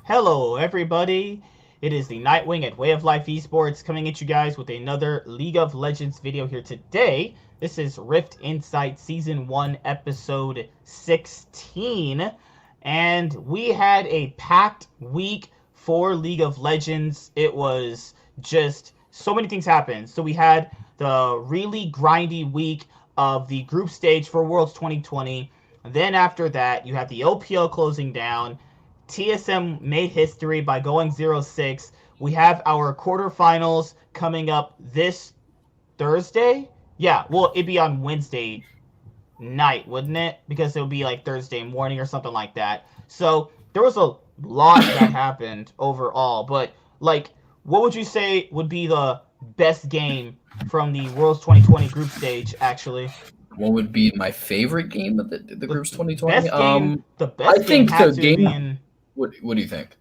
Hello, everybody. It is the Nightwing at Way of Life Esports coming at you guys with another League of Legends video here today. This is Rift Insight Season 1, Episode 16. And we had a packed week for League of Legends. It was just so many things happened. So we had the really grindy week of the group stage for Worlds 2020. Then after that, you have the OPL closing down. TSM made history by going 0-6. We have our quarterfinals coming up this Thursday. Yeah, well, it'd be on Wednesday night, wouldn't it? Because it would be like Thursday morning or something like that. So there was a lot that happened overall. But, like, what would you say would be the best game from the Worlds 2020 group stage, actually? What would be my favorite game of the Groups 2020? The best I game think had the to be game. in What do you think?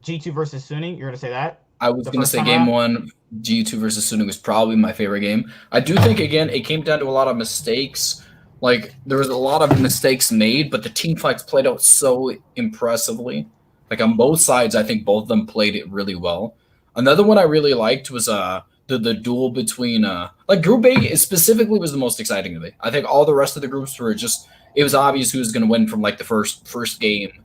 G2 versus Sunny. You're gonna say that? I was The gonna first say time game around? one, G2 versus Suning was probably my favorite game. I do think again it came down to a lot of mistakes. Like there was a lot of mistakes made, but the team fights played out so impressively. Like on both sides, I think both of them played it really well. Another one I really liked was the duel between like Group A specifically was the most exciting to me. I think all the rest of the groups were just it was obvious who was going to win from like the first game.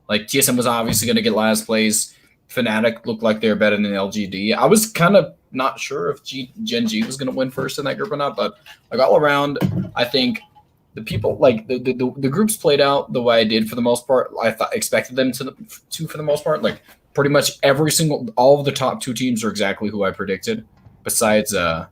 Like TSM was obviously going to get last place. Fnatic looked like they were better than LGD. I was kind of not sure if Gen G was going to win first in that group or not, but like all around, I think the people like the groups played out the way I did for the most part. Expected them to for the most part. Like pretty much all of the top two teams are exactly who I predicted. Besides, no,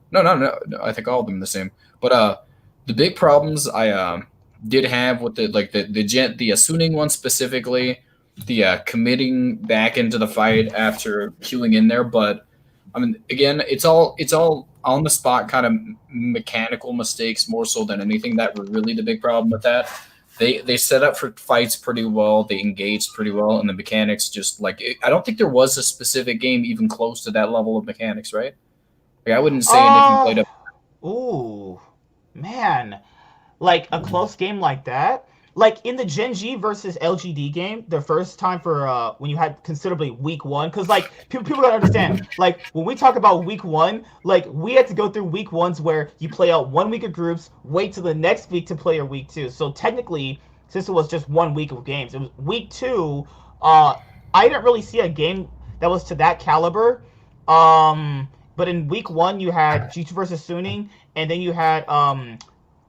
I think all of them are the same. But the big problems I did have with the Suning one specifically, the committing back into the fight after queuing in there. But I mean, again, it's all on the spot kind of mechanical mistakes more so than anything that were really the big problem with that. They set up for fights pretty well. They engaged pretty well, and the mechanics just like I don't think there was a specific game even close to that level of mechanics, right? Like I wouldn't say anything Uh, played up. ooh, man. Like a close game like that. Like in the Gen G versus LGD game, the first time for when you had considerably week one, because like people gotta understand, like when we talk about week one, like we had to go through week ones where you play out 1 week of groups, wait till the next week to play your week two. So technically, since it was just 1 week of games, it was week two. I didn't really see a game that was to that caliber. But in week one, you had G2 versus Suning, and then you had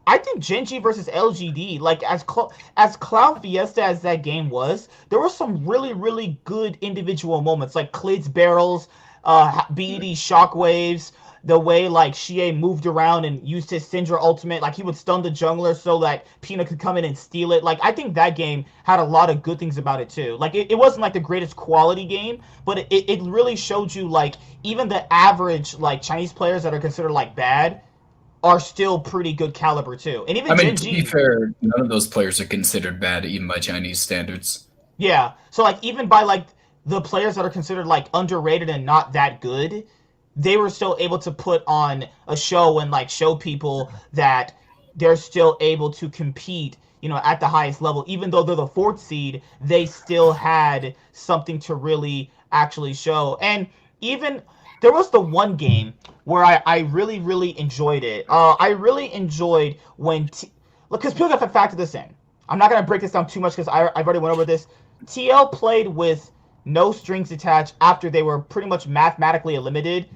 I think Gen G versus LGD, like as Cloud Fiesta as that game was, there were some really good individual moments, like Klid's barrels, BED shockwaves, the way like Xie moved around and used his Syndra ultimate, like he would stun the jungler so that Pina could come in and steal it. Like I think that game had a lot of good things about it too. Like it wasn't like the greatest quality game, but it really showed you like even the average like Chinese players that are considered like bad are still pretty good caliber too. And even I mean, Gen to be G, fair, none of those players are considered bad even by Chinese standards. yeah. So like even by like the players that are considered like underrated and not that good, they were still able to put on a show and like show people that they're still able to compete, you know, at the highest level. Even though they're the fourth seed, they still had something to really actually show. And even there was the one game where I really enjoyed it. I really enjoyed when because people have to factor this in. I'm not gonna break this down too much because I've already went over this. TL played with no strings attached after they were pretty much mathematically eliminated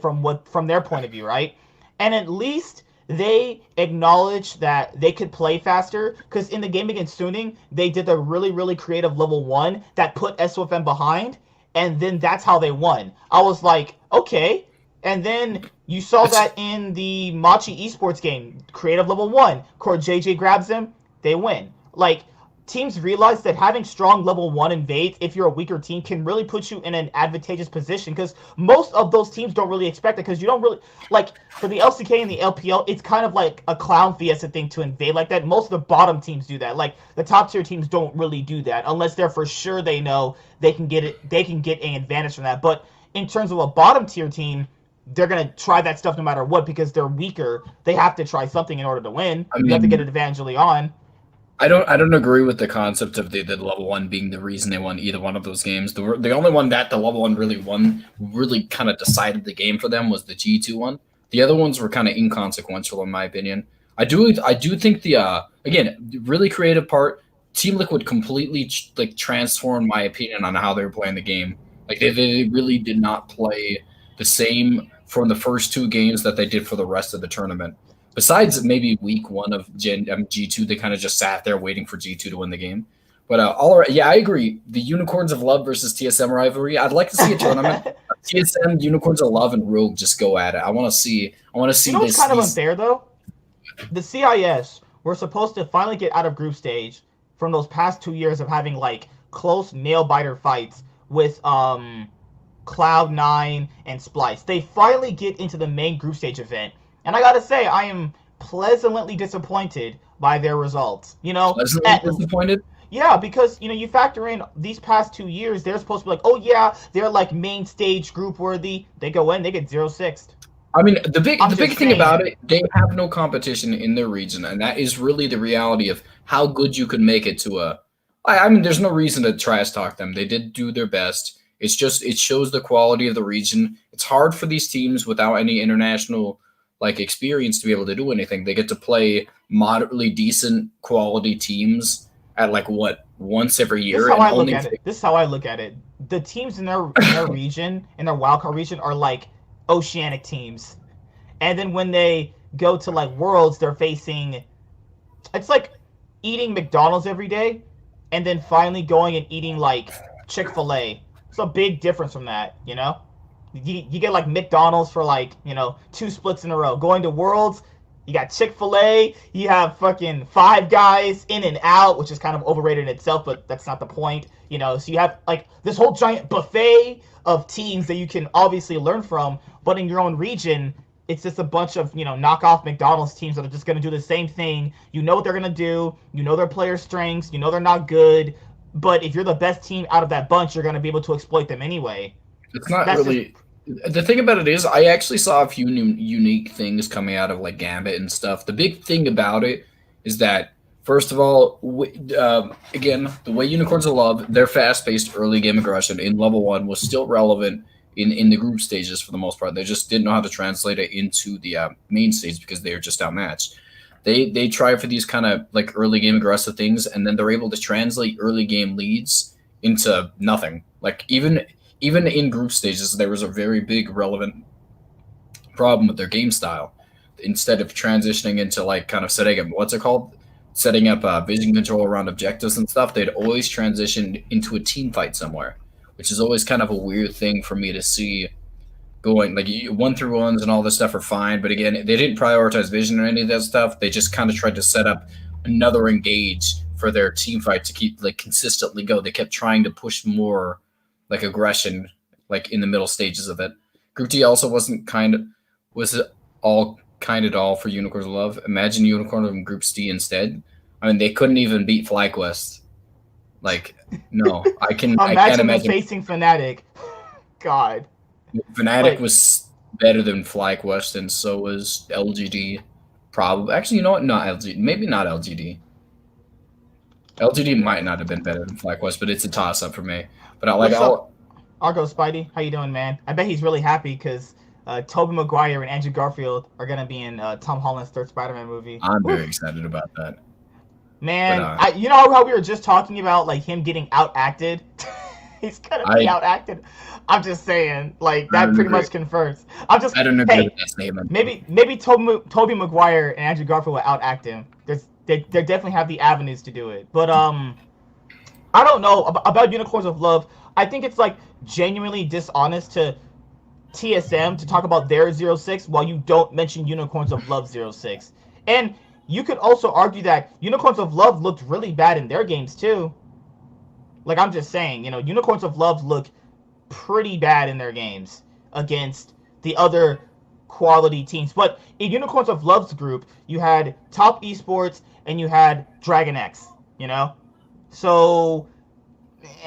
from their point of view, right? And at least they acknowledged that they could play faster because in the game against Suning, they did a really creative level one that put SOFM behind, and then that's how they won. I was like, okay. And then you saw It's that in the Machi Esports game, creative level one. Core JJ grabs them, they win. Like teams realize that having strong level one invades, if you're a weaker team, can really put you in an advantageous position because most of those teams don't really expect it because you don't really like for the LCK and the LPL, it's kind of like a clown fiesta thing to invade like that. Most of the bottom teams do that. Like the top tier teams don't really do that unless they're for sure they know they can get an advantage from that. But in terms of a bottom tier team, they're gonna try that stuff no matter what because they're weaker. They have to try something in order to win. I You have to get mean, an advantage early on. I don't agree with the concept of the level one being the reason they won either one of those games. The only one that the level one really won, really kind of decided the game for them, was the G2 one. The other ones were kind of inconsequential in my opinion. I do think the again, really creative part, Team Liquid completely like transformed my opinion on how they were playing the game. Like they really did not play the same from the first two games that they did for the rest of the tournament. Besides maybe week one of G2, they kind of just sat there waiting for G2 to win the game. But yeah, I agree. The Unicorns of Love versus TSM rivalry. I'd like to see a tournament. TSM, Unicorns of Love, and Rogue just go at it. I want to see. You know what's kind of unfair though? The CIS were supposed to finally get out of group stage from those past 2 years of having like close nail biter fights with Cloud9 and Splice. They finally get into the main group stage event, and I gotta say, I am pleasantly disappointed by their results. Pleasantly disappointed. Yeah, because you factor in these past 2 years, they're supposed to be like, oh yeah, they're like main stage group worthy. They go in, they get 0-6. I mean, the big thing about it, they have no competition in their region, and that is really the reality of how good you could make it to a. I mean, there's no reason to trash talk them. They did do their best. It's just it shows the quality of the region. It's hard for these teams without any international like experience to be able to do anything. They get to play moderately decent quality teams at like once every year. This is how I look at it. This is how I look at it. The teams in their region, in their wildcard region, are like oceanic teams, and then when they go to like Worlds, they're facing. It's like eating McDonald's every day, and then finally going and eating like Chick-fil-A. It's a big difference from that, You get like McDonald's for like 2 splits in a row. Going to Worlds, you got Chick-fil-A, you have fucking Five Guys, In and Out, which is kind of overrated in itself, but that's not the point. So you have like this whole giant buffet of teams that you can obviously learn from, but in your own region, it's just a bunch of knockoff McDonald's teams that are just going to do the same thing. You know what they're going to do, their player strengths, they're not good, but if you're the best team out of that bunch, you're going to be able to exploit them anyway. It's not really. The thing about it is, I actually saw a few unique things coming out of like Gambit and stuff. The big thing about it is that, first of all, again, the way Unicorns of Love, their fast-paced early game aggression in level 1 was still relevant in the group stages for the most part. They just didn't know how to translate it into the main stage because they were just outmatched. They try for these kind of like early game aggressive things, and then they're able to translate early game leads into nothing. Like even in group stages, there was a very big relevant problem with their game style. Instead of transitioning into like kind of setting up vision control around objectives and stuff, they'd always transitioned into a team fight somewhere, which is always kind of a weird thing for me to see going. Like 1-through-1s and all this stuff are fine, but again, they didn't prioritize vision or any of that stuff. They just kind of tried to set up another engage for their team fight to keep like consistently go. They kept trying to push more like aggression, like in the middle stages of it. Group D also was all kind at all for Unicorns of Love. Imagine Unicorn of Group D instead. I mean, they couldn't even beat FlyQuest. Like, no, I can't imagine them facing Fnatic. God, Fnatic was better than FlyQuest, and so was LGD. Probably, actually, you know what? Not LGD. Maybe not LGD. LGD might not have been better than FlyQuest, but it's a toss-up for me. But Argo Spidey, how you doing, man? I bet he's really happy because Tobey Maguire and Andrew Garfield are gonna be in Tom Holland's third Spider-Man movie. I'm very excited about that. Man, but, you know how we were just talking about like him getting outacted? He's gonna be outacted. I'm just saying, like that pretty much confirms. I don't agree with that statement. Maybe Tobey Maguire and Andrew Garfield will outact him. They definitely have the avenues to do it, but I don't know about Unicorns of Love. I think it's like genuinely dishonest to TSM to talk about their 0-6 while you don't mention Unicorns of Love 0-6. And you could also argue that Unicorns of Love looked really bad in their games too. Like I'm just saying, Unicorns of Love look pretty bad in their games against the other quality teams. But in Unicorns of Love's group, you had Top Esports and you had Dragon X, So,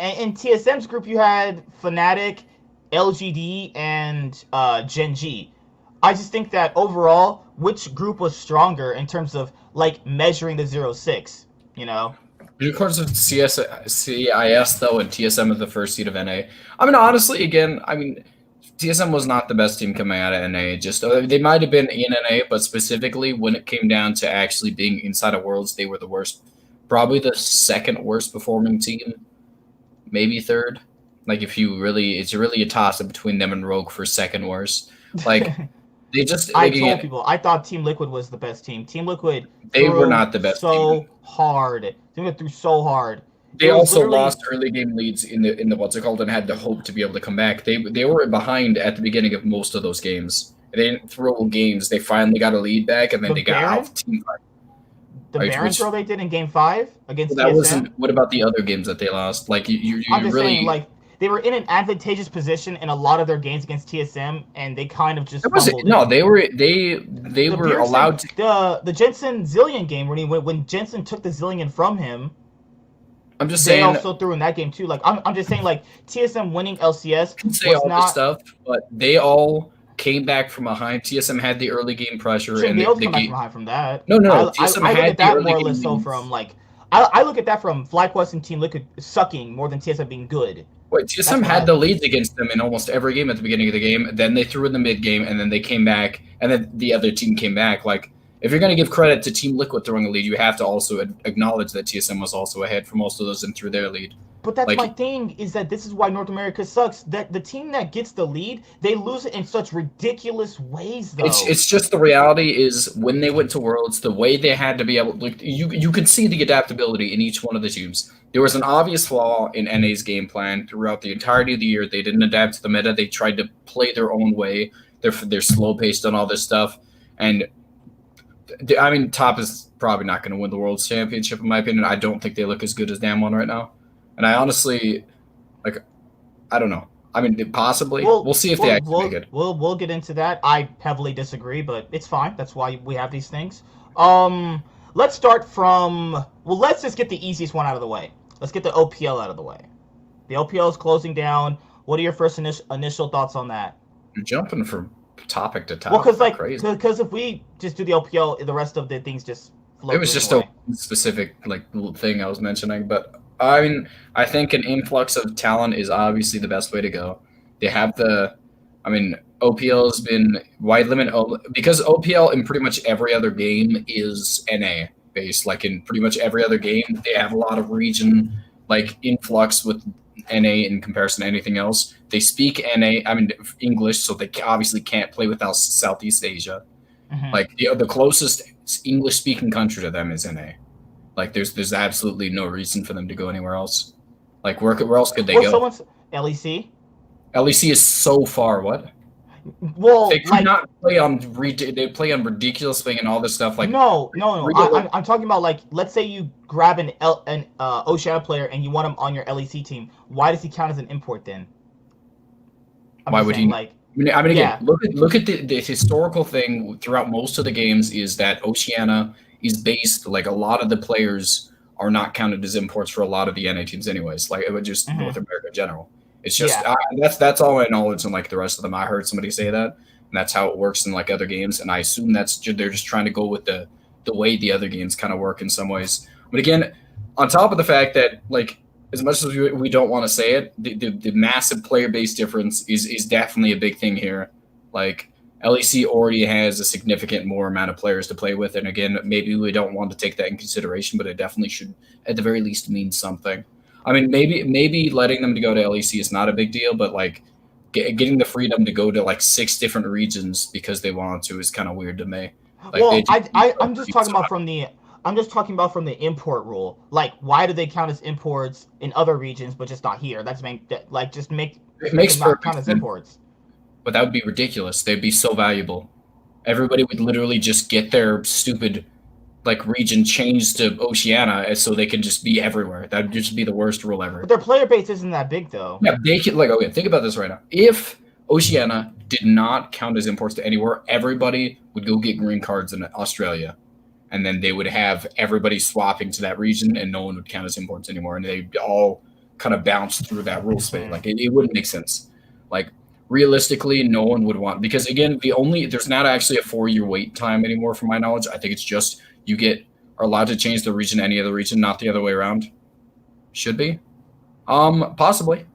in TSM's group, you had Fnatic, LGD, and Gen G. I just think that overall, which group was stronger in terms of like measuring the 0-6? You know. Unicorns of CIS though, and TSM is the first seed of NA. I mean, honestly, again, TSM was not the best team coming out of NA. Just they might have been in NA, but specifically when it came down to actually being inside of Worlds, they were the worst. Probably the second worst performing team, maybe third. Like if you really, it's really a toss up between them and Rogue for second worst. Like they just, I like, told again, people I thought Team Liquid was the best team. Team Liquid they were threw not the best team. so hard. Team Liquid threw so hard. They also lost early game leads in the what's it called, and had the hope to be able to come back. They were behind at the beginning of most of those games. They didn't throw games. They finally got a lead back, and then they got out of team fight. The Baron throw they did in Game 5 against TSM. That wasn't. What about the other games that they lost? Like I'm just really saying, like they were in an advantageous position in a lot of their games against TSM, and they kind of just no. They were allowed to. The Jensen Zillion game when Jensen took the Zillion from him. I'm just saying. They also threw in that game too. Like I'm just saying, like TSM winning LCS can say all this stuff, but they all came back from behind. TSM had the early game pressure, and they come back from behind from that. No. TSM I look at that more or less so from like I look at that from FlyQuest and Team Liquid sucking more than TSM being good. Wait, TSM had the leads against them in almost every game at the beginning of the game. Then they threw in the mid game, and then they came back, and then the other team came back. Like, if you're going to give credit to Team Liquid throwing a lead, you have to also acknowledge that TSM was also ahead for most of those and threw their lead. But that's my thing, is that this is why North America sucks. That the team that gets the lead, they lose it in such ridiculous ways, though. It's just the reality is when they went to Worlds, the way they had to be able, like, you could see the adaptability in each one of the teams. There was an obvious flaw in NA's game plan throughout the entirety of the year. They didn't adapt to the meta. They tried to play their own way. They're slow paced on all this stuff, and I mean, Top is probably not going to win the World Championship in my opinion. I don't think they look as good as Damwon right now. And I honestly, like, I don't know. I mean, possibly. We'll see if they actually make it. We'll get into that. I heavily disagree, but it's fine. That's why we have these things. Let's start from... Well, let's just get the easiest one out of the way. Let's get the OPL out of the way. The OPL is closing down. What are your first initial thoughts on that? You're jumping from topic to topic. Well, because if we just do the OPL, the rest of the things just flow. It was just a specific thing I was mentioning, but... I mean, I think an influx of talent is obviously the best way to go. They have OPL has been wide limit because OPL in pretty much every other game is NA based. Like in pretty much every other game, they have a lot of region influx with NA in comparison to anything else. They speak English, so they obviously can't play without Southeast Asia. Mm-hmm. Like the closest English speaking country to them is NA. Like, there's absolutely no reason for them to go anywhere else. Like, where else could they go? LEC? LEC is so far. What? Well, they could not play on. They play on ridiculous thing and all this stuff. Like, no. I'm talking about, like, let's say you grab an Oceania player and you want him on your LEC team. Why does he count as an import then? Why would he? Like, again, look at the historical thing throughout most of the games is that Oceania is based, like, a lot of the players are not counted as imports for a lot of the NA teams anyways, like it would just North America in general. It's just that's all my knowledge, and like the rest of them I heard somebody say that, and that's how it works in like other games, and I assume they're just trying to go with the way the other games kind of work in some ways. But again, on top of the fact that, like, as much as we don't want to say it, the massive player base difference is definitely a big thing here. Like, LEC already has a significant more amount of players to play with, and again, maybe we don't want to take that in consideration, but it definitely should, at the very least, mean something. I mean, maybe letting them to go to LEC is not a big deal, but like getting the freedom to go to like 6 different regions because they want to is kind of weird to me. Like, well, I'm just talking about from the import rule. Like, why do they count as imports in other regions but just not here? It makes them not count as imports. But that would be ridiculous. They'd be so valuable. Everybody would literally just get their stupid, like, region changed to Oceania so they can just be everywhere. That would just be the worst rule ever. But their player base isn't that big, though. Yeah, they could, like, okay, think about this right now. If Oceania did not count as imports to anywhere, everybody would go get green cards in Australia. And then they would have everybody swapping to that region, and no one would count as imports anymore. And they'd all kind of bounce through that rule space. Like, it wouldn't make sense. Like, realistically, no one would want, because again, there's not actually a 4-year wait time anymore, from my knowledge. I think it's just you get are allowed to change the region, any other region, not the other way around? Should be. Possibly.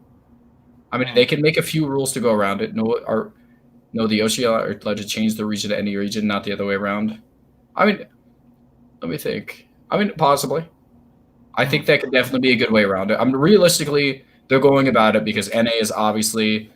I mean, they can make a few rules to go around it. No, the OCL are allowed to change the region to any region, not the other way around. I mean, let me think. I mean, possibly. I think that could definitely be a good way around it. I mean, realistically, they're going about it because NA is obviously,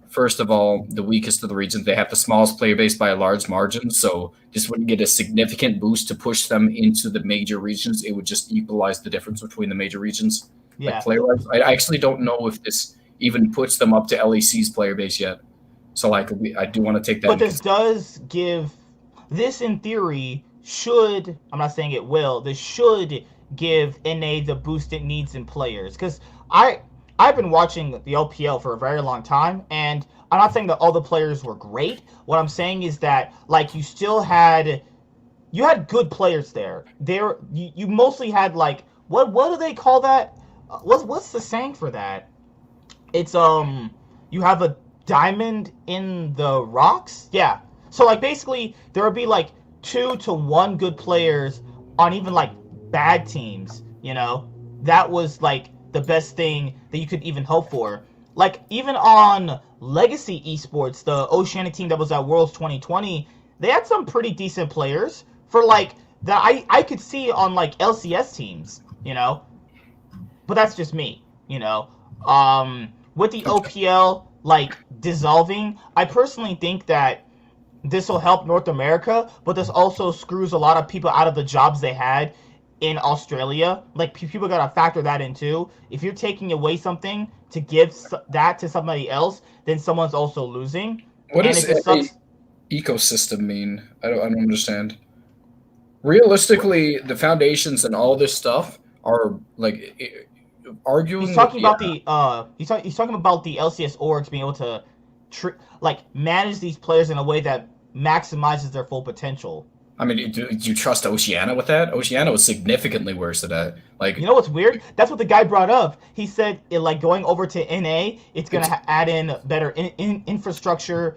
first of all, the weakest of the regions. They have the smallest player base by a large margin, so this wouldn't get a significant boost to push them into the major regions. It would just equalize the difference between the major regions. Yeah. Like player-wise, I actually don't know if this even puts them up to LEC's player base yet. So, like, I do want to take that. But this does give, this in theory should, I'm not saying it will, this should give NA the boost it needs in players. Because I've been watching the LPL for a very long time, and I'm not saying that all the players were great. What I'm saying is that, like, you had good players there. You mostly had, like, what do they call that? What's the saying for that? It's you have a diamond in the rocks. Yeah. So, like, basically there would be like 2 to 1 good players on even like bad teams. You know, that was like the best thing that you could even hope for. Like, even on Legacy Esports, the Oceanic team that was at Worlds 2020, they had some pretty decent players for like that I could see on like LCS teams. You know, but that's just me. You know, with the OPL like dissolving, I personally think that this will help North America, but this also screws a lot of people out of the jobs they had in Australia. Like, people gotta factor that in too. If you're taking away something to give that to somebody else, then someone's also losing. What does ecosystem mean? I don't understand. Realistically, the foundations and all this stuff are like arguing. He's talking about he's talking about the LCS orgs being able to manage these players in a way that maximizes their full potential. I mean, do you trust Oceania with that? Oceania was significantly worse at that. Like, you know what's weird? That's what the guy brought up. He said, like, going over to NA, it's gonna add in better infrastructure,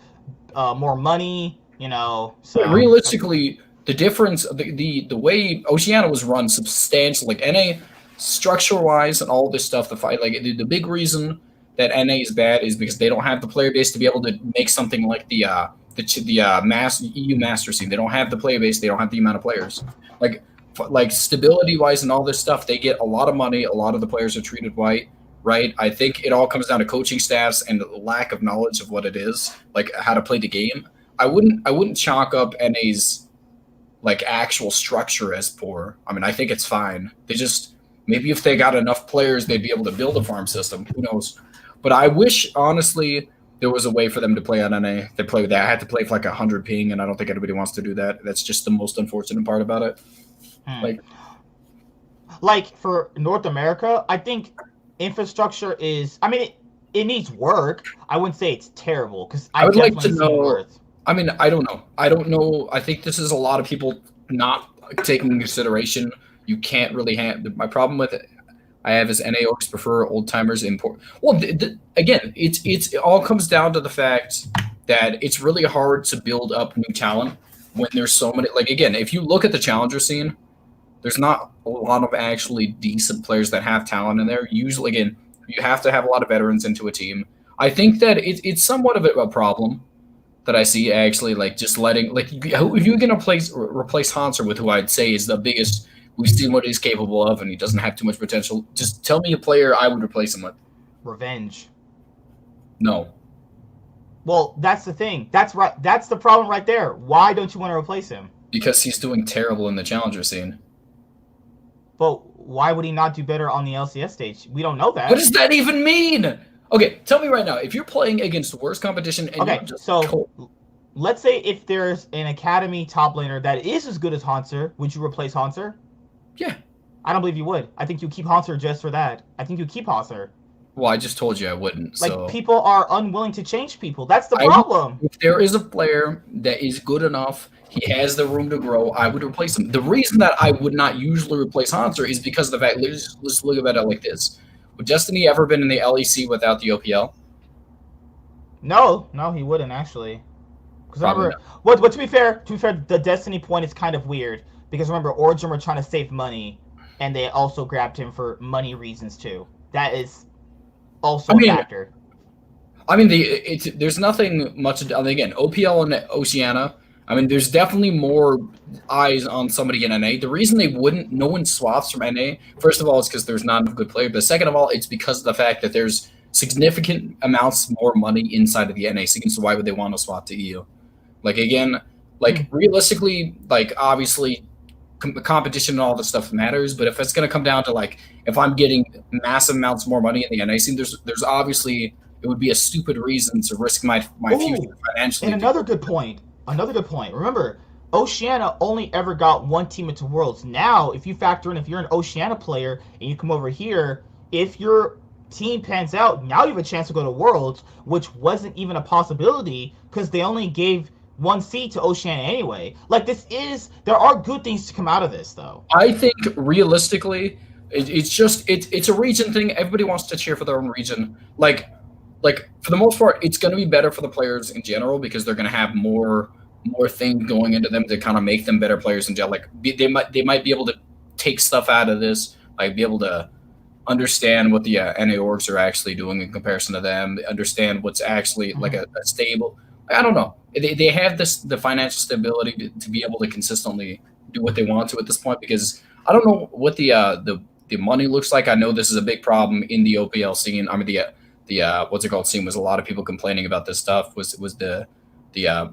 more money. You know, so realistically, the difference, the way Oceania was run substantially, like NA structure-wise and all this stuff. The big reason that NA is bad is because they don't have the player base to be able to make something like the EU Master Scene. They don't have the player base. They don't have the amount of players. Like stability-wise and all this stuff, they get a lot of money. A lot of the players are treated right. I think it all comes down to coaching staffs and lack of knowledge of what it is, like how to play the game. I wouldn't chalk up NA's like actual structure as poor. I mean, I think it's fine. They just, maybe if they got enough players, they'd be able to build a farm system. Who knows? But I wish, honestly, there was a way for them to play on NA. They play with that. I had to play for like 100 ping, and I don't think anybody wants to do that. That's just the most unfortunate part about it. Like for North America, I think infrastructure is. I mean, it needs work. I wouldn't say it's terrible because I would like to know. I mean, I don't know. I think this is a lot of people not taking into consideration. You can't really have. My problem with it I have is NA always prefer old timers import. Well, again, it all comes down to the fact that it's really hard to build up new talent when there's so many. Like, again, if you look at the challenger scene, there's not a lot of actually decent players that have talent in there. Usually, again, you have to have a lot of veterans into a team. I think that it's somewhat of a problem that I see, actually, like just letting, like, if you're going to replace Hanser with who I'd say is the biggest, we've seen what he's capable of, and he doesn't have too much potential. Just tell me a player I would replace him with. Revenge. No. Well, that's the thing. That's right. That's the problem right there. Why don't you want to replace him? Because he's doing terrible in the challenger scene. But why would he not do better on the LCS stage? We don't know that. What does that even mean? Okay, tell me right now, if you're playing against worse competition and okay, so let's say if there's an academy top laner that is as good as Hanser, would you replace Hanser? Yeah. I don't believe you would. I think you keep Hanser just for that. I think you keep Hanser. Well, I just told you I wouldn't. Like, so. People are unwilling to change people. That's the problem. If there is a player that is good enough, he has the room to grow, I would replace him. The reason that I would not usually replace Hanser is because of the fact, let's look at it like this. Would Destiny ever been in the LEC without the OPL? No, he wouldn't actually. Because remember, well, to be fair, the Destiny point is kind of weird because remember, Origin were trying to save money, and they also grabbed him for money reasons too. That is I also a mean, factor. there's nothing much. I mean, again, OPL and Oceania. I mean, there's definitely more eyes on somebody in NA. The reason no one swaps from NA, first of all, is because there's not enough good players. But second of all, it's because of the fact that there's significant amounts more money inside of the NA scene. So why would they want to swap to EU? Like again, Hmm. like realistically, like obviously competition and all this stuff matters, but if it's going to come down to like if I'm getting massive amounts more money in the NA scene, there's obviously it would be a stupid reason to risk my future Oh, and financially to another go. good point. Another good point. Remember, Oceania only ever got one team into Worlds. Now, if you factor in if you're an Oceania player and you come over here, if your team pans out, now you have a chance to go to Worlds, which wasn't even a possibility because they only gave one seed to Oceania anyway. Like there are good things to come out of this though. I think realistically, it's a region thing. Everybody wants to cheer for their own region. Like for the most part, it's going to be better for the players in general because they're going to have more things going into them to kind of make them better players in general. Like they might be able to take stuff out of this, like be able to understand what the NA orgs are actually doing in comparison to them, understand what's actually like Mm-hmm. a stable. I don't know. They have the financial stability to be able to consistently do what they want to at this point because I don't know what the money looks like. I know this is a big problem in the OPL scene. I mean the what's it called scene was a lot of people complaining about this stuff. Was the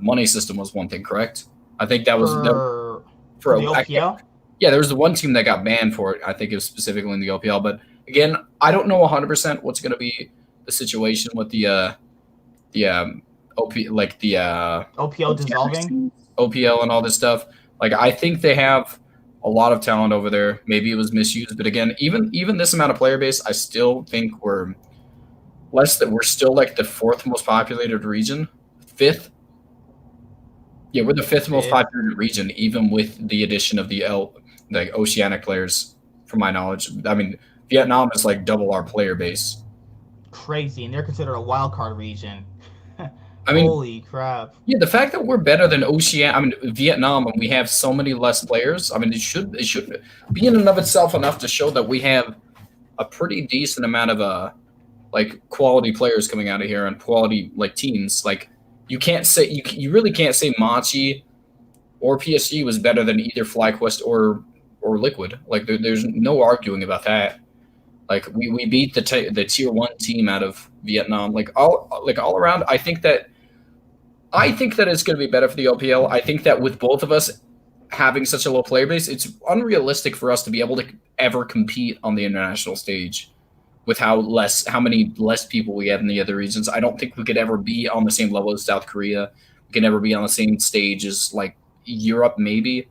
money system was one thing, correct? I think that was that For for the I can't, OPL, yeah, there was the one team that got banned for it. I think it was specifically in the OPL. But again, I don't know 100% what's going to be the situation with the OP like the OPL dissolving. OPL and all this stuff. Like I think they have a lot of talent over there. Maybe it was misused, but again, even this amount of player base, I still think we're still like the fourth most populated region, fifth. Yeah, we're the fifth most Fifth. populated region, even with the addition of the oceanic players. From my knowledge, I mean, Vietnam is like double our player base. Crazy, and they're considered a wild card region. I mean, Holy crap. yeah, the fact that we're better than Oceania, I mean Vietnam, and we have so many less players. I mean, it should be in and of itself enough to show that we have a pretty decent amount of like quality players coming out of here and quality like teams. Like you can't say you really can't say Machi or PSG was better than either FlyQuest or Liquid. Like there's no arguing about that. Like we beat the tier one team out of Vietnam. Like all around, I think that it's going to be better for the OPL. I think that with both of us having such a low player base, it's unrealistic for us to be able to ever compete on the international stage with how many less people we have in the other regions. I don't think we could ever be on the same level as South Korea. We can never be on the same stage as like Europe, maybe.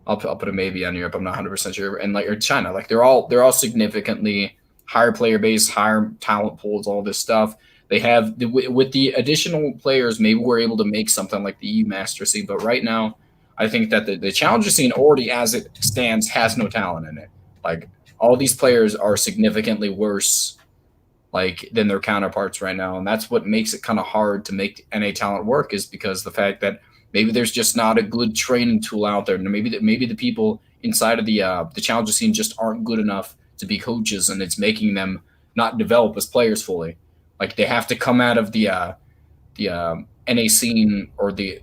I'll put a maybe on Europe. I'm not 100% sure. And like or China, like they're all significantly higher player base, higher talent pools, all this stuff. They have with the additional players, maybe we're able to make something like the EU Master scene. But right now, I think that the challenger scene already as it stands has no talent in it. Like all these players are significantly worse like than their counterparts right now, and that's what makes it kind of hard to make NA talent work. Is because the fact that maybe there's just not a good training tool out there, and maybe the people inside of the challenger scene just aren't good enough to be coaches, and it's making them not develop as players fully. Like they have to come out of the NA scene or the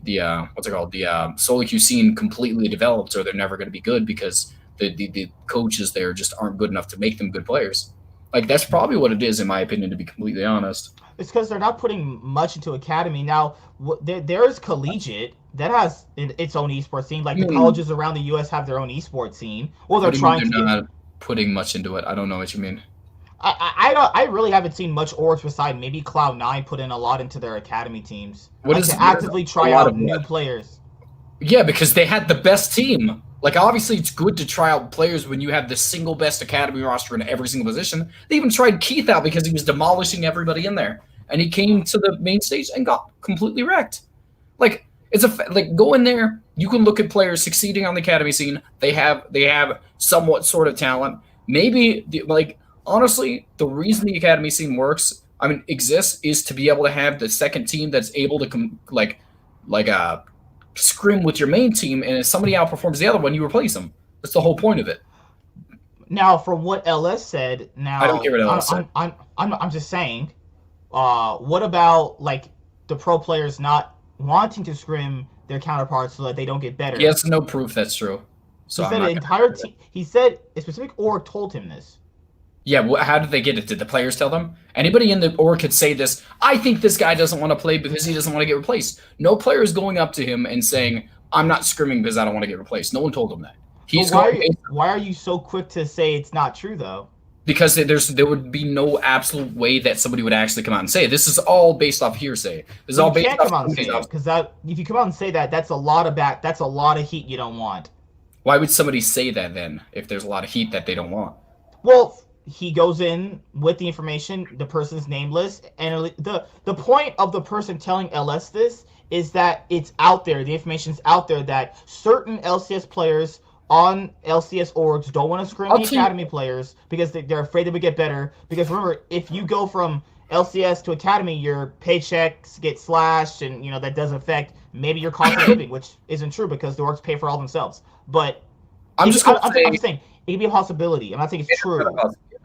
what's it called the solo queue scene completely developed, or they're never going to be good because the coaches there just aren't good enough to make them good players. Like that's probably what it is, in my opinion, to be completely honest. It's because they're not putting much into academy now. There's collegiate that has its own esports scene. I Like the mean, colleges around the U.S. have their own esports scene. Well, they're what do you mean trying to they're get. not putting much into it? I don't know what you mean. I don't. I really haven't seen much orgs beside maybe Cloud9 put in a lot into their academy teams, like to What is actively a try lot of out new what? players. Yeah, because they had the best team. Like obviously, it's good to try out players when you have the single best academy roster in every single position. They even tried Keith out because he was demolishing everybody in there, and he came to the main stage and got completely wrecked. Like like go in there. You can look at players succeeding on the academy scene. They have somewhat sort of talent. Maybe like honestly, the reason the academy scene works, I mean, exists is to be able to have the second team that's able to like scrim with your main team, and if somebody outperforms the other one, you replace them. That's the whole point of it. Now, from what LS said, I don't care now what LS said. I'm just saying. What about like the pro players not wanting to scrim their counterparts so that they don't get better? He has no proof that's true. So He I'm said an not entire gonna. team. He said a specific org told him this. Yeah, how did they get it? Did the players tell them? Anybody in the org could say this. I think this guy doesn't want to play because he doesn't want to get replaced. No player is going up to him and saying, "I'm not scrimming because I don't want to get replaced." No one told him that. But He's going why are you so quick to say it's not true though? because there would be no absolute way that somebody would actually come out and say it. This is all based off hearsay. This is all based Can't off come out and say that because that if you come out and say that, that's a lot of heat you don't want. Why would somebody say that then if there's a lot of heat that they don't want? Well, he goes in with the information, the person's nameless, and the point of the person telling LS this is that it's out there. The information's out there that certain LCS players on LCS orgs don't want to scrim the academy players because they're afraid they would get better. Because remember, if you go from LCS to academy, your paychecks get slashed, and that does affect maybe your cost of living, which isn't true because the orgs pay for all themselves. But I'm saying it could be a possibility. I'm not saying it's true.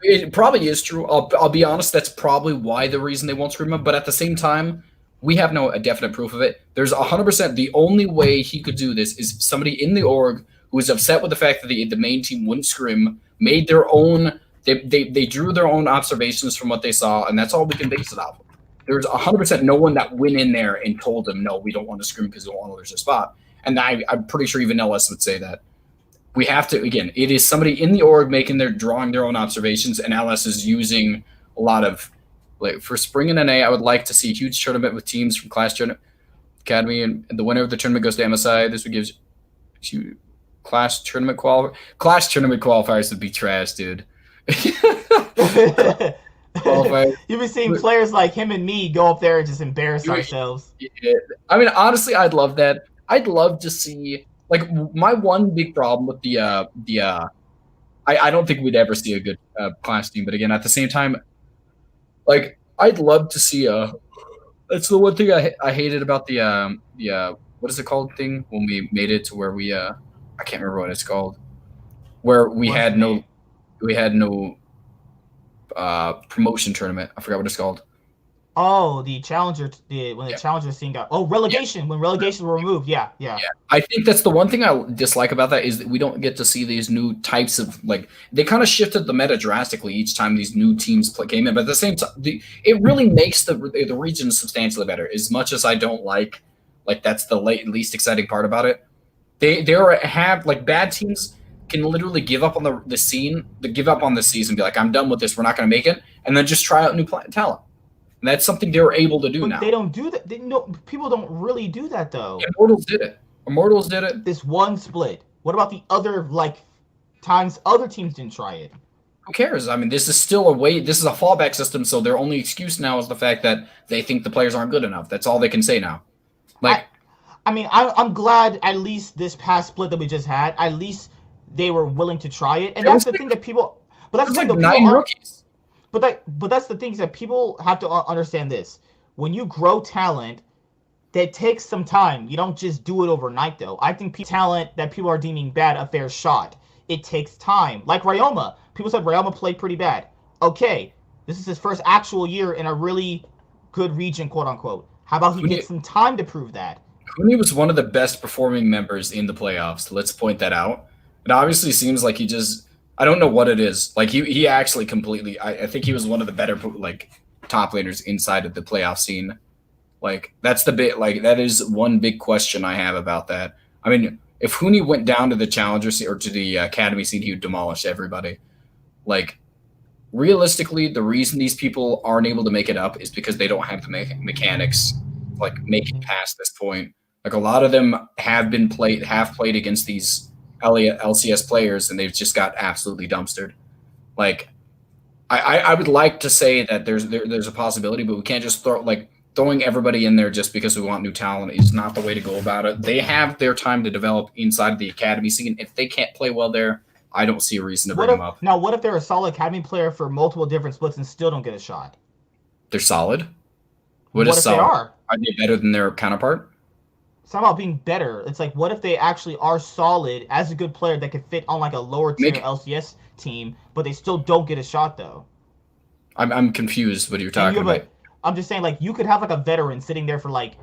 It probably is true. I'll be honest. That's probably why the reason they won't scrim him. But at the same time, we have no definite proof of it. There's 100%. The only way he could do this is somebody in the org who was upset with the fact that the main team wouldn't scrim, made their own. They drew their own observations from what they saw, and that's all we can base it off of. There's 100% no one that went in there and told them, no, we don't want to scrim because we don't want to lose their spot. And I'm pretty sure even LS would say that. We have to, again, it is somebody in the org drawing their own observations, and LS is using a lot of, like, for Spring and NA, I would like to see a huge tournament with teams from Clash Academy, and the winner of the tournament goes to MSI. This would give you Clash tournament qualifiers would be trash, dude. You've been seeing players like him and me go up there and just embarrass ourselves. Yeah. I mean, honestly, I'd love that. I'd love to see. Like, my one big problem with I don't think we'd ever see a good Clash team. But again, at the same time, like, I'd love to see that's the one thing I hated about the what is it called thing when we made it to where we I can't remember what it's called, where we had no promotion tournament. I forgot what it's called. Oh, the challenger. When the challenger scene got relegation. When relegations were removed. Yeah. I think that's the one thing I dislike about that is that we don't get to see these new types of, like, they kind of shifted the meta drastically each time these new teams came in. But at the same time, it really makes the region substantially better. As much as I don't like that's the least exciting part about it. They have, like, bad teams can literally give up on the scene, give up on the season, be like, I'm done with this. We're not going to make it, and then just try out new talent. And that's something they were able to do now. They don't do that. People don't really do that, though. Immortals did it. This one split. What about the other, times other teams didn't try it? Who cares? I mean, this is still a way. This is a fallback system, so their only excuse now is the fact that they think the players aren't good enough. That's all they can say now. I'm glad at least this past split that we just had, at least they were willing to try it. And that's the thing that people... But that's like 9 rookies. But that's the things that people have to understand this. When you grow talent, that takes some time. You don't just do it overnight, though. I think talent that people are deeming bad a fair shot. It takes time. Like Ryoma. People said Ryoma played pretty bad. Okay, this is his first actual year in a really good region, quote unquote. How about he gets some time to prove that? Kuni was one of the best performing members in the playoffs. Let's point that out. It obviously seems like he just... I don't know what it is. Like, he actually completely... I think he was one of the better, top laners inside of the playoff scene. Like, that's the bit... Like, that is one big question I have about that. I mean, if Huni went down to the challenger scene or to the academy scene, he would demolish everybody. Like, realistically, the reason these people aren't able to make it up is because they don't have the mechanics, make it past this point. Like, a lot of them have played against these LCS players, and they've just got absolutely dumpstered. Like, I would like to say that there's a possibility, but we can't just throwing everybody in there just because we want new talent is not the way to go about it. They have their time to develop inside of the academy scene. If they can't play well there, I don't see a reason to bring them up. Now, what if they're a solid academy player for multiple different splits and still don't get a shot? They're solid? What if solid? They are? Are they better than their counterpart? It's not about being better. It's like, what if they actually are solid as a good player that could fit on like a lower tier Make LCS team, but they still don't get a shot though. I'm confused what you're And you talking have about. a, I'm just saying, like, you could have like a veteran sitting there for like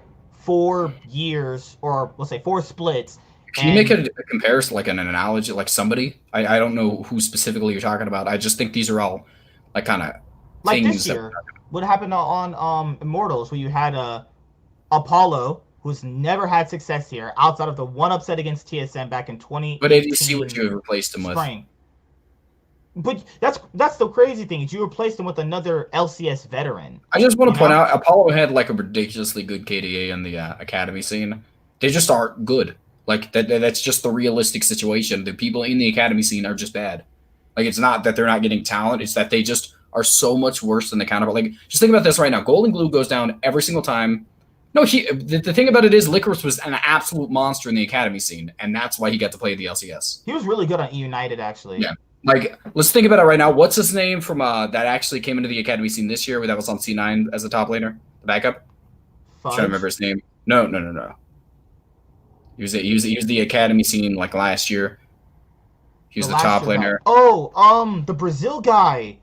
4 years, or let's say 4 splits, Can you make and a comparison, like an analogy, like somebody? I don't know who specifically you're talking about. I just think these are all like kind of like this things that. year, what happened on Immortals, where you had Apollo, who's never had success here outside of the one upset against TSM back in But did you see what 2018 you replaced him with? spring. But that's the crazy thing is you replaced him with another LCS veteran. I just want You to point know, out Apollo had like a ridiculously good KDA in the academy scene. They just aren't good. Like that's just the realistic situation. The people in the academy scene are just bad. Like it's not that they're not getting talent; it's that they just are so much worse than the counterpart. Like just think about this right now. Golden Glue goes down every single time. No, the thing about it is Licorice was an absolute monster in the academy scene, and that's why he got to play the LCS. he was really good on United actually. Yeah. Like, let's think about it right now. What's his name from that actually came into the academy scene this year? That was on C9 as a top laner, the backup. I'm trying to remember Fudge. his name. No. He was the academy scene like last year. He The was the last top year guy. laner. Oh, the Brazil guy.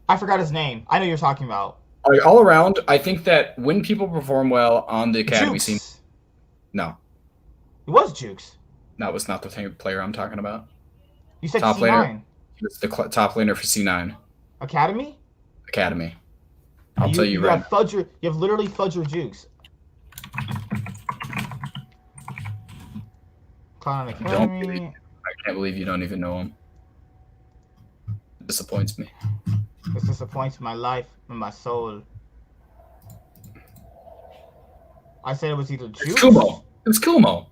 I forgot his name. I know you're talking about. All around, I think that when people perform well on the academy scene, Jukes. no, It was Jukes. that was not the same player I'm talking about. You said Top laner. C9 He was the top laner for C9 Academy. academy. I'll You tell you right have Fudger. You have literally Fudger Jukes. Cloud9 now. Don't believe. Academy. I can't believe you don't even know him. It disappoints me. This disappoints my life and my soul. I said it was either It's Jukes. Kumo. It was Kumo.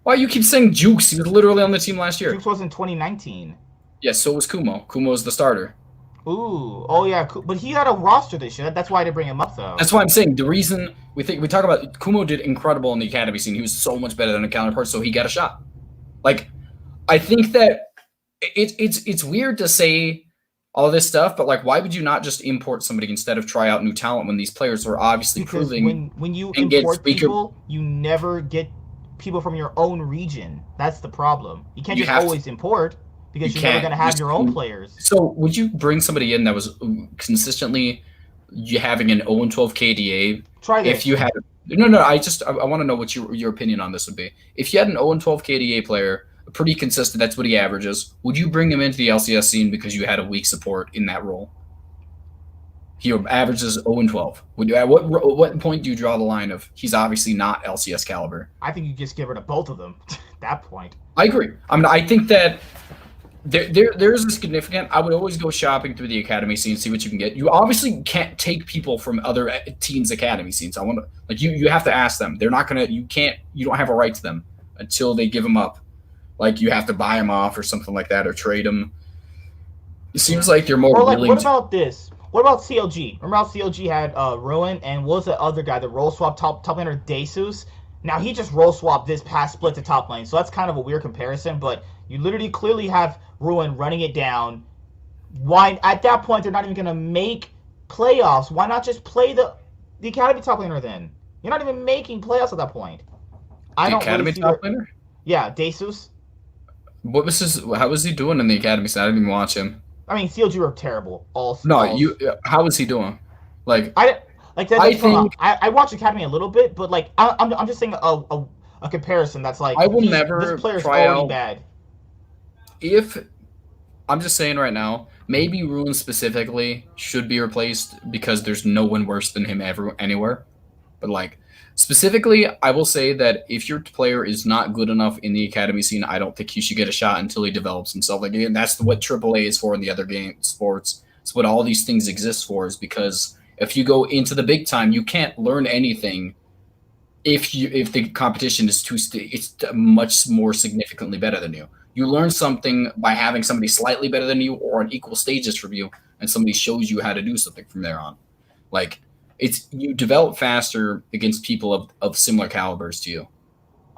Why you keep saying Jukes? He was literally on the team last year. Jukes was in 2019. Yes, so was Kumo. Kumo was the starter. Ooh, oh yeah, but he had a roster this year. That's why I didn't bring him up though. That's why I'm saying the reason we talk about Kumo did incredible in the academy scene. He was so much better than a counterpart, so he got a shot. Like, I think that it's weird to say all this stuff, but like, why would you not just import somebody instead of try out new talent when these players are obviously Because proving? when you and get import speaker- people, you never get people from your own region. That's the problem. You can't You just have to- always import because you you're never can't. going to have Just- your own players. So would you bring somebody in that was consistently you having an 0-12 KDA? Try this. If you had no, I want to know what your opinion on this would be. If you had an 0-12 KDA player, pretty consistent, that's what he averages. Would you bring him into the LCS scene because you had a weak support in that role? He averages 0-12. Would you, at what point do you draw the line of he's obviously not LCS caliber? I think you just get rid of both of them at that point. I agree. I mean, I think that there's a significant. I would always go shopping through the academy scene, see what you can get. You obviously can't take people from other teams' academy scenes. I want to like you have to ask them. They're not gonna. You can't. You don't have a right to them until they give them up. Like you have to buy them off or something like that, or trade them. It seems like you're more Or like, willing. what about this? What about CLG? Remember how CLG had Ruin and what was the other guy, the role swap top laner Desus? Now he just role swapped this past split to top lane, so that's kind of a weird comparison. But you literally clearly have Ruin running it down. Why at that point they're not even gonna make playoffs? Why not just play the academy top laner then? You're not even making playoffs at that point. I the don't academy really see top laner. Yeah, Desus. What was his? How was he doing in the academy? I didn't even watch him. I mean, CLG were terrible. How was he doing? Like I like that. I think I watch Academy a little bit, but like I'm just saying a comparison that's like I will never this player's try already out. bad. If I'm just saying right now, maybe Ruin specifically should be replaced because there's no one worse than him anywhere. But like specifically, I will say that if your player is not good enough in the academy scene, I don't think he should get a shot until he develops himself. Like again, that's what AAA is for in the other game sports. It's what all these things exist for. Is because if you go into the big time, you can't learn anything. If the competition is it's much more significantly better than you. You learn something by having somebody slightly better than you or on equal stages from you, and somebody shows you how to do something from there on. Like you develop faster against people of similar calibers to you,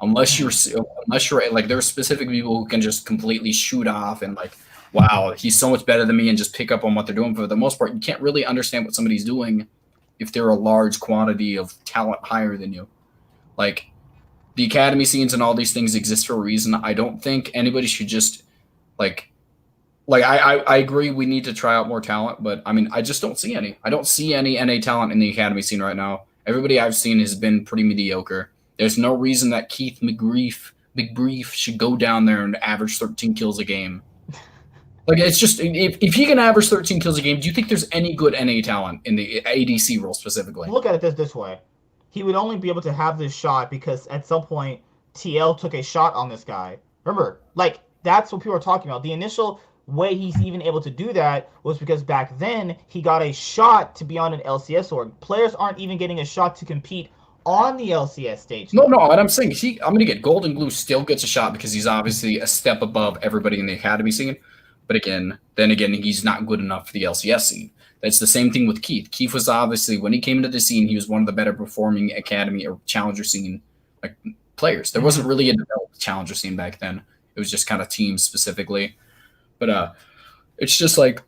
unless you're like there are specific people who can just completely shoot off and like, wow, he's so much better than me and just pick up on what they're doing. For the most part, you can't really understand what somebody's doing if they're a large quantity of talent higher than you. Like the academy scenes and all these things exist for a reason. I don't think anybody should just like I agree we need to try out more talent, but I mean I just don't see any. I don't see any NA talent in the academy scene right now. Everybody I've seen has been pretty mediocre. There's no reason that Keith McBrief should go down there and average 13 kills a game. Like, it's just, if he can average 13 kills a game, do you think there's any good NA talent in the ADC role specifically? Look at it this way. He would only be able to have this shot because at some point TL took a shot on this guy. Remember, like, that's what people are talking about. The initial way he's even able to do that was because back then he got a shot to be on an LCS org. Players aren't even getting a shot to compete on the LCS stage. No, what I'm saying, I'm going to get Golden Glue still gets a shot because he's obviously a step above everybody in the academy scene. But then again, he's not good enough for the LCS scene. That's the same thing with Keith. Keith was obviously, when he came into the scene, he was one of the better performing academy or challenger scene like players. There wasn't really a developed challenger scene back then. It was just kind of teams specifically. But it's just like,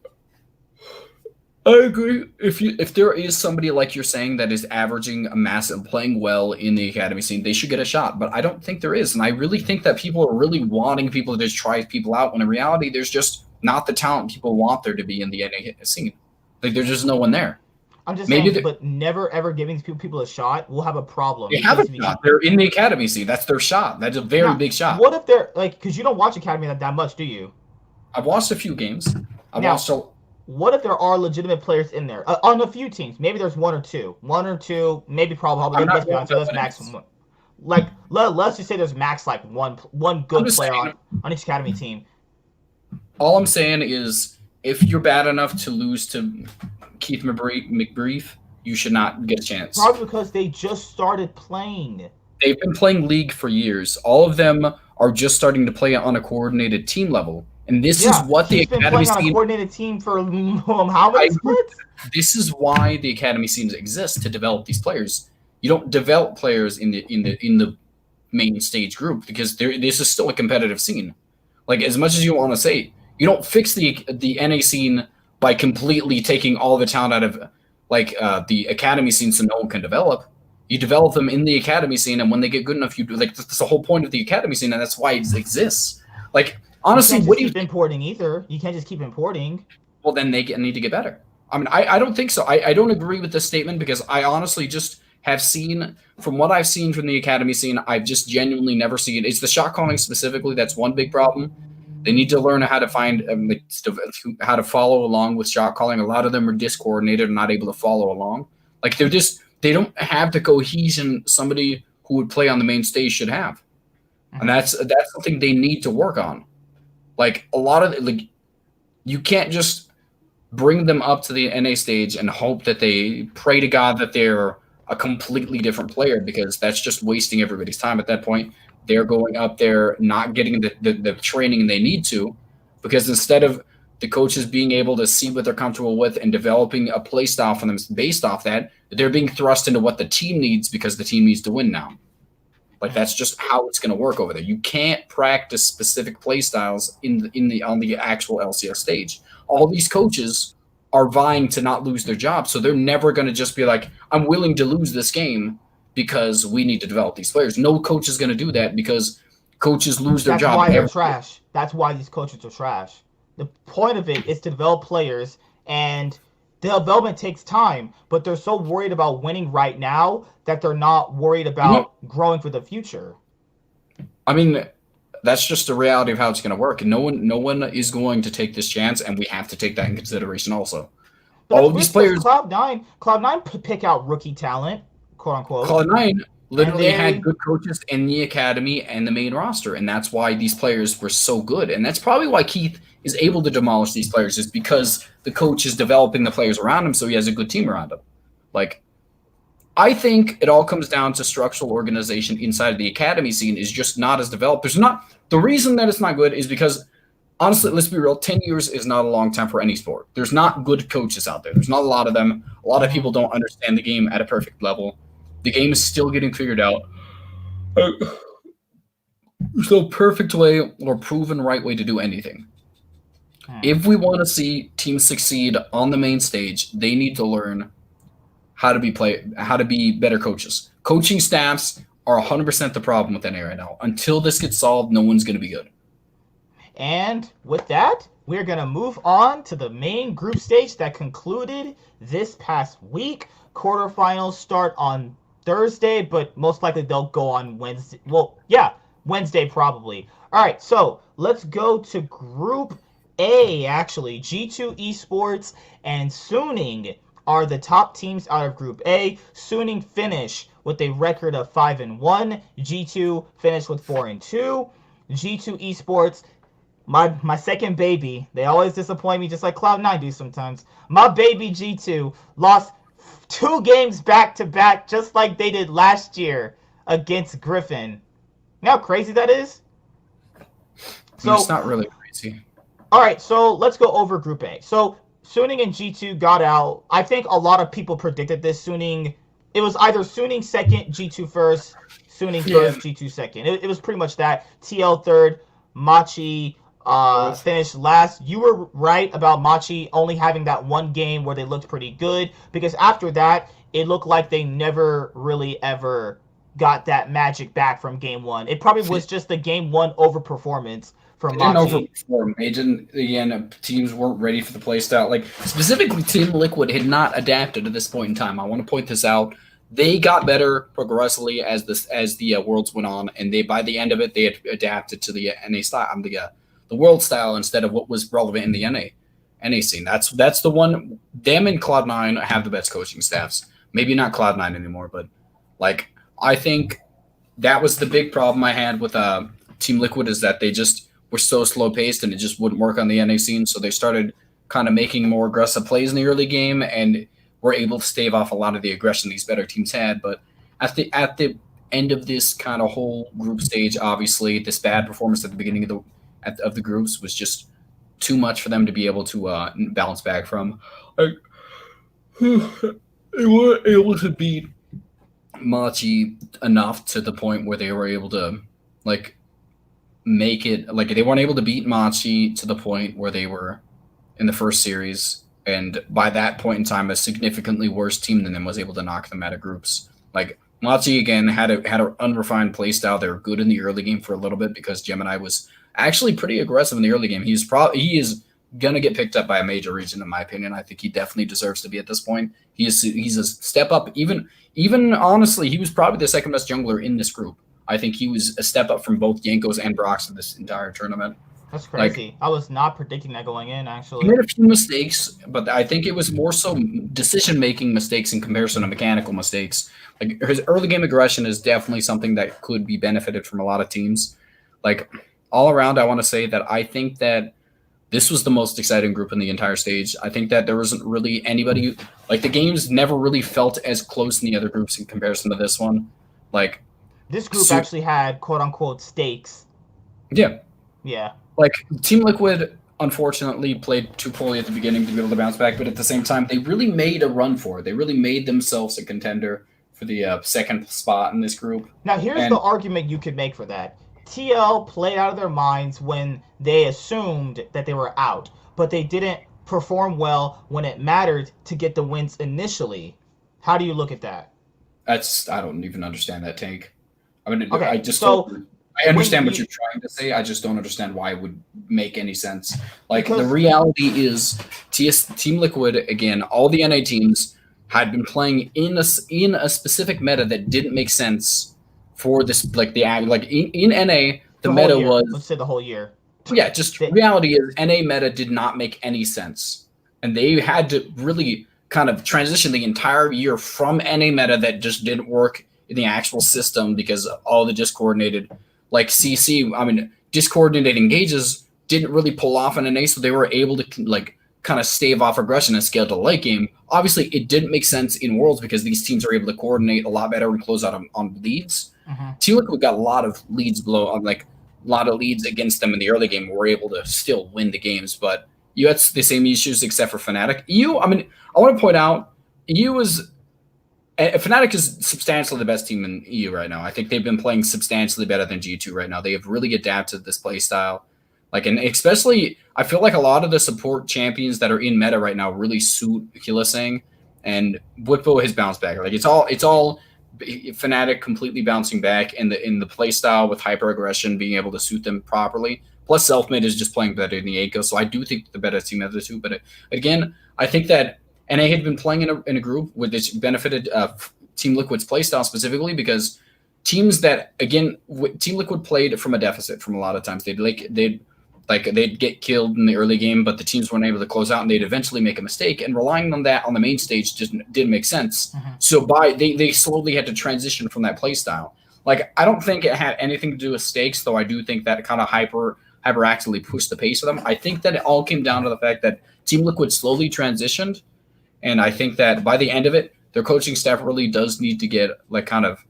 I agree. If there is somebody like you're saying that is averaging a massive, playing well in the academy scene, they should get a shot. But I don't think there is, and I really think that people are really wanting people to just try people out. When in reality, there's just not the talent people want there to be in the NA scene. Like there's just no one there. I'm just saying, but never ever giving people a shot, we'll have a problem. They have a shot. They're in the academy scene. That's their shot. That's a very big shot. What if they're like? Because you don't watch academy that much, do you? I've watched a few games. What if there are legitimate players in there on a few teams? Maybe there's one or two, maybe probably. That's maximum. Like let's just say there's max like one good player on each academy team. All I'm saying is, if you're bad enough to lose to Keith McBrief, you should not get a chance. Probably because they just started playing. They've been playing League for years. All of them are just starting to play on a coordinated team level. And this is what the academy scene. On a coordinated team for how many splits? This is why the academy scenes exist, to develop these players. You don't develop players in the main stage group because this is still a competitive scene. Like, as much as you want to say, you don't fix the NA scene by completely taking all the talent out of the academy scene so no one can develop. You develop them in the academy scene, and when they get good enough, you do. Like, that's the whole point of the academy scene, and that's why it exists. Like, honestly, what do you keep importing either? You can't just keep importing. Well, then they need to get better. I mean, I don't think so. I don't agree with this statement because I honestly just have seen, from what I've seen from the academy scene, I've just genuinely never seen. It's the shot calling specifically that's one big problem. They need to learn how to find how to follow along with shot calling. A lot of them are discoordinated and not able to follow along. Like they don't have the cohesion somebody who would play on the main stage should have, and that's something they need to work on. Like a lot of you can't just bring them up to the NA stage and hope that they pray to God that they're a completely different player, because that's just wasting everybody's time at that point. They're going up there not getting the training they need to, because instead of the coaches being able to see what they're comfortable with and developing a play style for them based off that, they're being thrust into what the team needs because the team needs to win now. Like, that's just how it's going to work over there. You can't practice specific play styles on the actual LCS stage. All these coaches are vying to not lose their job, so they're never going to just be like, I'm willing to lose this game because we need to develop these players. No coach is going to do that because coaches lose their job. That's why they're trash. That's why these coaches are trash. The point of it is to develop players, and the development takes time, but they're so worried about winning right now that they're not worried about growing for the future. I mean, that's just the reality of how it's going to work. No one is going to take this chance, and we have to take that in consideration also. But all of these players, Cloud9 pick out rookie talent, quote unquote. Cloud9 literally had good coaches in the academy and the main roster, and that's why these players were so good. And that's probably why Keith is able to demolish these players, is because the coach is developing the players around him, so he has a good team around him. Like, I think it all comes down to structural organization inside of the academy scene is just not as developed. The reason that it's not good is because, honestly, let's be real, 10 years is not a long time for any sport. There's not good coaches out there. There's not a lot of them. A lot of people don't understand the game at a perfect level. The game is still getting figured out. There's no perfect way or proven right way to do anything. If we want to see teams succeed on the main stage, they need to learn how to be better coaches. Coaching staffs are 100% the problem with NA right now. Until this gets solved, no one's going to be good. And with that, we're going to move on to the main group stage that concluded this past week. Quarterfinals start on Thursday, but most likely they'll go on Wednesday. Well, yeah, Wednesday probably. All right, so let's go to Group A, actually. G2 Esports and Suning are the top teams out of Group A. Suning finished with a record of 5-1. G2 finished with 4-2. G2 Esports, my second baby, they always disappoint me just like Cloud9 do sometimes. My baby G2 lost 2 games back-to-back just like they did last year against Griffin. You know how crazy that is? So it's not really crazy. All right, so let's go over Group A. So Suning and G2 got out. I think a lot of people predicted this. It was either Suning second, G2 first, Suning first, G2 second. It was pretty much that. TL third, Machi finished last. You were right about Machi only having that one game where they looked pretty good, because after that, it looked like they never really ever got that magic back from game one. It probably was just the game one overperformance from Machi. They didn't overperform. They didn't, again, teams weren't ready for the playstyle. Like, specifically, Team Liquid had not adapted to this point in time. I want to point this out. They got better progressively as the Worlds went on, and by the end of it, they had adapted to the NA style, the World style instead of what was relevant in the NA scene. That's the one. Them and Cloud9 have the best coaching staffs. Maybe not Cloud9 anymore, but like I think that was the big problem I had with Team Liquid, is that they just were so slow paced and it just wouldn't work on the NA scene. So they started kind of making more aggressive plays in the early game and were able to stave off a lot of the aggression these better teams had. But at the end of this kind of whole group stage, obviously this bad performance at the beginning of the groups was just too much for them to be able to bounce back from. They weren't able to beat Machi enough to the point where they were able to make it, they weren't able to beat Machi to the point where they were in the first series, and by that point in time a significantly worse team than them was able to knock them out of groups. Machi again had an unrefined play style. They were good in the early game for a little bit because Gemini was actually pretty aggressive in the early game. He is gonna get picked up by a major region, in my opinion. I think he definitely deserves to be at this point. He's a step up. Even honestly, he was probably the second best jungler in this group. I think he was a step up from both Jankos and Brox in this entire tournament. That's crazy. I was not predicting that going in, actually. He made a few mistakes, but I think it was more so decision-making mistakes in comparison to mechanical mistakes. His early game aggression is definitely something that could be benefited from a lot of teams. All around, I want to say that I think that this was the most exciting group in the entire stage. I think that there wasn't really anybody, the games never really felt as close in the other groups in comparison to this one. This group actually had quote-unquote stakes. Yeah. Yeah. Team Liquid, unfortunately, played too poorly at the beginning to be able to bounce back, but at the same time, they really made a run for it. They really made themselves a contender for the second spot in this group. Now, here's the argument you could make for that. TL played out of their minds when they assumed that they were out, but they didn't perform well when it mattered to get the wins initially. How do you look at that? I don't even understand that take. I mean, okay, I understand what you're trying to say. I just don't understand why it would make any sense. The reality is, Team Liquid, again, all the NA teams had been playing in a specific meta that didn't make sense for this. In NA, the meta was, let's say, the whole year. Yeah, reality is NA meta did not make any sense, and they had to really kind of transition the entire year from NA meta that just didn't work in the actual system because all the discoordinated, discoordinated engages didn't really pull off in NA, so they were able to kind of stave off aggression and scale to the late game. Obviously, it didn't make sense in Worlds because these teams are able to coordinate a lot better and close out on leads. Mm-hmm. Team Liquid got a lot of leads against them in the early game. Were able to still win the games, but you had the same issues except for Fnatic. I want to point out, Fnatic is substantially the best team in EU right now. I think they've been playing substantially better than G2 right now. They have really adapted this play style. And especially, I feel like a lot of the support champions that are in meta right now really suit Hylissang, and Woodville has bounced back. It's all Fnatic completely bouncing back in the play style with hyper aggression being able to suit them properly. Plus, Selfmade is just playing better than the Echo, so I do think the better team of the two. But again, I think that NA had been playing in a group which benefited Team Liquid's playstyle specifically because teams that again Team Liquid played from a deficit from a lot of times. They'd get killed in the early game, but the teams weren't able to close out, and they'd eventually make a mistake. And relying on that on the main stage just didn't make sense. Mm-hmm. So they slowly had to transition from that playstyle. Like I don't think it had anything to do with stakes, though. I do think that kind of hyperactively pushed the pace of them. I think that it all came down to the fact that Team Liquid slowly transitioned, and I think that by the end of it, their coaching staff really does need to get like kind of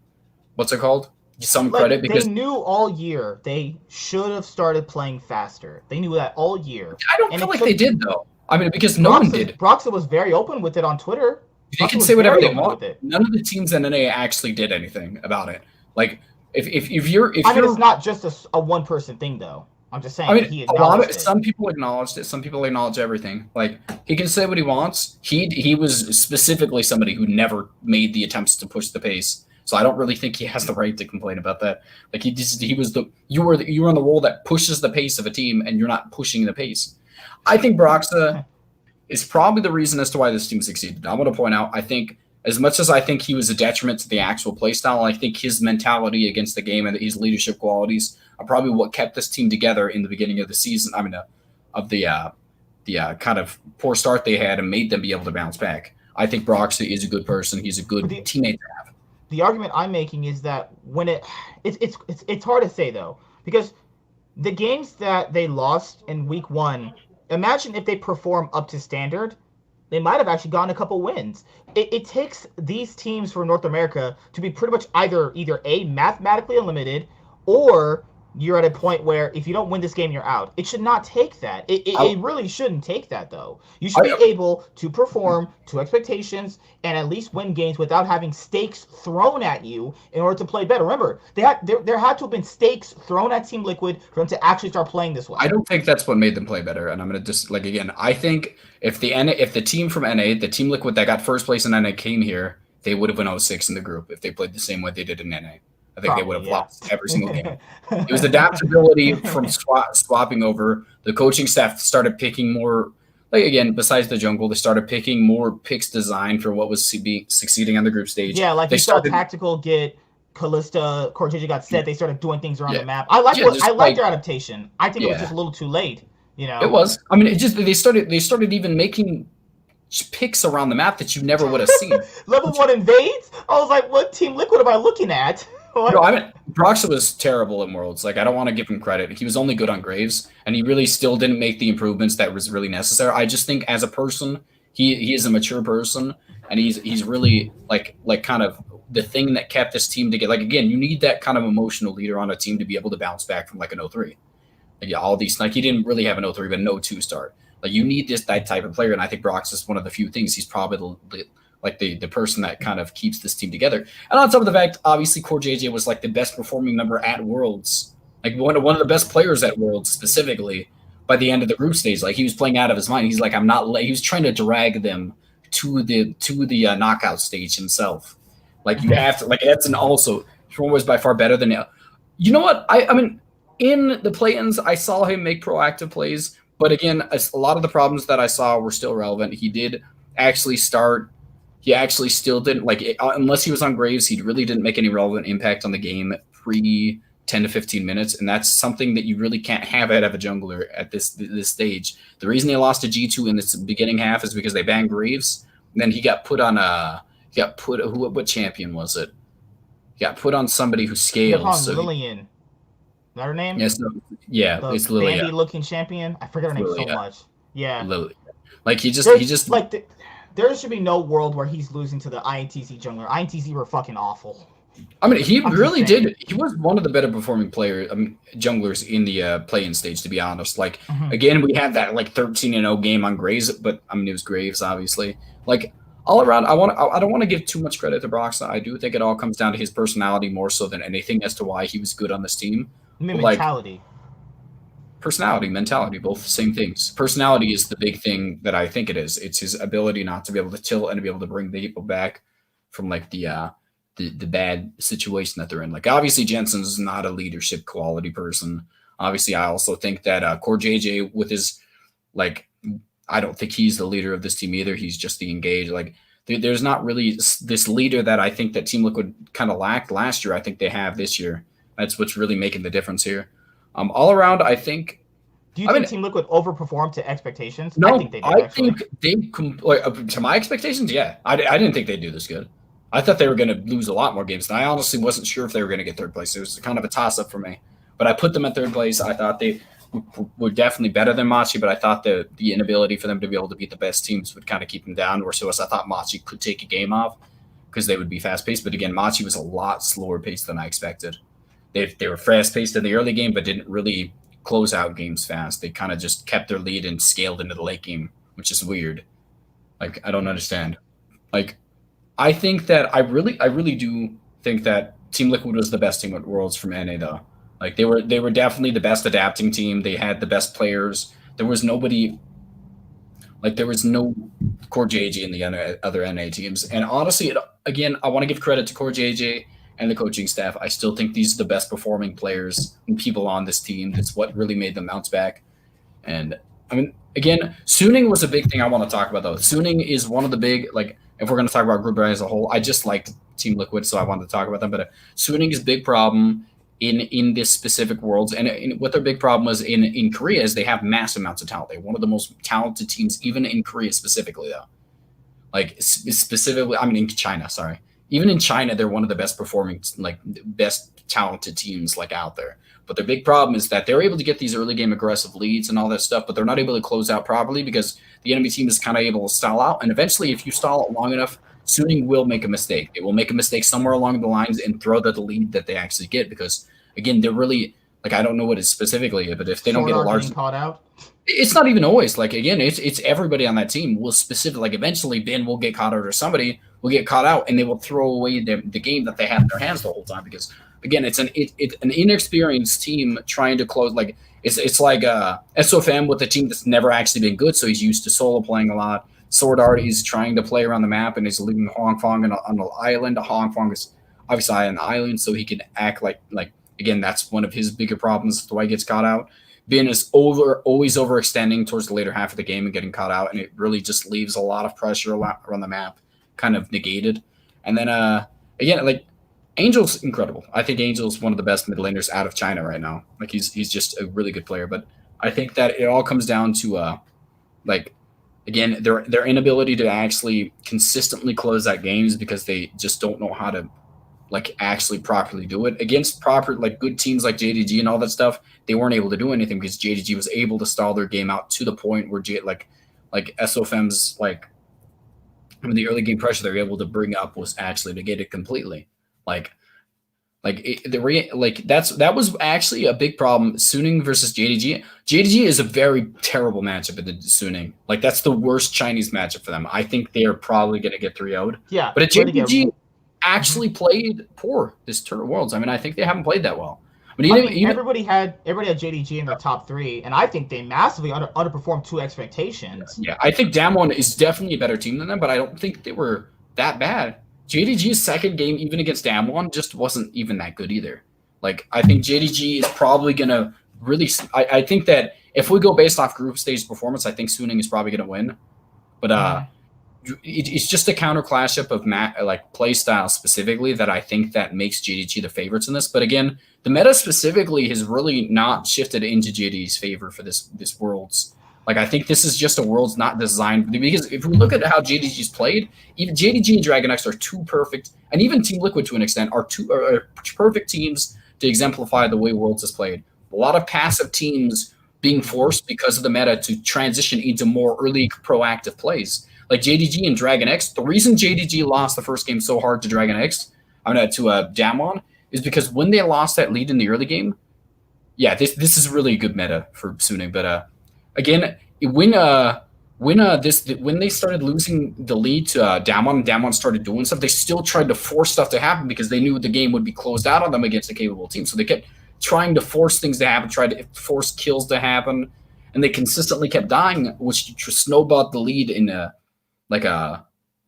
what's it called? Some credit because they knew all year they should have started playing faster. They knew that all year. I don't feel like they did though. I mean, because no one did. Broxa was very open with it on Twitter. They can say whatever they want. None of the teams in NA actually did anything about it. Like if you're it's not just a one person thing though. I'm just saying. I mean, he acknowledged it. Some people acknowledged it. Some people acknowledge everything. Like he can say what he wants. He was specifically somebody who never made the attempts to push the pace. So I don't really think he has the right to complain about that. Like you were in the role that pushes the pace of a team, and you're not pushing the pace. I think Broxa is probably the reason as to why this team succeeded. I want to point out, I think as much as I think he was a detriment to the actual play style, I think his mentality against the game and his leadership qualities are probably what kept this team together in the beginning of the season. I mean, of the kind of poor start they had and made them be able to bounce back. I think Broxa is a good person. He's a good teammate to have. The argument I'm making is that when it's hard to say though, because the games that they lost in week 1, imagine if they perform up to standard, they might have actually gotten a couple wins. It takes these teams from North America to be pretty much either A, mathematically unlimited, or you're at a point where if you don't win this game, you're out. It should not take that. It really shouldn't take that, though. You should be able to perform to expectations and at least win games without having stakes thrown at you in order to play better. Remember, there had to have been stakes thrown at Team Liquid for them to actually start playing this way. I don't think that's what made them play better, and I'm going to just, like, again, I think if the team from NA, the Team Liquid that got first place in NA came here, they would have won 0-6 in the group if they played the same way they did in NA. I think they would have lost every single game. It was adaptability from swapping over. The coaching staff started picking more, like again, besides the jungle, they started picking more picks designed for what was succeeding on the group stage. Yeah, like they saw Tactical get Callista, Cortege got set. They started doing things around the map. I like their adaptation. I think it was just a little too late. You know, it was. I mean, it just they started even making picks around the map that you never would have seen. Level 1 invades. I was like, what Team Liquid am I looking at? No, I mean, Broxa was terrible in Worlds. Like, I don't want to give him credit. He was only good on Graves, and he really still didn't make the improvements that was really necessary. I just think as a person, he is a mature person, and he's really like kind of the thing that kept this team together. Like, again, you need that kind of emotional leader on a team to be able to bounce back from like an 0-3. Like, all these, like, he didn't really have an 0-3, but an 0-2 start. Like, you need that type of player, and I think Broxa is one of the few things. He's probably the person that kind of keeps this team together. And on top of the fact, obviously, Cortege was like the best performing member at Worlds, like one of the best players at Worlds specifically by the end of the group stage. Like, he was playing out of his mind. He's like, he was trying to drag them to the knockout stage himself. Like, you have to, like, Edson also was by far better than, you know what? I mean, in the play-ins, I saw him make proactive plays, but again, a lot of the problems that I saw were still relevant. He did actually start. He actually still didn't, like, unless he was on Graves, he really didn't make any relevant impact on the game pre 10 to 15 minutes, and that's something that you really can't have out of a jungler at this stage. The reason they lost to G2 in this beginning half is because they banned Graves, and then he got put on what champion was it? He got put on somebody who scales. Lillian. Is that her name? Yes, it's Lillian. The looking champion. I forget her name so much. Yeah. Lillian. Like, he just like there should be no world where he's losing to the INTZ jungler. INTZ were fucking awful. I mean, he really did. He was one of the better performing junglers in the play-in stage, to be honest. Like, again, we had that like 13-0 game on Graves, but I mean, it was Graves, obviously. Like, all around, I don't want to give too much credit to Broxa. I do think it all comes down to his personality more so than anything as to why he was good on this team. I mean, mentality. Personality, mentality, both the same things. Personality is the big thing that I think it is. It's his ability not to be able to tilt and to be able to bring the people back from like the the bad situation that they're in. Like obviously Jensen's not a leadership quality person. Obviously, I also think that Core JJ with his like, I don't think he's the leader of this team either. He's just the engaged. Like there's not really this leader that I think that Team Liquid kind of lacked last year. I think they have this year. That's what's really making the difference here. All around, I think. Do you think Team Liquid overperformed to expectations? No, I think they did. I think they to my expectations. Yeah, I didn't think they'd do this good. I thought they were going to lose a lot more games, and I honestly wasn't sure if they were going to get third place. It was kind of a toss-up for me, but I put them at third place. I thought they were definitely better than Machi, but I thought the inability for them to be able to beat the best teams would kind of keep them down. Or so I thought Machi could take a game off because they would be fast-paced. But again, Machi was a lot slower paced than I expected. They were fast-paced in the early game, but didn't really close out games fast. They kind of just kept their lead and scaled into the late game, which is weird. Like, I don't understand. Like, I think that I really do think that Team Liquid was the best team at Worlds from NA though. Like they were definitely the best adapting team. They had the best players. There was no Core JJ in the other NA teams. And honestly, again, I want to give credit to Core JJ and the coaching staff. I still think these are the best performing players and people on this team. That's what really made them bounce back. And I mean, again, Suning was a big thing I want to talk about though. Suning is one of the big, like, if we're going to talk about Group A as a whole, I just liked Team Liquid, so I wanted to talk about them. But Suning is a big problem in this specific Worlds. And what their big problem was in Korea is they have massive amounts of talent. They're one of the most talented teams, even in Korea specifically, though. Like, specifically, I mean, in China, sorry. Even in China, they're one of the best performing, like, best talented teams, like, out there. But their big problem is that they're able to get these early game aggressive leads and all that stuff, but they're not able to close out properly because the enemy team is kind of able to stall out. And eventually, if you stall it long enough, Suning will make a mistake. It will make a mistake somewhere along the lines and throw the lead that they actually get because, again, they're really, like, I don't know what it is specifically, but if they don't get a large... caught out? It's not even always. Like, again, it's everybody on that team will specifically, like, eventually Ben will get caught out or somebody will get caught out and they will throw away the game that they have in their hands the whole time because, again, it's an inexperienced team trying to close. Like it's like SOFM with a team that's never actually been good, so he's used to solo playing a lot. Sword Art is trying to play around the map and is leaving Hong Fong on the island. Hong Fong is obviously on the island, so he can act like again, that's one of his bigger problems. The way he gets caught out. Ben is always overextending towards the later half of the game and getting caught out, and it really just leaves a lot of pressure around the map, kind of negated. And then again, like. Angel's incredible. I think Angel's one of the best mid laners out of China right now. Like he's just a really good player. But I think that it all comes down to like again their inability to actually consistently close out games because they just don't know how to like actually properly do it against proper like good teams like JDG and all that stuff. They weren't able to do anything because JDG was able to stall their game out to the point where like SOFM's like I mean the early game pressure they're able to bring up was actually negated completely. That was actually a big problem. Suning versus JDG. JDG is a very terrible matchup in the Suning. Like that's the worst Chinese matchup for them. I think they are probably going to get 3-0'd. Yeah, but JDG actually played poor this Tour of Worlds. I mean, I think they haven't played that well. But everybody had JDG in their top 3, and I think they massively underperformed to expectations. Yeah, I think Damwon is definitely a better team than them, but I don't think they were that bad. JDG's second game, even against Damwon, just wasn't even that good either. Like, I think JDG is probably going to really... I think that if we go based off group stage performance, I think Suning is probably going to win. But it's just a counter clash-up of play style specifically that I think that makes JDG the favorites in this. But again, the meta specifically has really not shifted into JDG's favor for this Worlds. Like, I think this is just a World's not designed because if we look at how JDG's played, even JDG and Dragon X are two perfect, and even Team Liquid to an extent are perfect teams to exemplify the way Worlds is played. A lot of passive teams being forced because of the meta to transition into more early proactive plays. Like JDG and Dragon X, the reason JDG lost the first game so hard to Dragon X, to Damwon, is because when they lost that lead in the early game, yeah, this is really a good meta for Suning, but again, when they started losing the lead to Damwon and Damwon started doing stuff, they still tried to force stuff to happen because they knew the game would be closed out on them against a capable team. So they kept trying to force things to happen, tried to force kills to happen, and they consistently kept dying, which snowballed the lead in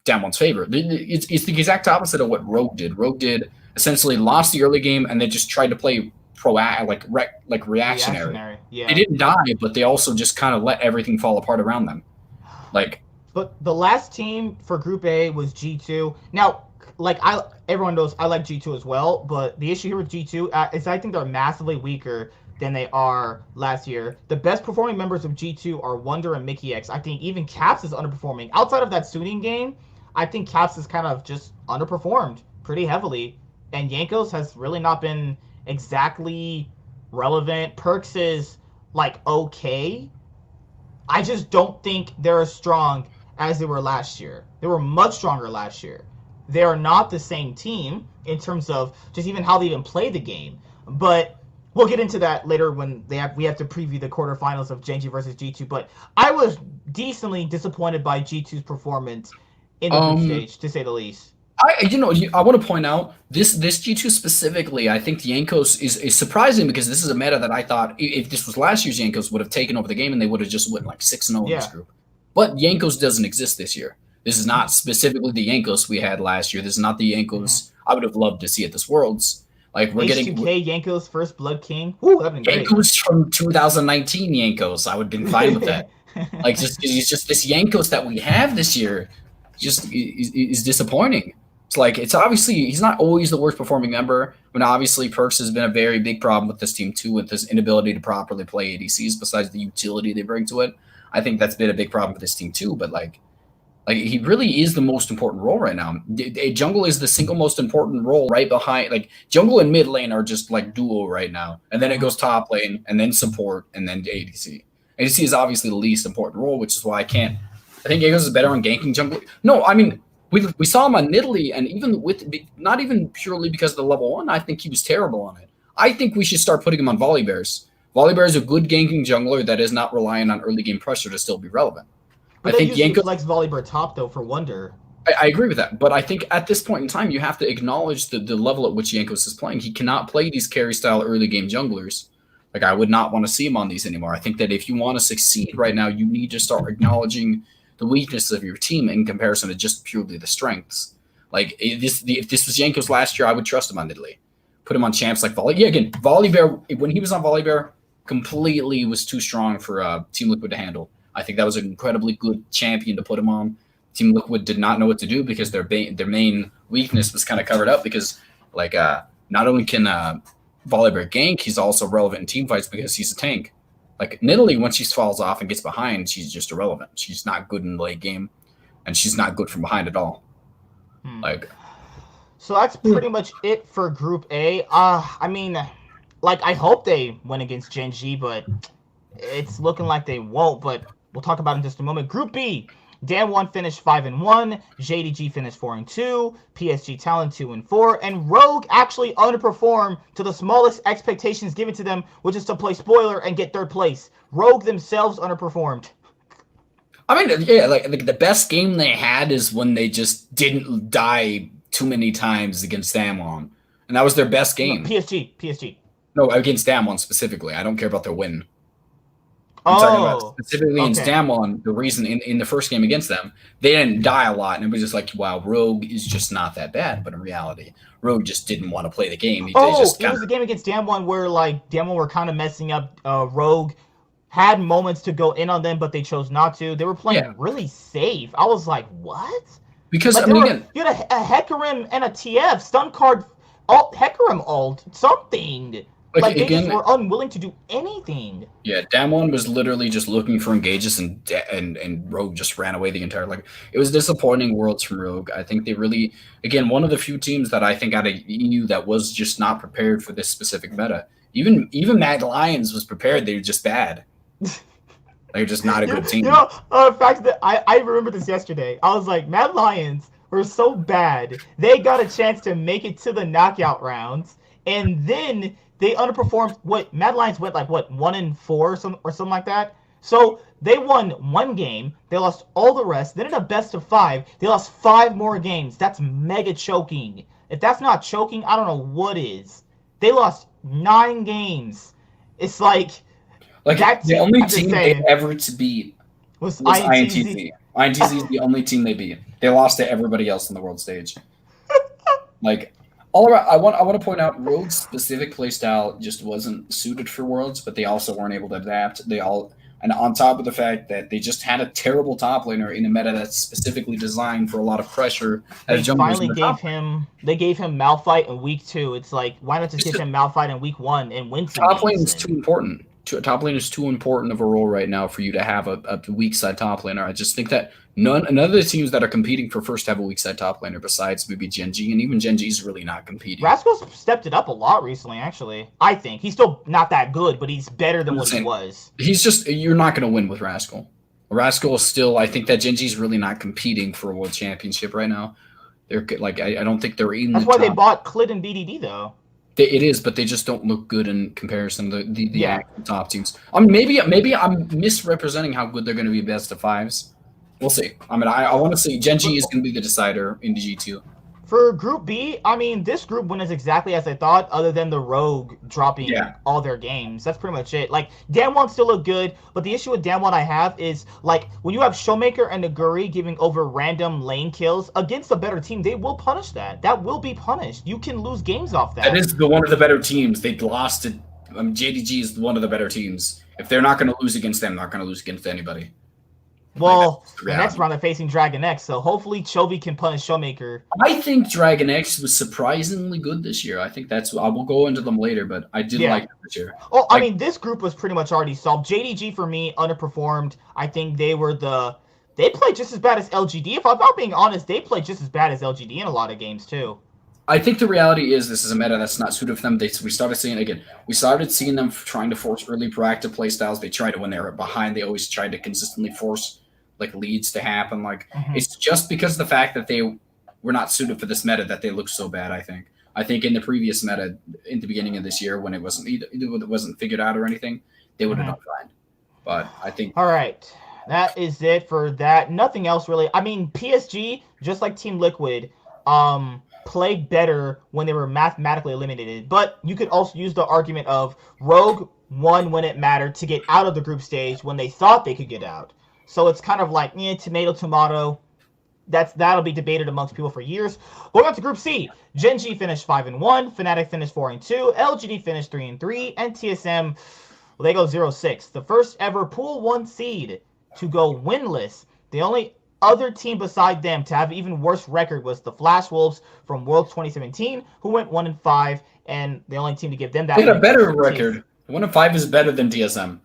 Damon's favor. It's the exact opposite of what Rogue did. Rogue did essentially lost the early game and they just tried to play reactionary. Yeah. They didn't die, but they also just kind of let everything fall apart around them. Like, but the last team for Group A was G2. Now, like everyone knows, I like G2 as well. But the issue here with G2 is I think they're massively weaker than they are last year. The best performing members of G2 are Wonder and Mickey X. I think even Caps is underperforming. Outside of that Suning game, I think Caps is kind of just underperformed pretty heavily. And Jankos has really not been exactly relevant. Perks is like okay. I just don't think they're as strong as they were last year. They were much stronger last year. They are not the same team in terms of just even how they even play the game. But we'll get into that later when we have to preview the quarterfinals of Gen G versus G2. But I was decently disappointed by G2's performance in the group stage, to say the least. I want to point out this G2 specifically. I think Jankos is surprising because this is a meta that I thought if this was last year's Jankos would have taken over the game and they would have just went like 6-0 in this group. But Jankos doesn't exist this year. This is not specifically the Jankos we had last year. This is not the Jankos I would have loved to see at this Worlds. Like we're getting Jankos First Blood King. Ooh, that'd been great. Jankos from 2019 Jankos. I would have been fine with that. Like just this Jankos that we have this year just is disappointing. It's like it's obviously he's not always the worst performing member. I mean, obviously Perks has been a very big problem with this team too, with his inability to properly play ADCs. Besides the utility they bring to it, I think that's been a big problem for this team too. But like he really is the most important role right now. Jungle is the single most important role right behind. Like jungle and mid lane are just like duo right now, and then it goes top lane, and then support, and then ADC. ADC is obviously the least important role, which is why I think Jankos is better on ganking jungle. No, I mean. We saw him on Italy, and even with not even purely because of the level 1, I think he was terrible on it. I think we should start putting him on Volibears. Volibear is a good ganking jungler that is not relying on early game pressure to still be relevant. But I think Jankos flex Volibear top though for Wonder. I agree with that, but I think at this point in time you have to acknowledge the level at which Jankos is playing. He cannot play these carry style early game junglers. Like I would not want to see him on these anymore. I think that if you want to succeed right now, you need to start acknowledging the weaknesses of your team in comparison to just purely the strengths. Like if this was Jankos last year, I would trust him on Italy. Put him on champs like Volley. Yeah, again, Volibear, when he was on Volibear, completely was too strong for Team Liquid to handle. I think that was an incredibly good champion to put him on. Team Liquid did not know what to do because their main weakness was kind of covered up because like not only can Volibear gank, he's also relevant in team fights because he's a tank. Like Nidalee, when she falls off and gets behind, she's just irrelevant. She's not good in the late game, and she's not good from behind at all. Like, so that's pretty much it for Group A. I mean, like I hope they win against Gen G, but it's looking like they won't. But we'll talk about it in just a moment. Group B. Dan1 finished 5-1, JDG finished 4-2, PSG Talon 2-4, and Rogue actually underperformed to the smallest expectations given to them, which is to play spoiler and get 3rd place. Rogue themselves underperformed. I mean, yeah, like the best game they had is when they just didn't die too many times against Damwon, and that was their best game. No, PSG. No, against Damwon specifically. I don't care about their win. I'm talking about specifically in Damwon, the reason in the first game against them, they didn't die a lot, and it was just like, wow, Rogue is just not that bad. But in reality, Rogue just didn't want to play the game. It was the game against Damwon where like Damwon were kind of messing up. Rogue had moments to go in on them, but they chose not to. They were playing really safe. I was like, what? Because like, I mean, again, you had a Hecarim and a TF stun card, Hecarim ult something. Like they just were unwilling to do anything. Yeah, Damwon was literally just looking for engages, and Rogue just ran away the entire. Like it was disappointing Worlds from Rogue. I think they really, again, one of the few teams that I think out of EU that was just not prepared for this specific meta. Even Mad Lions was prepared. They were just bad. They're just not a good team. You know, the fact that I remember this yesterday. I was like, Mad Lions were so bad. They got a chance to make it to the knockout rounds, and then they underperformed. What Mad Lions went like 1-4 or something like that. So they won 1 game. They lost all the rest. Then in a best of 5, they lost 5 more games. That's mega choking. If that's not choking, I don't know what is. They lost 9 games. It's like the only team they ever to beat was INTZ. INTZ is the only team they beat. They lost to everybody else on the world stage. Like all around, I want to point out Rogue's specific playstyle just wasn't suited for Worlds, but they also weren't able to adapt. And on top of the fact that they just had a terrible top laner in a meta that's specifically designed for a lot of pressure. They finally gave him Malphite in week 2. It's like, why not just give him Malphite in week 1 and win some top lane is too important. Top lane is too important of a role right now for you to have a weak side top laner. I just think that none of the teams that are competing for first have a weak side top laner besides maybe Gen G, and even Gen G is really not competing. Rascal's stepped it up a lot recently, actually. I think he's still not that good, but he's better than what he was. He's just, you're not going to win with Rascal. Rascal is still, I think that Gen G is really not competing for a world championship right now. They're like, I don't think they're in. That's why they bought Clit and BDD though. It is, but they just don't look good in comparison to the actual top teams. I mean, maybe I'm misrepresenting how good they're going to be best of fives. We'll see. I mean, I want to say Gen G is going to be the decider in the G2. For Group B, I mean, this group went as exactly as I thought, other than the Rogue dropping all their games. That's pretty much it. Like, Damwon still look good, but the issue with Damwon I have is, like, when you have Showmaker and Naguri giving over random lane kills against a better team, they will punish that. That will be punished. You can lose games off that. That is one of the better teams. They lost to JDG is one of the better teams. If they're not going to lose against them, they're not going to lose against anybody. Well, the next round they're facing Dragon X, so hopefully Chovy can punish Showmaker. I think Dragon X was surprisingly good this year. I think I will go into them later, but I did like them this year. Oh, I mean, this group was pretty much already solved. JDG, for me, underperformed. I think they played just as bad as LGD. If I'm not being honest, they played just as bad as LGD in a lot of games, too. I think the reality is this is a meta that's not suited for them. We started seeing them trying to force early proactive playstyles. They tried it when they were behind. They always tried to consistently force like leads to happen. Like it's just because of the fact that they were not suited for this meta that they look so bad. I think in the previous meta in the beginning of this year when it wasn't figured out or anything, they would have done fine. But I think all right, that is it for that. Nothing else really. I mean, PSG, just like Team Liquid, played better when they were mathematically eliminated. But you could also use the argument of Rogue won when it mattered to get out of the group stage when they thought they could get out. So it's kind of like, tomato, tomato. That'll be debated amongst people for years. Going on to Group C, Gen G finished 5-1, Fnatic finished 4-2, LGD finished 3-3, and TSM, well, they go 0-6. The first ever Pool 1 seed to go winless. The only other team beside them to have an even worse record was the Flash Wolves from World 2017, who went 1-5, and the only team to give them that. They had a better record. 1-5 is better than TSM.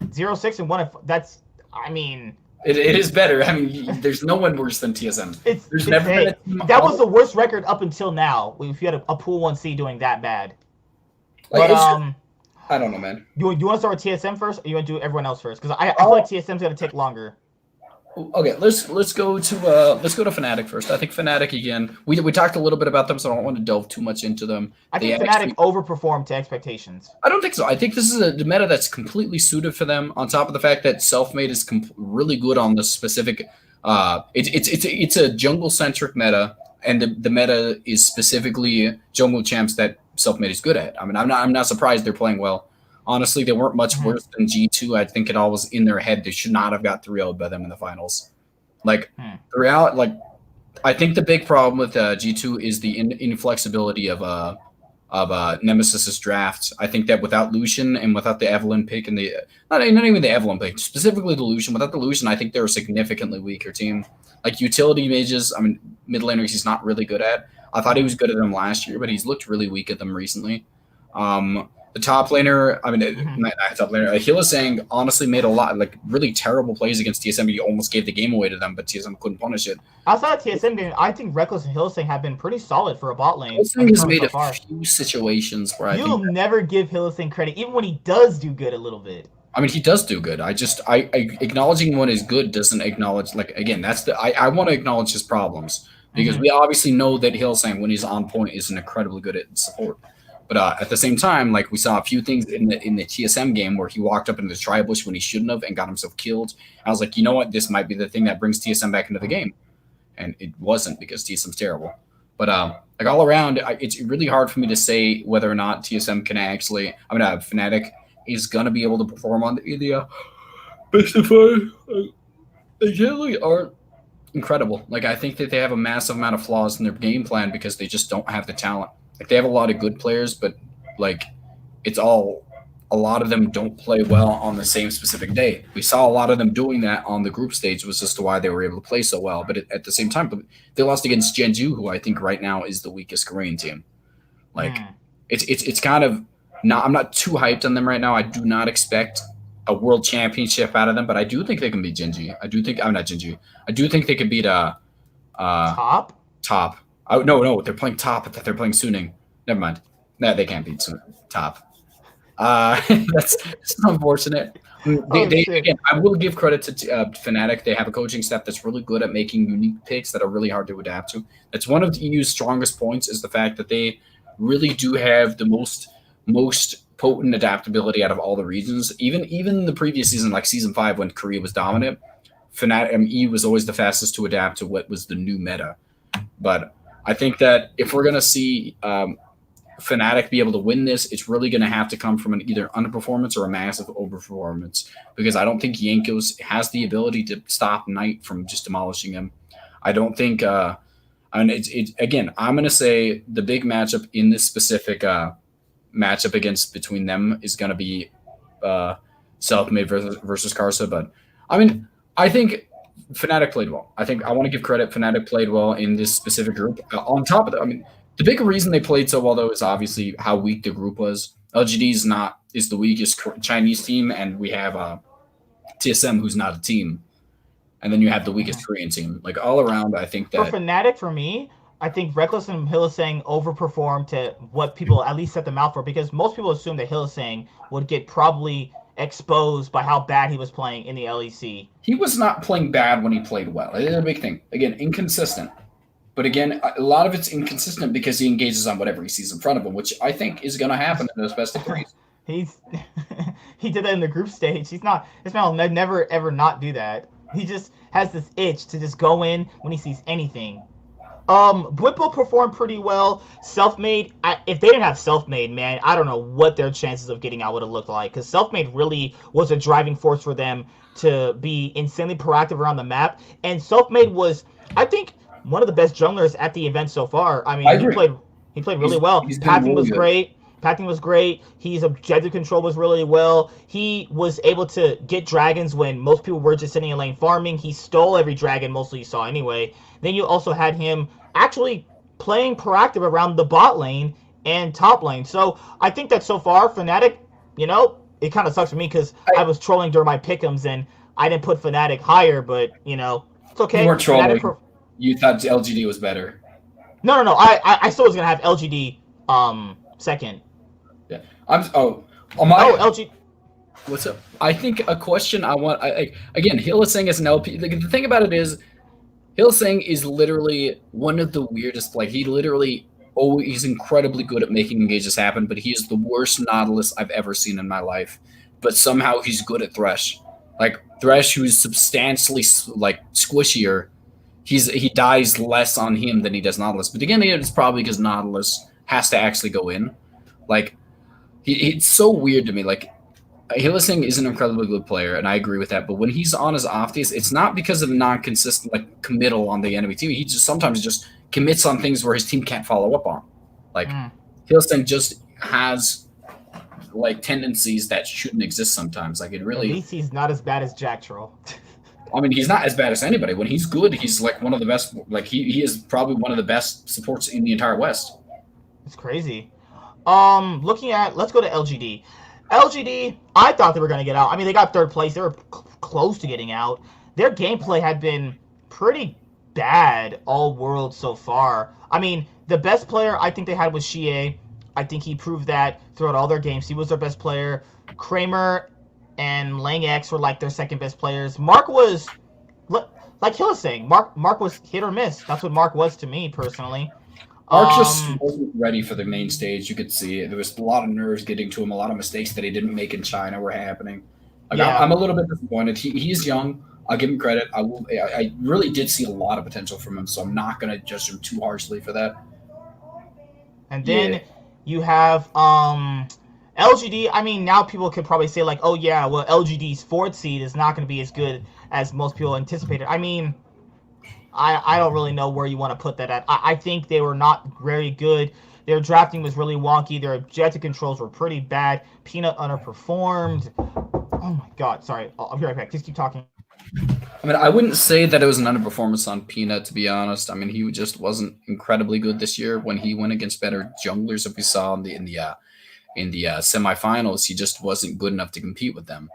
0-6 and 1-5. That's, I mean, it is better. I mean, there's no one worse than TSM. There's never been a team. That was the worst record up until now. If you had a Pool 1C doing that bad. Like, but I don't know, man. You want to start with TSM first, or you want to do everyone else first? Because I feel like TSM's gonna take longer. Okay, let's go to Fnatic first. I think Fnatic again. We talked a little bit about them, so I don't want to delve too much into them. I think Fnatic overperformed to expectations. I don't think so. I think this is a meta that's completely suited for them. On top of the fact that Selfmade is really good on the specific. It's a jungle centric meta, and the meta is specifically jungle champs that Selfmade is good at. I mean, I'm not surprised they're playing well. Honestly, they weren't much worse than G2. I think it all was in their head. They should not have got 3-0'd by them in the finals. Like, the reality, like, I think the big problem with G2 is the inflexibility of Nemesis's draft. I think that without Lucian and without the Evelyn pick and not even the Evelyn pick, specifically the Lucian, without the Lucian, I think they're a significantly weaker team. Like, utility mages, I mean, mid laners he's not really good at. I thought he was good at them last year, but he's looked really weak at them recently. The top laner, I mean, not top laner, Hylissang honestly made a lot, like, really terrible plays against TSM. He almost gave the game away to them, but TSM couldn't punish it. Outside of TSM game, I think Reckless and Hylissang have been pretty solid for a bot lane. Hylissang has made a few situations where You'll never give Hylissang credit, even when he does do good a little bit. I mean, he does do good. I acknowledging when is good doesn't acknowledge, like, again, I want to acknowledge his problems. Because we obviously know that Hylissang, when he's on point, is incredibly good at support. But at the same time, like, we saw a few things in the TSM game where he walked up into the tri-bush when he shouldn't have and got himself killed. I was like, you know what? This might be the thing that brings TSM back into the game. And it wasn't, because TSM's terrible. But like, all around, it's really hard for me to say whether or not TSM can actually – Fnatic is going to be able to perform on the best of five. They generally aren't incredible. Like I think that they have a massive amount of flaws in their game plan because they just don't have the talent. Like they have a lot of good players, but like it's all a lot of them don't play well on the same specific day. We saw a lot of them doing that on the group stage, was just why they were able to play so well. But at the same time, they lost against Jeonju, who I think right now is the weakest Korean team. Like Hmm. it's kind of not. I'm not too hyped on them right now. I do not expect a world championship out of them, but I do think they can beat Genji. I do think I'm not Genji. I do think they could beat uh Top? top. Oh no, they're playing top. They're playing Suning. Never mind. No, they can't beat top. That's unfortunate. Oh They shit. again, I will give credit to Fnatic. They have a coaching staff that's really good at making unique picks that are really hard to adapt to. That's one of the EU's strongest points is the fact that they really do have the most potent adaptability out of all the regions. Even the previous season, like season 5, when Korea was dominant, Fnatic EU was always the fastest to adapt to what was the new meta. But I think that if we're gonna see Fnatic be able to win this, it's really going to have to come from an either underperformance or a massive overperformance because I don't think Yankos has the ability to stop Knight from just demolishing him. I don't think. And it's again, I'm going to say the big matchup in this specific matchup against between them is going to be Selfmade versus Karsa. But I mean, I think Fnatic played well. I think I want to give credit. Fnatic played well in this specific group. On top of that, I mean, the big reason they played so well though is obviously how weak the group was. LGD is the weakest Chinese team, and we have TSM who's not a team, and then you have the weakest Korean team. Like all around, I think For that Fnatic, for me, I think Reckless and Hylissang overperformed to what people at least set them out for because most people assumed that Hylissang would get probably exposed by how bad he was playing in the LEC. he was not playing bad when he played well. It is a big thing. Again, inconsistent. But again, a lot of it's inconsistent because he engages on whatever he sees in front of him, which I think is going to happen in those best of threes. He's he did that in the group stage. He's not this man will never ever not do that. He just has this itch to just go in when he sees anything. Whipple performed pretty well. Selfmade, if they didn't have Selfmade, man, I don't know what their chances of getting out would have looked like. Because Selfmade really was a driving force for them to be insanely proactive around the map. And Selfmade was, I think, one of the best junglers at the event so far. I I mean, agree. he played really well. He's been Pathing really was good. great. Pathing was great. His objective control was really well. He was able to get dragons when most people were just sitting in lane farming. He stole every dragon mostly you saw anyway. Then you also had him actually playing proactive around the bot lane and top lane. So I think that so far, Fnatic, it kind of sucks for me because I was trolling during my pick'ems and I didn't put Fnatic higher, but, it's okay. You weren't trolling. Fnatic You thought LGD was better. No. I still was going to have LGD second. Yeah. On my. Oh, LG. What's up? I think a question I want. Again, Hylissang is an LP. The thing about it is, Hylissang is literally one of the weirdest. Like he literally, he's incredibly good at making engages happen, but he is the worst Nautilus I've ever seen in my life. But somehow he's good at Thresh. Like Thresh, who's substantially like squishier, he dies less on him than he does Nautilus. But again, it's probably because Nautilus has to actually go in. Like it's so weird to me. Like Hylissang is an incredibly good player, and I agree with that. But when he's on his off days, it's not because of non-consistent like committal on the enemy team. He just sometimes just commits on things where his team can't follow up on. Like Hylissang just has like tendencies that shouldn't exist sometimes. Like it really. At least he's not as bad as Jack Troll. I mean, he's not as bad as anybody. When he's good, he's like one of the best. Like he is probably one of the best supports in the entire West. It's crazy. Let's go to LGD. LGD, I thought they were going to get out. I mean, they got third place. They were close to getting out. Their gameplay had been pretty bad all world so far. I mean, the best player I think they had was Xie. I think he proved that throughout all their games. He was their best player. Kramer and Lang X were like their second best players. Mark was, like Hylissang, Mark was hit or miss. That's what Mark was to me, personally. Mark just wasn't ready for the main stage. You could see it. There was a lot of nerves getting to him. A lot of mistakes that he didn't make in China were happening. Like, yeah. I'm a little bit disappointed. He's young. I'll give him credit. I really did see a lot of potential from him, so I'm not going to judge him too harshly for that. And then you have LGD, I mean, now people could probably say, like, oh, yeah, well, LGD's fourth seed is not going to be as good as most people anticipated. I mean, I don't really know where you want to put that at. I think they were not very good. Their drafting was really wonky. Their objective controls were pretty bad. Peanut underperformed. Oh, my God. Sorry. I'll be right back. Just keep talking. I mean, I wouldn't say that it was an underperformance on Peanut, to be honest. I mean, he just wasn't incredibly good this year when he went against better junglers. If we saw in the semifinals, he just wasn't good enough to compete with them.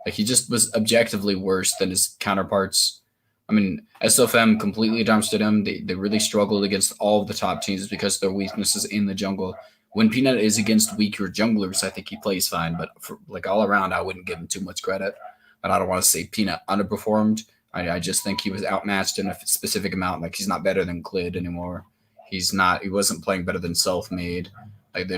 Like, he just was objectively worse than his counterparts. I mean, SFM completely dumpstered him. They really struggled against all of the top teams because of their weaknesses in the jungle. When Peanut is against weaker junglers, I think he plays fine. But for, like, all around, I wouldn't give him too much credit. But I don't want to say Peanut underperformed. I just think he was outmatched in a specific amount. Like, he's not better than Clid anymore. He wasn't playing better than Self-Made. Like,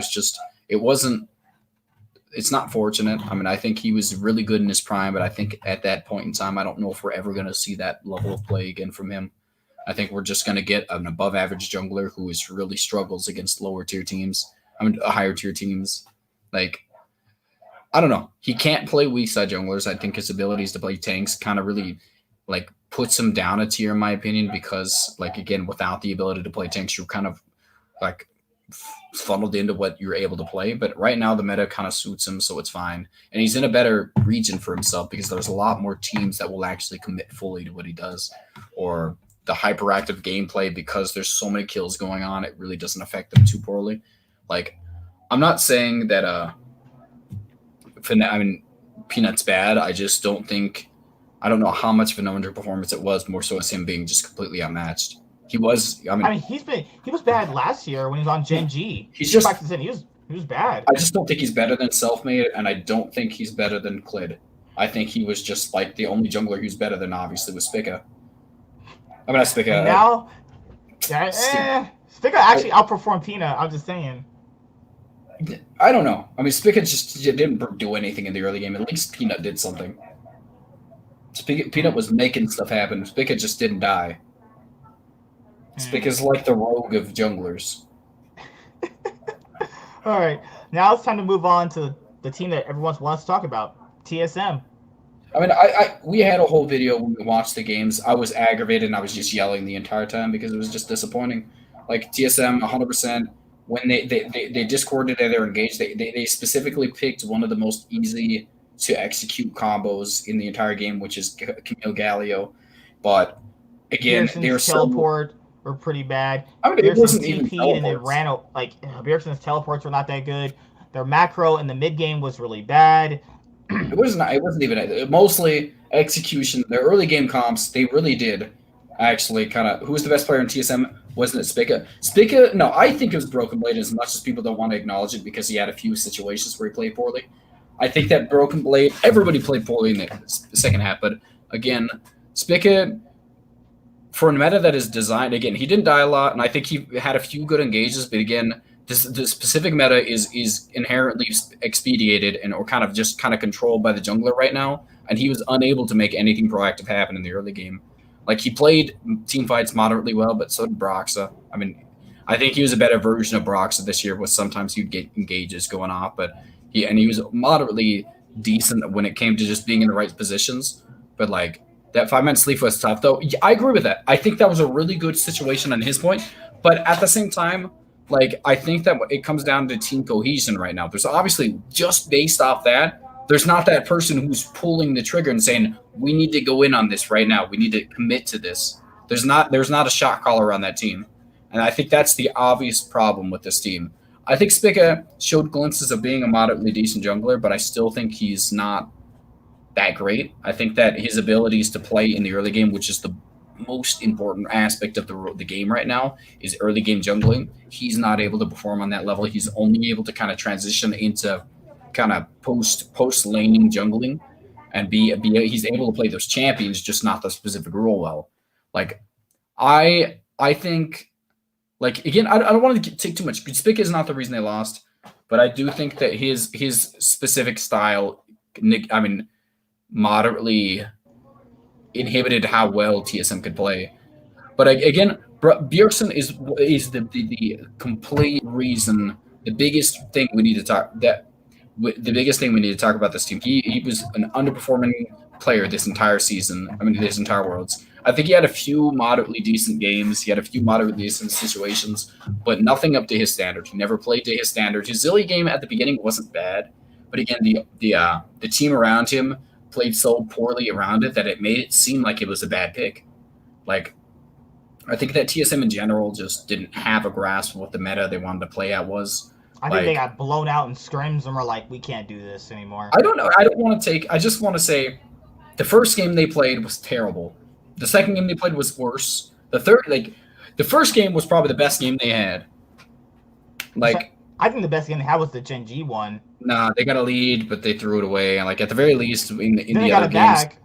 it's not fortunate. I mean, I think he was really good in his prime, but I think at that point in time, I don't know if we're ever going to see that level of play again from him. I think we're just going to get an above average jungler who really struggles against lower tier teams. I mean, higher tier teams. Like, I don't know. He can't play weak side junglers. I think his abilities to play tanks kind of really like puts him down a tier in my opinion, because like, again, without the ability to play tanks, you're kind of like funneled into what you're able to play. But right now the meta kind of suits him, so it's fine. And he's in a better region for himself because there's a lot more teams that will actually commit fully to what he does, or the hyperactive gameplay, because there's so many kills going on, it really doesn't affect them too poorly. Like, I'm not saying that Peanut's bad. I just don't think, I don't know how much of an underperformance it was, more so as him being just completely outmatched. He was, he was bad last year when he was on Gen G. He was bad. I just don't think he's better than Self-Made, and I don't think he's better than Clid. I think he was just like the only jungler who's better than, obviously, was Spica. I mean, not Spica. Now, Spica actually outperformed Peanut. I'm just saying. I don't know. I mean, Spica just didn't do anything in the early game. At least Peanut did something. Peanut was making stuff happen. Spica just didn't die. Spica's like the rogue of junglers. All right, now it's time to move on to the team that everyone wants to talk about, TSM. I mean, we had a whole video when we watched the games. I was aggravated and I was just yelling the entire time because it was just disappointing. Like, TSM, 100%. When they discorded and they're engaged, they specifically picked one of the most easy to execute combos in the entire game, which is Camille Galio. But again, they were teleport were pretty bad. I mean, it wasn't even teleports. And they ran out, like, Bjergsen's teleports were not that good. Their macro in the mid game was really bad. It wasn't even mostly execution. Their early game comps, they really did actually kind of. Who was the best player in TSM? Wasn't it Spica? Spica, no, I think it was Broken Blade, as much as people don't want to acknowledge it because he had a few situations where he played poorly. I think that Broken Blade, everybody played poorly in the second half, but again, Spica, for a meta that is designed, again, he didn't die a lot, and I think he had a few good engages, but again, the specific meta is inherently expedited or kind of controlled by the jungler right now, and he was unable to make anything proactive happen in the early game. Like, he played team fights moderately well, but so did Broxa. I mean, I think he was a better version of Broxa this year, with sometimes he'd get engages going off, but he was moderately decent when it came to just being in the right positions. But like, that 5-man sleep was tough, though. I agree with that. I think that was a really good situation on his point, but at the same time, like, I think that it comes down to team cohesion right now. There's obviously, just based off that, there's not that person who's pulling the trigger and saying, we need to go in on this right now. We need to commit to this. There's not a shot caller on that team. And I think that's the obvious problem with this team. I think Spica showed glimpses of being a moderately decent jungler, but I still think he's not that great. I think that his abilities to play in the early game, which is the most important aspect of the game right now, is early game jungling. He's not able to perform on that level. He's only able to kind of transition into kind of post laning jungling, and he's able to play those champions, just not the specific role well. Like, I think, like, again, I don't want to take too much. Spica is not the reason they lost, but I do think that his specific style, I mean, moderately inhibited how well TSM could play. But again, Bjergsen is the complete reason, the biggest thing we need to talk that the biggest thing we need to talk about this team. He was an underperforming player this entire season. I mean, this entire Worlds. I think he had a few moderately decent games. He had a few moderately decent situations, but nothing up to his standard. He never played to his standard. His Zilly game at the beginning wasn't bad, but again, the team around him played so poorly around it that it made it seem like it was a bad pick. Like, I think that TSM in general just didn't have a grasp of what the meta they wanted to play at was. I think they got blown out in scrims and were like, we can't do this anymore. I don't know. I just want to say the first game they played was terrible. The second game they played was worse. The first game was probably the best game they had. I think the best game they had was the Gen G one. Nah, they got a lead, but they threw it away. And at the very least, in the other games, back,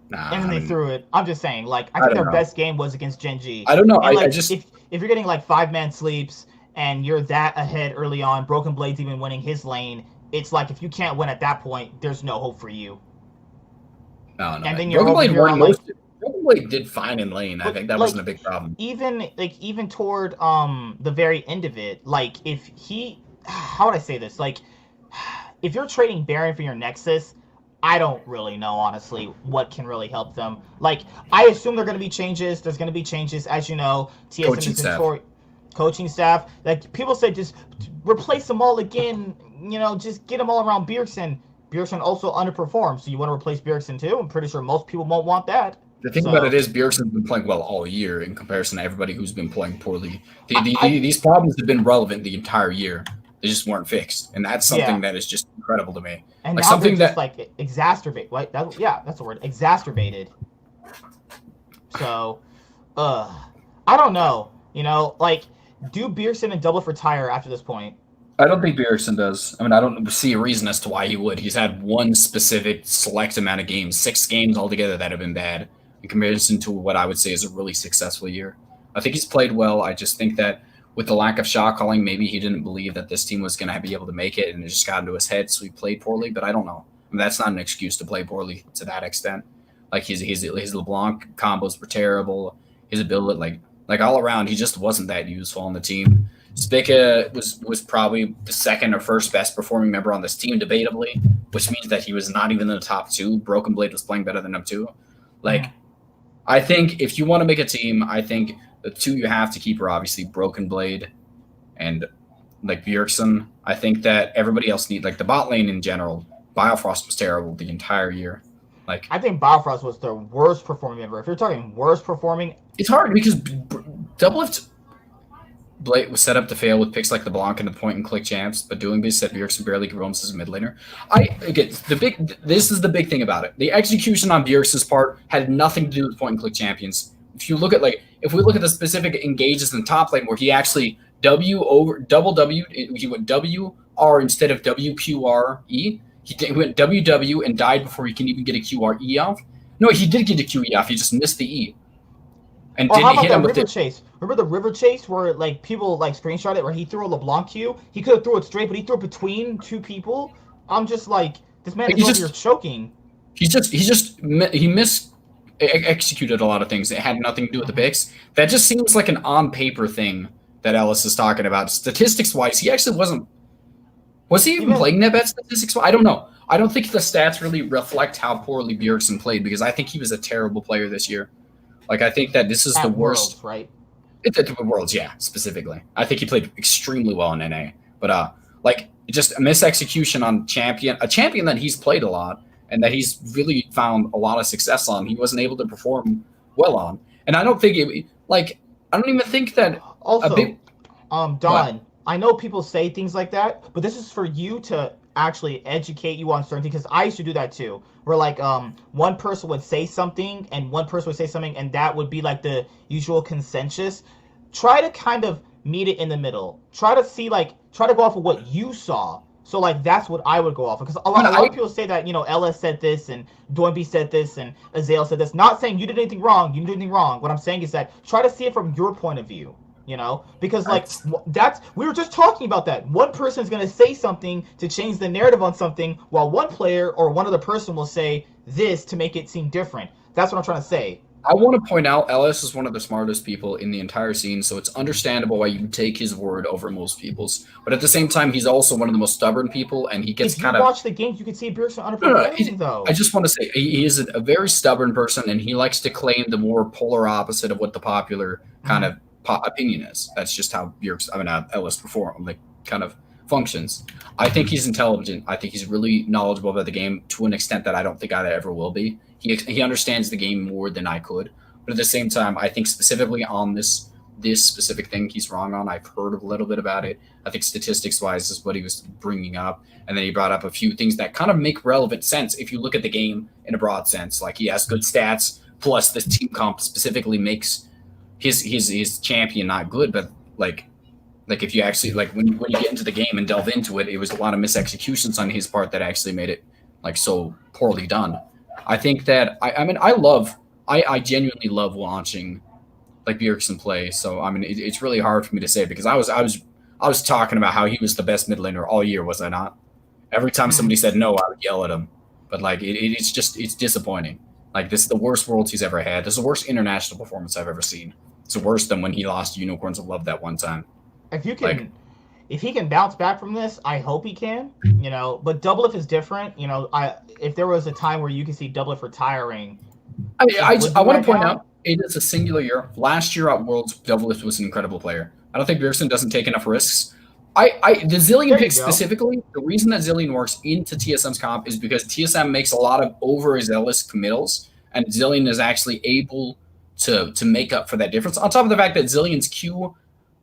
nah, and then they threw it. I'm just saying, I think their best game was against Gen G. I don't know. And, I just if you're getting 5-man sleeps and you're that ahead early on, Broken Blade's even winning his lane. It's like if you can't win at that point, there's no hope for you. No. And then you're Broken Blade did fine in lane. I think that wasn't a big problem. Even toward the very end of it, how would I say this? If you're trading Baron for your Nexus, I don't really know, honestly, what can really help them. I assume there are going to be changes. There's going to be changes, as you know. TSM is coaching staff. People say just replace them all again. Just get them all around Bjergsen. Bjergsen also underperformed, so you want to replace Bjergsen too? I'm pretty sure most people won't want that. The thing about it is Bjergsen's been playing well all year in comparison to everybody who's been playing poorly. These problems have been relevant the entire year. They just weren't fixed, and that's something that is just incredible to me. And now something they're just exacerbate. Right? That's the word. Exacerbated. So, I don't know. Do Bjergsen and Double retire after this point? I don't think Bjergsen does. I mean, I don't see a reason as to why he would. He's had one specific select amount of games, 6 games altogether that have been bad in comparison to what I would say is a really successful year. I think he's played well. I just think that with the lack of shot calling, maybe he didn't believe that this team was going to be able to make it, and it just got into his head, so he played poorly. But I don't know. I mean, that's not an excuse to play poorly to that extent. His LeBlanc combos were terrible. His ability, all around, he just wasn't that useful on the team. Spica was probably the second or first best performing member on this team, debatably, which means that he was not even in the top 2. Broken Blade was playing better than him too. I think if you want to make a team, I think the 2 you have to keep are obviously Broken Blade and Bjergsen. I think that everybody else needs the bot lane in general. Biofrost was terrible the entire year. I think Biofrost was the worst performing member. If you're talking worst performing, it's hard because Doublelift Blade was set up to fail with picks like the Blanc and the point and click champs, but doing this said Bjergsen barely roams as a mid laner. This is the big thing about it. The execution on Bjergsen's part had nothing to do with point and click champions. If you look at if we look at the specific engages in top lane where he actually he went WR instead of WQRE. He went WW and died before he can even get a QRE off. No, he did get a QE off. He just missed the E. And how about the river chase? Remember the river chase where people screenshot it where he threw a LeBlanc Q? He could have threw it straight, but he threw it between 2 people. I'm just this man is over here choking. He executed a lot of things that had nothing to do with the picks. That just seems like an on paper thing that Ellis is talking about. Statistics wise, he actually wasn't. Was he even playing that bad statistics? I don't know. I don't think the stats really reflect how poorly Bjergsen played because I think he was a terrible player this year. I think that this is the worst. Worlds, right? It's at the Worlds, yeah, specifically. I think he played extremely well in NA. But, just a misexecution on a champion that he's played a lot and that he's really found a lot of success on, he wasn't able to perform well on. And I don't think I don't even think that... Also, Don, what? I know people say things like that, but this is for you to actually educate you on certain things, because I used to do that too, where one person would say something and one person would say something and that would be the usual consensus. Try to kind of meet it in the middle. Try to go off of what you saw. So that's what I would go off of, because a lot of people say that Ellis said this and Doinby said this and Azael said this. Not saying you did anything wrong. What I'm saying is that try to see it from your point of view. Because we were just talking about that. One person is going to say something to change the narrative on something, while one player or one other person will say this to make it seem different. That's what I'm trying to say. I want to point out Ellis is one of the smartest people in the entire scene, so it's understandable why you take his word over most people's. But at the same time, he's also one of the most stubborn people, and he gets If you kind of watch the games, you can see Bjergsen no, no, underperforming I though. just want to say he is a very stubborn person, and he likes to claim the more polar opposite of what the popular kind Mhm. of opinion is. That's just how Ellis perform like kind of functions. I think he's intelligent. I think he's really knowledgeable about the game to an extent that I don't think I ever will be. He understands the game more than I could, but at the same time, I think specifically on this specific thing he's wrong on. I've heard a little bit about it. I think statistics wise is what he was bringing up. And then he brought up a few things that kind of make relevant sense if you look at the game in a broad sense. Like he has good stats, plus the team comp specifically makes his champion not good, but like if you actually like when you get into the game and delve into it, it was a lot of misexecutions on his part that actually made it like so poorly done. I think that I genuinely love watching like Bjergsen play. So I mean, it's really hard for me to say because I was talking about how he was the best mid laner all year, was I not? Every time somebody Mhm. said no, I would yell at him. But like it's disappointing. Like this is the worst worlds he's ever had. This is the worst international performance I've ever seen. It's worse than when he lost Unicorns of Love that one time. If you Like can, if he can bounce back from this, I hope he can. You know, but Doublelift is different. You know, if there was a time where you could see Doublelift retiring, it would I be want right to point now. out it is a singular year. Last year at Worlds, Devillift was an incredible player. I don't think Bjergsen doesn't take enough risks. The Zillion There you pick go. specifically, the reason that Zillion works into TSM's comp is because TSM makes a lot of overzealous committals, and Zillion is actually able to make up for that difference. On top of the fact that Zillion's Q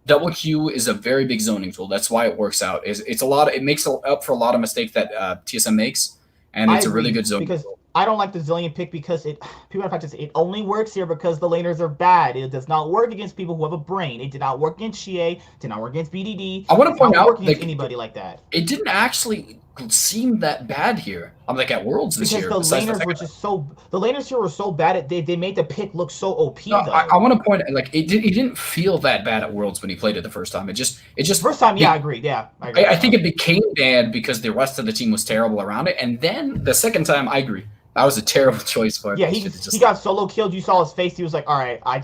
double Q is a very big zoning tool. That's why it works out. It's a lot. It makes up for a lot of mistakes that TSM makes, and I it's a really agree good zoning because tool. I don't like the Zillion pick because it people have practice it only works here because the laners are bad. It does not work against people who have a brain. It did not work against Shea, did not work against BDD. I want to It's not point working out against like anybody like that. it didn't actually seem that bad here. I'm like at Worlds this Because year. the Besides the laners were second, just so the laners here were so bad at they made the pick look so no, OP I though. want to point like it didn't feel that bad at Worlds when he played it the first time. It just First time, yeah, I be, agree. Yeah, I agree. I think it became bad because the rest of the team was terrible around it. And then the second time, I agree, that was a terrible choice for him. Yeah, He should have he just got solo killed. You saw his face. He was like, "All right, I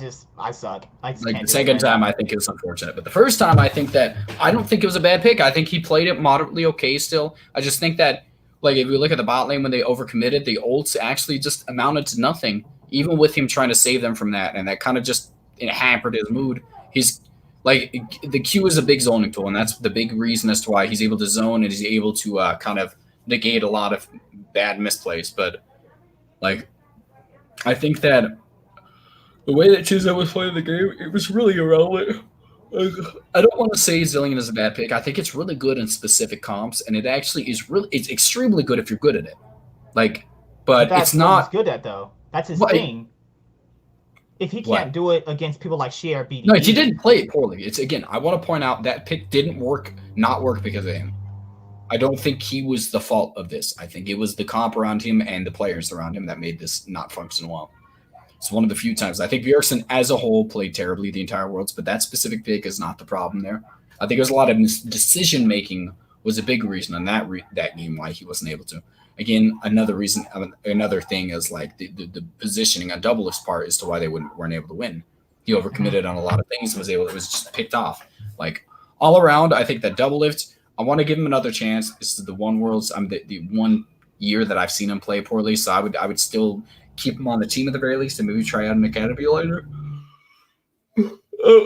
suck. I just like can't the do this second right time. now." I think it was unfortunate, but the first time, I don't think it was a bad pick. I think he played it moderately okay. Still, I just think that like if you look at the bot lane when they overcommitted, the ults actually just amounted to nothing. Even with him trying to save them from that, and that kind of just it hampered his mood. He's like the Q is a big zoning tool, and that's the big reason as to why he's able to zone and he's able to kind of negate a lot of bad misplays. But like I think that the way that Chisholm was playing the game, it was really irrelevant. Like, I don't want to say Zillion is a bad pick. I think it's really good in specific comps, and it actually is really it's extremely good if you're good at it. Like, But but it's that's what he's not good at, though. That's his what thing. If he can't what. do it against people like Shea or No, he BDD, didn't play it poorly. It's again, I want to point out that pick didn't work, not work because of him. I don't think he was the fault of this. I think it was the comp around him and the players around him that made this not function well. It's one of the few times. I think Bjergsen as a whole played terribly the entire Worlds, but that specific pick is not the problem there. I think it was a lot of decision making was a big reason on that game why he wasn't able to. Again, another reason, another thing is like the positioning on Double's part as to why they weren't able to win. He overcommitted on a lot of things. It was just picked off. Like all around, I think that Doublelift. I want to give him another chance. This is the one Worlds. I'm the one year that I've seen him play poorly, so I would still keep him on the team at the very least and maybe try out an academy later. Uh,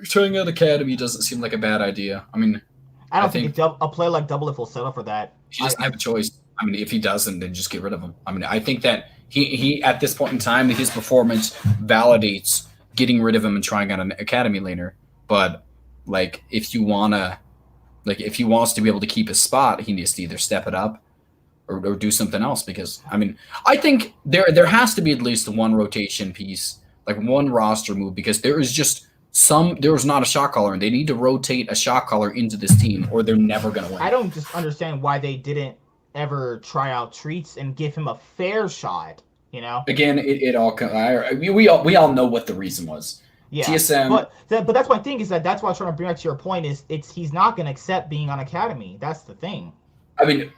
Trying out academy doesn't seem like a bad idea. I mean, I I don't think think a player like Doublelift will settle for that. he doesn't have a choice. I mean, if he doesn't, then just get rid of him. I mean, I think that he at this point in time, his performance validates getting rid of him and trying out an academy laner. But like, if he wants to be able to keep his spot, he needs to either step it up or do something else. Because I mean, I think there has to be at least one rotation piece, like one roster move, because there is not a shot caller, and they need to rotate a shot caller into this team, or they're never going to win. I don't just understand why they didn't ever try out Treats and give him a fair shot. You know? Again, it all we all know what the reason was. Yeah. TSM. But that's my thing is that's why I'm trying to bring back to your point is he's not going to accept being on Academy. That's the thing. I mean,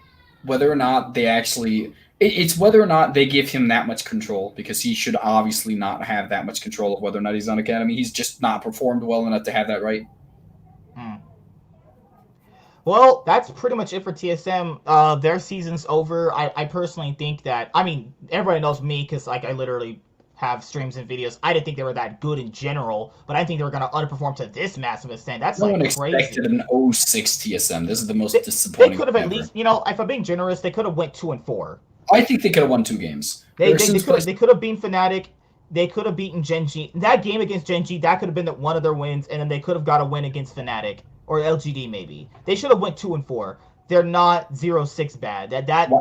whether or not they actually It's whether or not they give him that much control, because he should obviously not have that much control of whether or not he's on Academy. He's just not performed well enough to have that right. Hmm. Well, that's pretty much it for TSM. Their season's over. I personally think that, I mean, everybody knows me because like I literally have streams and videos. I didn't think they were that good in general, but I think they were going to underperform to this massive extent. That's No like one crazy. expected an 06 TSM. This is the most They disappointing could have thing at ever. least, you know, if I'm being generous, they could have went 2-4. I think they could have won 2 games. They could have beaten Fnatic. They could have beaten Gen G. That game against Gen G, that could have been one of their wins, and then they could have got a win against Fnatic or LGD maybe. They should have went 2-4. They're not 0-6 bad.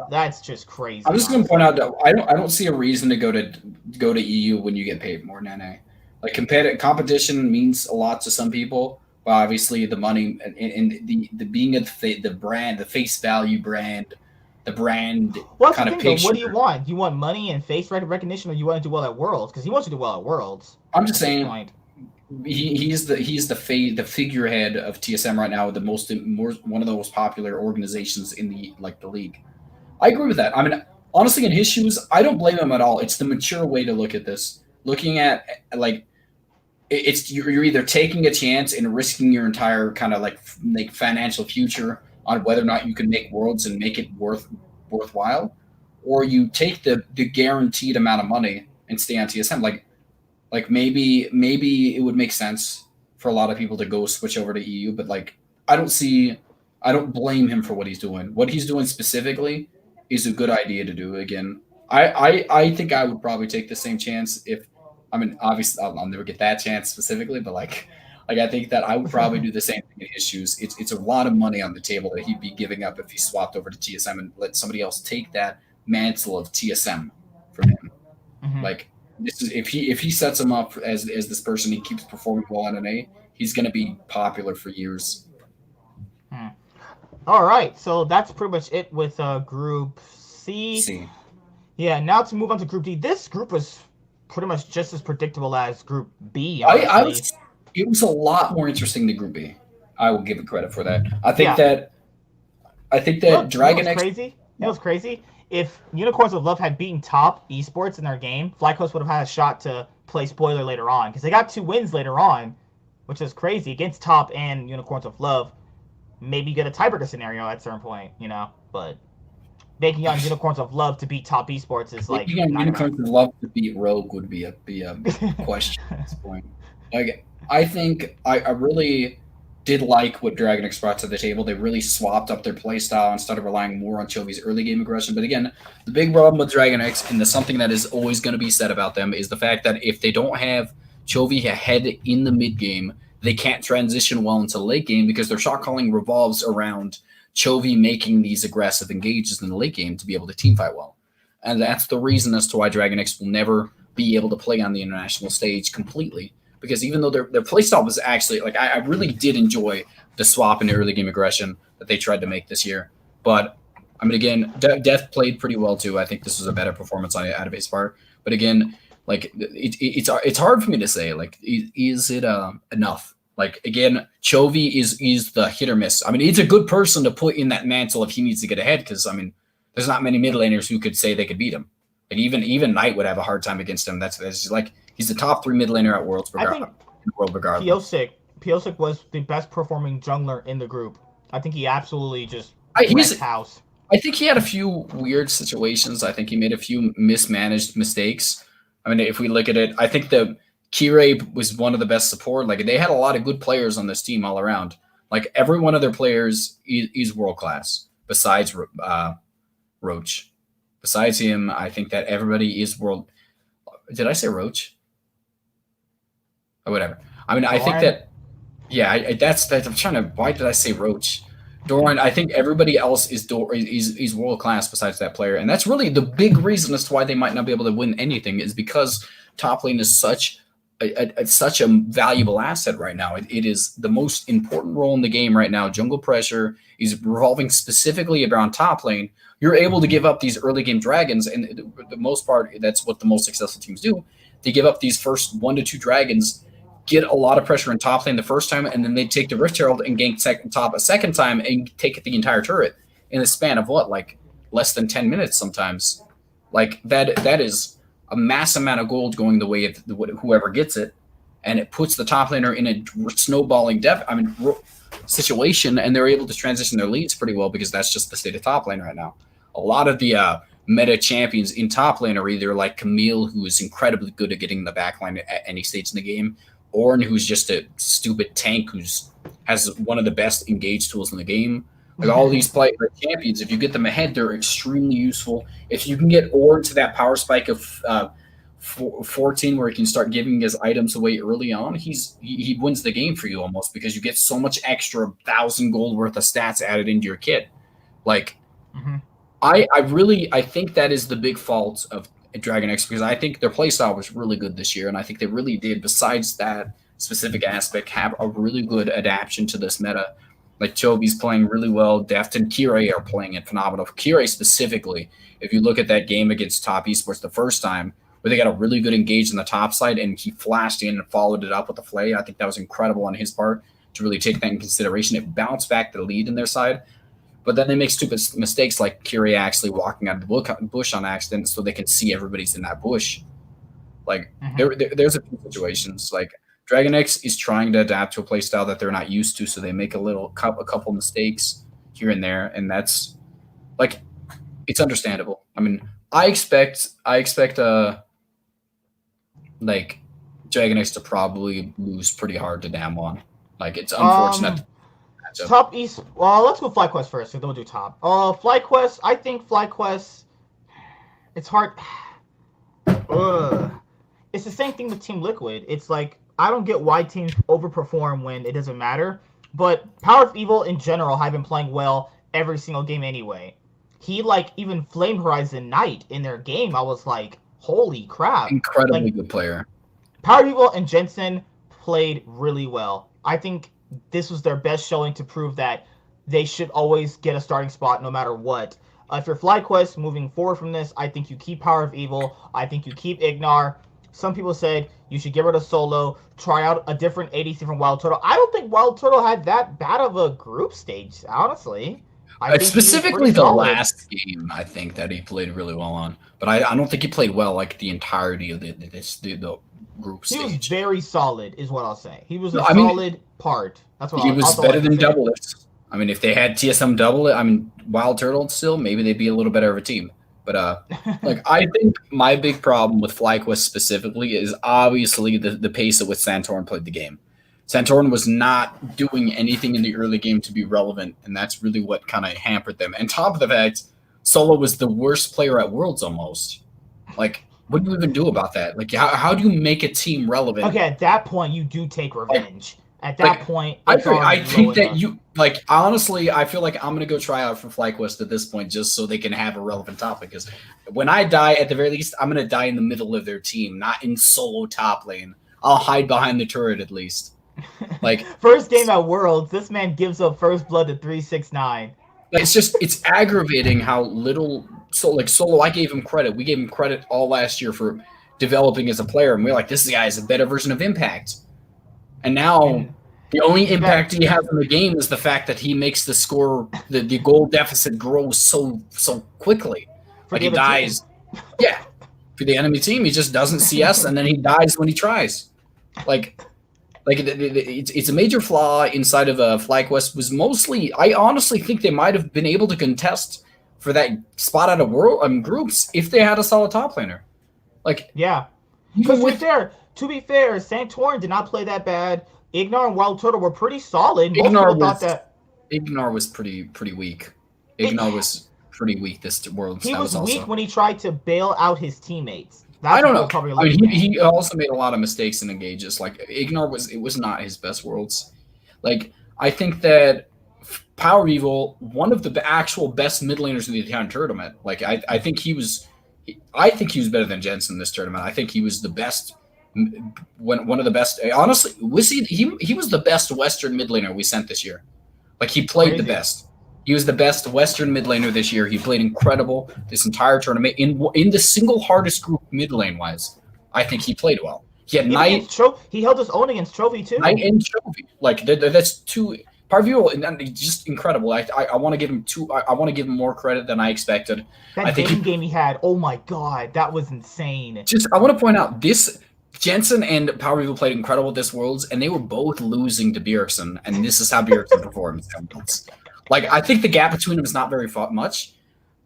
That's just crazy. I'm just going to point out that I don't see a reason to go to EU when you get paid more than NA. Like competition means a lot to some people, but obviously the money and the being the brand, the face value brand, the brand kind of picture. What do you want? You want money and face recognition, or you want to do well at Worlds? Because he wants to do well at Worlds. I'm just saying. He's the figurehead of TSM right now, one of the most popular organizations in the league. I agree with that. I mean, honestly, in his shoes, I don't blame him at all. It's the mature way to look at this. Looking at it's you're either taking a chance and risking your entire kind of like financial future on whether or not you can make Worlds and make it worthwhile, or you take the guaranteed amount of money and stay on TSM. Like maybe it would make sense for a lot of people to go switch over to EU, but I don't blame him for what he's doing. What he's doing specifically is a good idea to do. Again, I think I would probably take the same chance obviously I'll never get that chance specifically, but I think that I would probably do the same thing in his shoes. It's a lot of money on the table that he'd be giving up if he swapped over to TSM and let somebody else take that mantle of TSM from him. Mm-hmm. This is if he sets him up as this person, he keeps performing well on NA, he's going to be popular for years. All right, so that's pretty much it with Group C. Yeah, now to move on to Group D. This group was pretty much just as predictable as Group B. It was a lot more interesting than Group B. I will give it credit for that. I think that Dragon X. It was crazy. If Unicorns of Love had beaten Top Esports in their game, FlyCoast would have had a shot to play spoiler later on, because they got 2 wins later on, which is crazy against Top and Unicorns of Love. Maybe get a tiebreaker scenario at a certain point, but banking on Unicorns of Love to beat Top Esports is like Unicorns of Love to beat Rogue would be a question at this point. I think I really did like what Dragon X brought to the table. They really swapped up their playstyle and started relying more on Chovy's early game aggression. But again, the big problem with Dragon X, and something that is always going to be said about them, is the fact that if they don't have Chovy ahead in the mid game, they can't transition well into late game, because their shot calling revolves around Chovy making these aggressive engages in the late game to be able to teamfight well. And that's the reason as to why Dragon X will never be able to play on the international stage completely. Because even though their playstyle was actually, I really did enjoy the swap in early game aggression that they tried to make this year. But, again, Death played pretty well too. I think this was a better performance out of his part. But again, it's hard for me to say, is it enough? Again, Chovy is the hit or miss. He's a good person to put in that mantle if he needs to get ahead, because, there's not many mid laners who could say they could beat him. Even Knight would have a hard time against him. That's he's the top 3 mid laner at Worlds. I think Piosik was the best performing jungler in the group. I think he absolutely just wrecked house. I think he had a few weird situations. I think he made a few mismanaged mistakes. If we look at it, I think the Kirei was one of the best support. They had a lot of good players on this team all around. Every one of their players is world class. Besides Roach. Besides him, I think that everybody is world. Did I say Roach? Or whatever. I think that. Yeah, that's. I'm trying to. Why did I say Roach? Doran. I think everybody else is world class besides that player, and that's really the big reason as to why they might not be able to win anything, is because top lane is such a valuable asset right now. It is the most important role in the game right now. Jungle pressure is revolving specifically around top lane. You're able to give up these early game dragons, and the most part, that's what the most successful teams do. They give up these first 1 to 2 dragons, get a lot of pressure in top lane the first time, and then they take the Rift Herald and gank top a second time and take the entire turret in the span of less than 10 minutes sometimes. Like that is a mass amount of gold going the way of whoever gets it, and it puts the top laner in a snowballing situation, and they're able to transition their leads pretty well because that's just the state of top lane right now. A lot of the meta champions in top lane are either like Camille, who is incredibly good at getting the backline at any stage in the game, Ornn, who's just a stupid tank who's has one of the best engage tools in the game. Like all these champions, if you get them ahead, they're extremely useful. If you can get Ornn to that power spike of 14, where he can start giving his items away early on, he wins the game for you almost, because you get so much extra 1,000 gold worth of stats added into your kit. Like, I think that is the big fault of Dragon X, because I think their playstyle was really good this year, and I think they really did, besides that specific aspect, have a really good adaptation to this meta. Like Chovy's playing really well. Deft and Kirei are playing it phenomenal. Kirei specifically, if you look at that game against Top Esports the first time, where they got a really good engage on the top side, and he flashed in and followed it up with a flay. I think that was incredible on his part to really take that in consideration. It bounced back the lead in their side. But then they make stupid mistakes like Kirei actually walking out of the bush on accident so they can see everybody's in that bush. Like, there's a few situations. Like, Dragon X is trying to adapt to a playstyle that they're not used to, so they make a couple mistakes here and there, and that's like, it's understandable. I mean, I expect like Dragon X to probably lose pretty hard to Damwon. Like, it's unfortunate. Top East. Well, let's go FlyQuest first. So don't do top. FlyQuest. I think FlyQuest. It's hard. It's the same thing with Team Liquid. It's like, I don't get why teams overperform when it doesn't matter. But Power of Evil in general have been playing well every single game anyway. He like even Flame Horizon Knight in their game. I was like, holy crap! Incredibly good player. Power of Evil and Jensen played really well. I think this was their best showing to prove that they should always get a starting spot no matter what. If you're FlyQuest moving forward from this, I think you keep Power of Evil. I think you keep Ignar. Some people said you should get rid of Solo, try out a different ADC from Wild Turtle. I don't think Wild Turtle had that bad of a group stage, honestly. Specifically the last game, I think that he played really well on. But I don't think he played well like the entirety of the group stage. He was very solid, is what I'll say. He was solid part. That's what he was better than Double It. I mean, if they had TSM Double It, I mean, Wild Turtle still, maybe they'd be a little better of a team. But like, I think my big problem with FlyQuest specifically is obviously the pace at which Santorin played the game. Santorin was not doing anything in the early game to be relevant, and that's really what kind of hampered them. And top of the fact, Solo was the worst player at Worlds almost. Like, what do you even do about that? Like, how do you make a team relevant? Okay, at that point, you do take revenge. At that point, I think that you, like, honestly, I feel like I'm going to go try out for FlyQuest at this point just so they can have a relevant topic. Because when I die, at the very least, I'm going to die in the middle of their team, not in solo top lane. I'll hide behind the turret at least. Like, first game at Worlds, this man gives up first blood to 369. It's aggravating how little. So, like, Solo, I gave him credit. We gave him credit all last year for developing as a player. And we're like, this guy is a better version of Impact. And now the only impact he has in the game is the fact that he makes the score, the goal deficit grow so quickly. Like, he dies. Yeah. For the enemy team, he just doesn't CS, and then he dies when he tries. Like it's a major flaw inside of FlyQuest. Was mostly, I honestly think they might have been able to contest for that spot out of groups if they had a solid top laner. Like, yeah. To be fair, Santorin did not play that bad. Ignar and Wild Turtle were pretty solid. Ignar was pretty weak. Ignar was pretty weak this World. He was weak when he tried to bail out his teammates. I don't know. I mean, he also made a lot of mistakes in engages. Like, Ignar was not his best Worlds. Like, I think that Power Evil, one of the actual best mid laners in the entire tournament. Like, I think he was better than Jensen this tournament. I think he was the best. One of the best, honestly, he was the best Western mid laner we sent this year. Like, he played the best. He was the best Western mid laner this year. He played incredible this entire tournament in the single hardest group mid lane wise. I think he played well. He had Knight. He held his own against Trophy too. Knight and Trophy. Like, that's two Parvio, and just incredible. I want to give him I want to give him more credit than I expected. I That think Vayne game he had, oh my god, that was insane. I want to point out this. Jensen and Power played incredible this Worlds, and they were both losing to Bjergsen, and this is how Bjergsen performed. Like, I think the gap between them is not very much,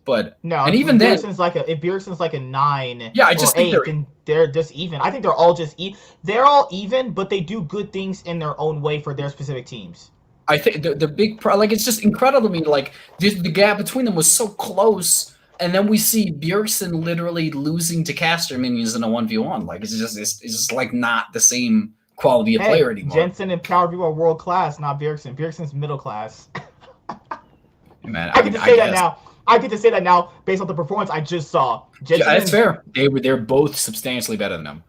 but no, and even then, if Bjergsen's like a 9, yeah, I just think 8, then they're just even. I think they're all just they're all even, but they do good things in their own way for their specific teams. I think the big like it's just incredible to me. Like the gap between them was so close. And then we see Bjergsen literally losing to caster minions in a 1v1. Like it's just like not the same quality of player anymore. Jensen and Power are world class, not Bjergsen. Bjergsen's middle class. Man, I get to say that now. I get to say that now based on the performance I just saw. Jensen that's fair. They're both substantially better than them.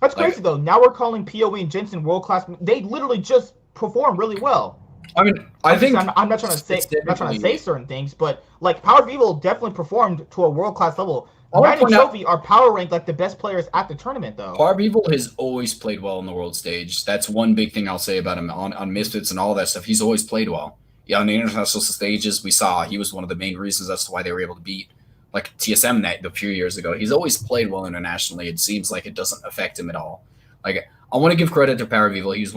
That's crazy though. Now we're calling PoE and Jensen world class. They literally just perform really well. I mean, I'm not trying to say certain things, but like Power Vivo definitely performed to a world class level. Ryan and Trophy are power ranked like the best players at the tournament, though. Power Vivo has always played well on the world stage. That's one big thing I'll say about him on Misfits and all that stuff. He's always played well. Yeah, on the international stages, we saw he was one of the main reasons as to why they were able to beat like TSM a few years ago. He's always played well internationally. It seems like it doesn't affect him at all. Like, I want to give credit to Power Vivo. He was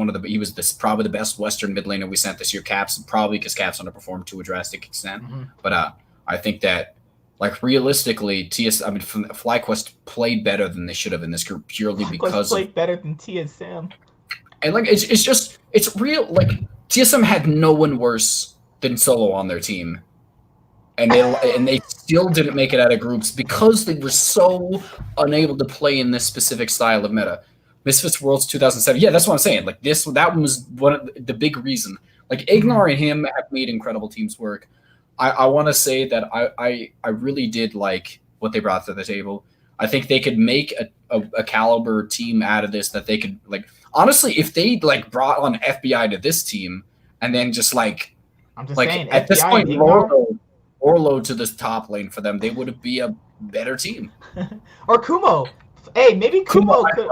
probably the best Western mid laner we sent this year. Caps, probably because Caps underperformed to a drastic extent. Mm-hmm. But I think that, like, realistically, FlyQuest played better than they should have in this group purely because played better than TSM. And like it's real. Like TSM had no one worse than Solo on their team, and they still didn't make it out of groups because they were so unable to play in this specific style of meta. Misfits Worlds 2007. Yeah, that's what I'm saying. Like that one was one of the big reason. Like Ignore and him have made incredible teams work. I want to say that I really did like what they brought to the table. I think they could make a caliber team out of this that they could like. Honestly, if they like brought on FBI to this team and then just like, I'm just saying, at this point, Orlo to this top lane for them, they would be a better team. Or Kumo. Hey, maybe Kumo could.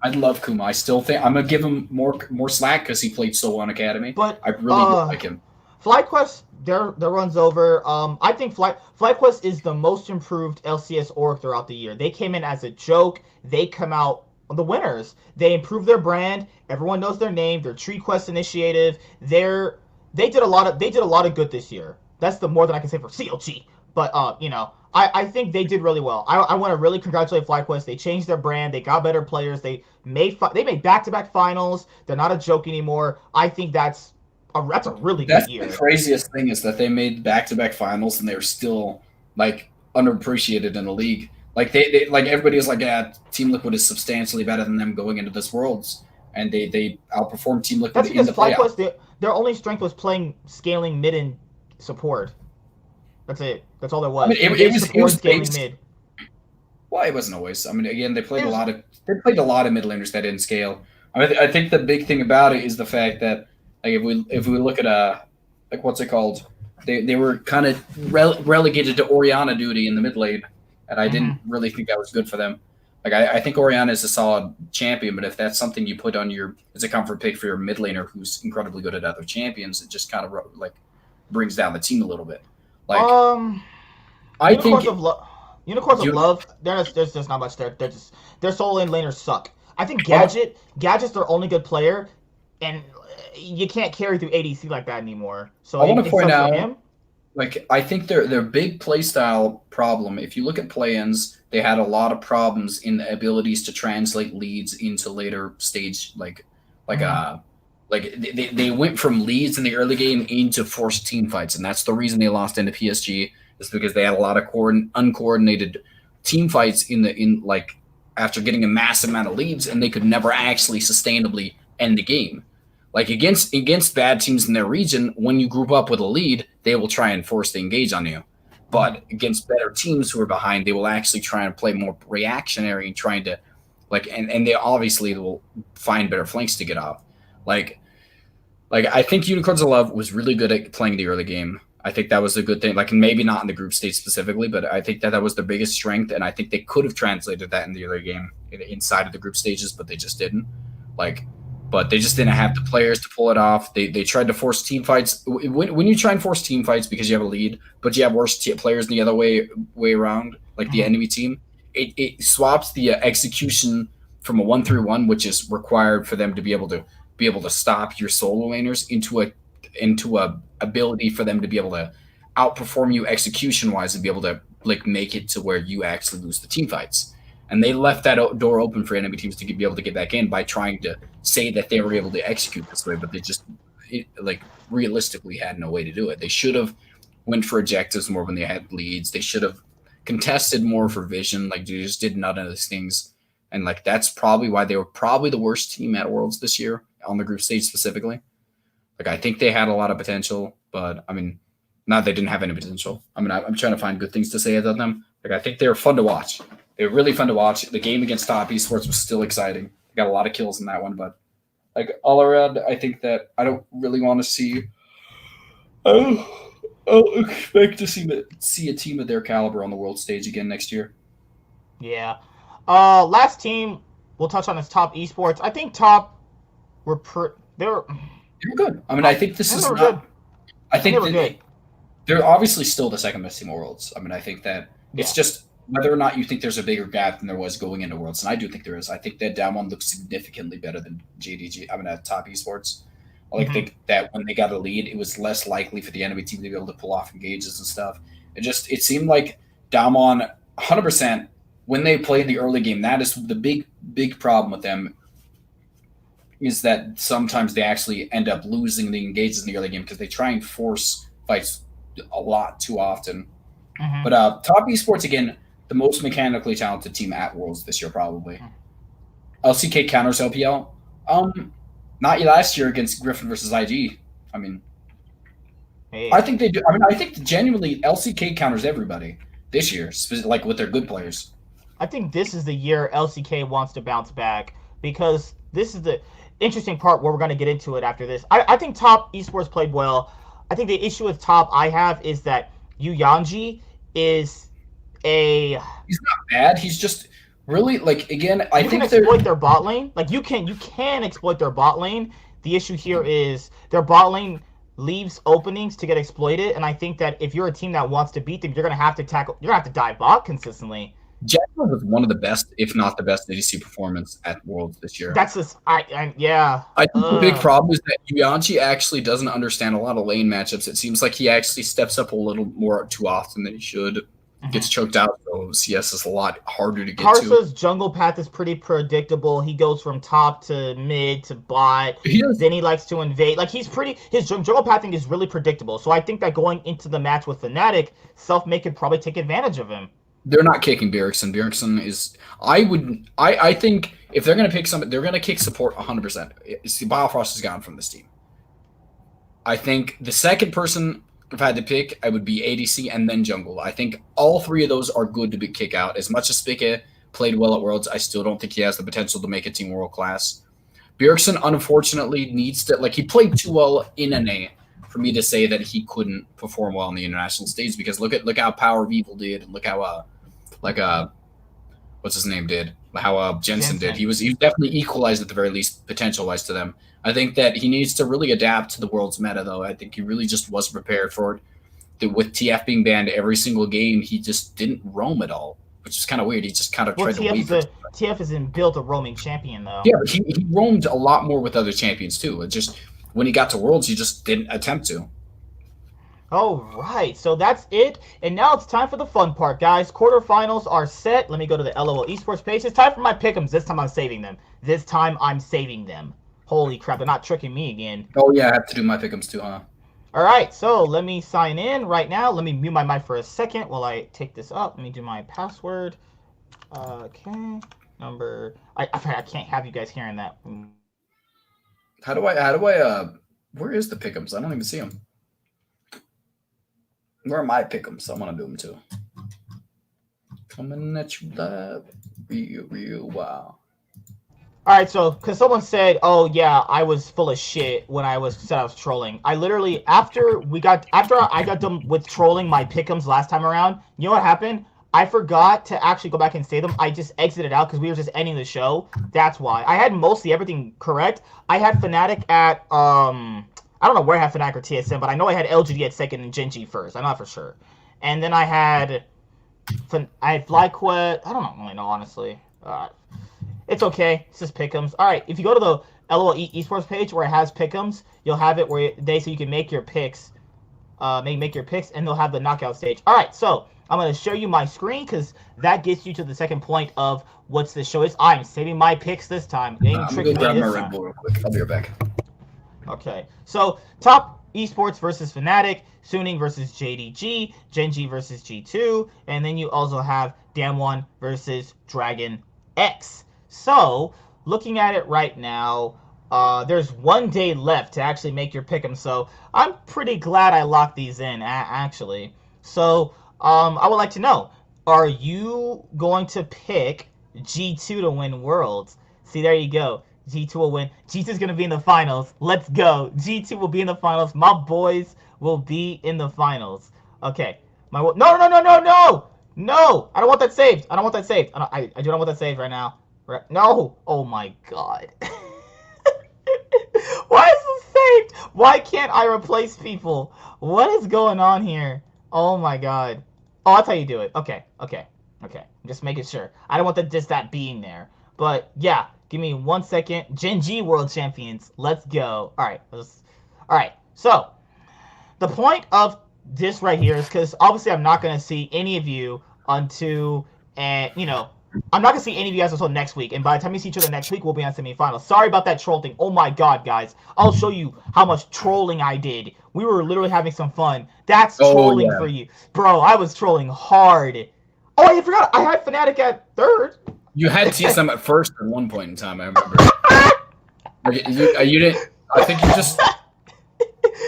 I'd love Kuma. I still think I'm gonna give him more slack because he played so well on Academy. But I really do like him. FlyQuest, their runs over. I think FlyQuest is the most improved LCS org throughout the year. They came in as a joke. They come out the winners. They improved their brand. Everyone knows their name. Their Tree Quest initiative. They did a lot of good this year. That's the more than I can say for CLG. But I think they did really well. I want to really congratulate FlyQuest. They changed their brand. They got better players. They made back-to-back finals. They're not a joke anymore. I think that's a really good year. The craziest thing is that they made back-to-back finals and they were still like underappreciated in the league. Like they like everybody was like, yeah, Team Liquid is substantially better than them going into this Worlds, and they outperformed Team Liquid in the playoffs. FlyQuest, their only strength was scaling mid and support. That's it. That's all there was. I mean, it was scaling mid. Well, it wasn't always. I mean, again, they played a lot of mid laners that didn't scale. I mean, I think the big thing about it is the fact that like if we look at like what's it called, they were kind of relegated to Orianna duty in the mid lane, and I didn't really think that was good for them. Like I think Orianna is a solid champion, but if that's something you put on as a comfort pick for your mid laner who's incredibly good at other champions, it just kind of like brings down the team a little bit. Like I think Unicorns of Love, there's just not much there. Their solo lane laners suck. I think Gadget's their only good player, and you can't carry through ADC like that anymore. So I want to point out, like I think their big playstyle problem. If you look at play-ins, they had a lot of problems in the abilities to translate leads into later stage, they went from leads in the early game into forced team fights, and that's the reason they lost into PSG. Is because they had a lot of uncoordinated team fights after getting a massive amount of leads, and they could never actually sustainably end the game. Like against bad teams in their region, when you group up with a lead, they will try and force the engage on you. But against better teams who are behind, they will actually try and play more reactionary and trying to and they obviously will find better flanks to get off. Like I think Unicorns of Love was really good at playing the early game. I think that was a good thing. Like maybe not in the group stage specifically, but I think that was their biggest strength, and I think they could have translated that in the early game inside of the group stages, but they just didn't. Like but they just didn't have the players to pull it off. They tried to force team fights. When you try and force team fights because you have a lead, but you have worse players the other way around, like the enemy team, it swaps the execution from a 1-3-1, which is required for them to be able to stop your solo laners, into a ability for them to be able to outperform you execution wise and be able to like make it to where you actually lose the team fights. And they left that door open for enemy teams to be able to get back in by trying to say that they were able to execute this way, but they just realistically had no way to do it. They should have went for objectives more when they had leads. They should have contested more for vision. Like, they just did none of those things. And like, that's probably why they were probably the worst team at Worlds this year on the group stage specifically. Like, I think they had a lot of potential, but I mean, not they didn't have any potential. I mean, I'm trying to find good things to say about them. Like, I think they were fun to watch. They were really fun to watch. The game against Top Esports was still exciting. They got a lot of kills in that one, but like all around, I think that I don't really want to see. I'll expect to see a team of their caliber on the world stage again next year. Yeah. Last team we'll touch on is Top Esports. I think Top they're good. I mean, I think this is not. Good. I think they're obviously still the second best team of Worlds. I mean, I think that it's just whether or not you think there's a bigger gap than there was going into Worlds, and I do think there is. I think that Damwon looks significantly better than Top Esports. I think that when they got a lead, it was less likely for the enemy team to be able to pull off engages and stuff. It seemed like Damwon 100% when they played the early game. That is the big problem with them, is that sometimes they actually end up losing the engages in the early game because they try and force fights a lot too often. But Top Esports, again, the most mechanically talented team at Worlds this year, probably. LCK counters LPL. Not last year against Griffin versus IG. I mean, I think they do. I mean, I think genuinely LCK counters everybody this year, like with their good players. I think this is the year LCK wants to bounce back, because this is the interesting part where we're going to get into it after this. I think Top Esports played well. I think the issue with Top I have is that Yu Yanji is he's not bad. He's just really, like, again, I think they exploit their bot lane. Like, you can exploit their bot lane. The issue here is their bot lane leaves openings to get exploited, and I think that if you're a team that wants to beat them, you're gonna have to dive bot consistently. General was one of the best, if not the best, ADC performance at Worlds this year. That's just, yeah. I think the big problem is that Yuanchi actually doesn't understand a lot of lane matchups. It seems like he actually steps up a little more too often than he should. Gets choked out, so CS is a lot harder to get to. Karsa's jungle path is pretty predictable. He goes from top to mid to bot. Then he likes to invade. Like, his jungle pathing is really predictable. So I think that going into the match with Fnatic, Selfmade could probably take advantage of him. They're not kicking Bjergsen. Bjergsen is. I think if they're gonna pick somebody, they're gonna kick support 100%. See, Biofrost is gone from this team. I think the second person, if I had to pick, I would be ADC and then jungle. I think all three of those are good to be kick out. As much as Spica played well at Worlds, I still don't think he has the potential to make a team world class. Bjergsen, unfortunately, needs to, like, he played too well in NA for me to say that he couldn't perform well on the international stage, because look how Power of Evil did, and look how what's his name did, how Jensen did. He was definitely equalized at the very least potential wise to them. I think that he needs to really adapt to the world's meta, though. I think he really just wasn't prepared for it. With TF being banned every single game, he just didn't roam at all, which is kind of weird. He just kind of tried to wait. TF isn't built a roaming champion, though. Yeah, but he roamed a lot more with other champions, too. It just, when he got to Worlds, he just didn't attempt to. All right, so that's it. And now it's time for the fun part, guys. Quarterfinals are set. Let me go to the LOL Esports page. It's time for my pick'ems. This time I'm saving them. Holy crap, they're not tricking me again. Oh, yeah, I have to do my pick'ems too, huh? All right, so let me sign in right now. Let me mute my mic for a second while I take this up. Let me do my password. Okay, I can't have you guys hearing that. How do I, where is the pick'ems? I don't even see them. Where are my pick'ems? I want to do them too. Coming at you live. Real wow. All right, so because someone said, "Oh yeah, I was full of shit when I was trolling." I literally after I got done with trolling my pick'ems last time around, you know what happened? I forgot to actually go back and say them. I just exited out because we were just ending the show. That's why. I had mostly everything correct. I had Fnatic at I don't know where I had Fnatic or TSM, but I know I had LGD at second and Gen G first. I know that for sure. And then I had FlyQuest. I don't really know, honestly. It's okay. It's just pick'ems. All right. If you go to the LOL esports page where it has pick'ems, you'll have it where so you can make your picks. Make your picks, and they'll have the knockout stage. All right. So I'm gonna show you my screen because that gets you to the second point of what's the show is. I'm saving my picks this time. I'm gonna go grab my Red Bull real quick. I'll be right back. Okay. So top esports versus Fnatic, Suning versus JDG, Gen G versus G2, and then you also have Damwon versus Dragon X. So, looking at it right now, there's 1 day left to actually make your pick'em. So, I'm pretty glad I locked these in, actually. So, I would like to know, are you going to pick G2 to win Worlds? See, there you go. G2 will win. G2 is going to be in the finals. Let's go. G2 will be in the finals. My boys will be in the finals. Okay. No! No! I don't want that saved. I don't want that saved. I do not want that saved right now. No! Oh my god. Why is this saved? Why can't I replace people? What is going on here? Oh my god. Oh, that's how you do it. Okay. I'm just making sure. I don't want just that being there. But yeah, give me 1 second. Gen G World Champions. Let's go. Alright. So, the point of this right here is because obviously I'm not going to see any of you until, I'm not going to see any of you guys until next week. And by the time you see each other next week, we'll be on semifinals. Sorry about that troll thing. Oh my god, guys. I'll show you how much trolling I did. We were literally having some fun. That's trolling for you. Bro, I was trolling hard. Oh, I forgot. I had Fnatic at third. You had TSM at first at one point in time, I remember. you didn't... I think you just...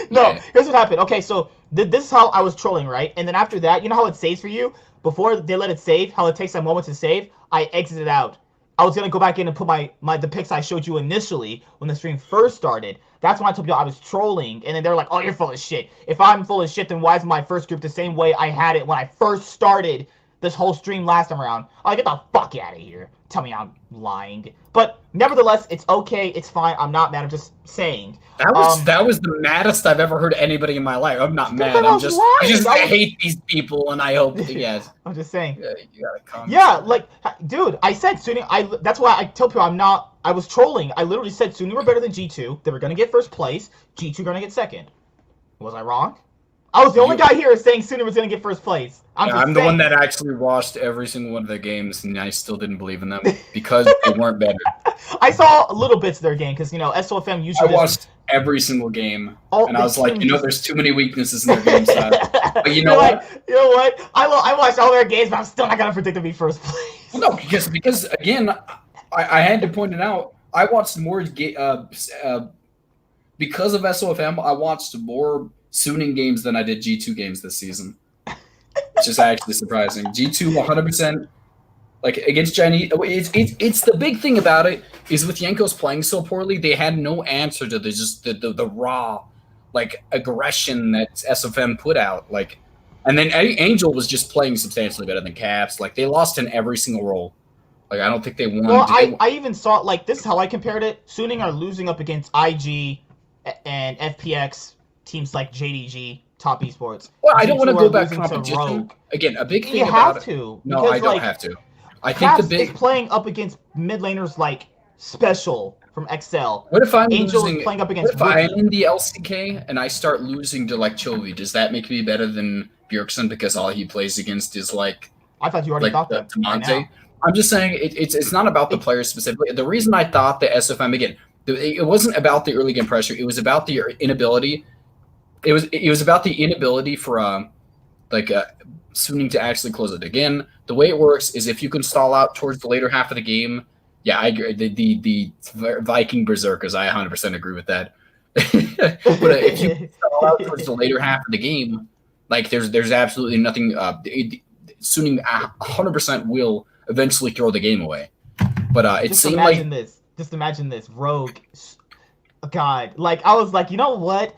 No, here's what happened. Okay, so this is how I was trolling, right? And then after that, you know how it saves for you? Before they let it save, how it takes a moment to save, I exited out. I was going to go back in and put the picks I showed you initially when the stream first started. That's when I told you I was trolling. And then they're like, oh, you're full of shit. If I'm full of shit, then why is my first group the same way I had it when I first started this whole stream last time around? Oh, get the fuck out of here. Tell me I'm lying. But nevertheless, it's okay. It's fine. I'm not mad. I'm just saying. That was the maddest I've ever heard anybody in my life. I'm not mad. I hate these people, and I hope. Yes. I'm just saying. Yeah, you gotta come. Yeah, like, dude, I said Suning. That's why I tell people I was trolling. I literally said Suning were better than G2. They were gonna get first place. G2 gonna get second. Was I wrong? I was the only guy here saying Suning was gonna get first place. I'm the one that actually watched every single one of their games, and I still didn't believe in them because they weren't better. I saw little bits of their game because SOFM usually. I watched every single game, and I was like, there's too many weaknesses in their game style. But you know what? I watched all their games, but I'm still not gonna predict them to be first place. Well, no, because again, I had to point it out. I watched more because of SOFM. I watched more Suning games than I did G2 games this season. Which is actually surprising. G2 100%, like against Chinese. It's the big thing about it is with Jankos playing so poorly, they had no answer to the raw like aggression that SFM put out. Like, and then Angel was just playing substantially better than Caps. Like they lost in every single role. Like I don't think they won. Well, I even saw like this is how I compared it. Suning are losing up against IG and FPX teams like JDG. Top esports. Well, I don't want to go back to competition. Again, a big thing about it. No, I don't have to. I think the big is playing up against mid laners like Special from XL. What if I'm Angel is playing up against? What if I'm in the LCK and I start losing to like Chovy? Does that make me better than Bjergsen because all he plays against is like? I thought you already thought that. Monte. I'm just saying it's not about the players specifically. The reason I thought the SFM again, it wasn't about the early game pressure. It was about the inability. It was about the inability for Suning to actually close it. Again, the way it works is if you can stall out towards the later half of the game. Yeah, I agree. The Viking Berserkers, I 100% agree with that. But if you can stall out towards the later half of the game, like there's absolutely nothing. Suning 100% will eventually throw the game away. But it seemed Just imagine this, Rogue. God, like I was like, you know what?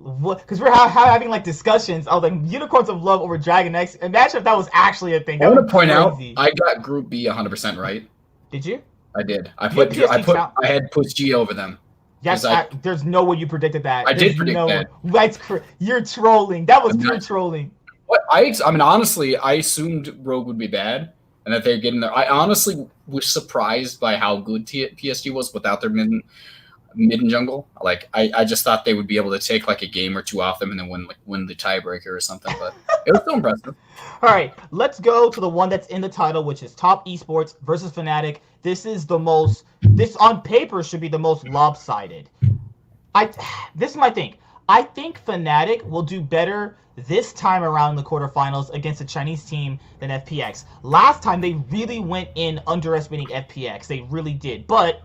Because we're having like discussions. I was like, Unicorns of Love over Dragon X. Imagine if that was actually a thing. I That want would to be point out crazy. I got Group B 100% right. Did you? I did. You had PSG talent. I had put G over them. Yes, there's no way you predicted that. I There's did predict no that. way. You're trolling. That was pure not, trolling. what I mean, honestly, I assumed Rogue would be bad and that they're getting there. I honestly was surprised by how good PSG was without their mid and jungle. Like I just thought they would be able to take like a game or two off them and then win the tiebreaker or something. But it was still impressive. All right, let's go to the one that's in the title, which is Top Esports versus Fnatic. This is the most. This on paper should be the most lopsided. This is my thing. I think Fnatic will do better this time around in the quarterfinals against a Chinese team than FPX. Last time they really went in underestimating FPX. They really did, but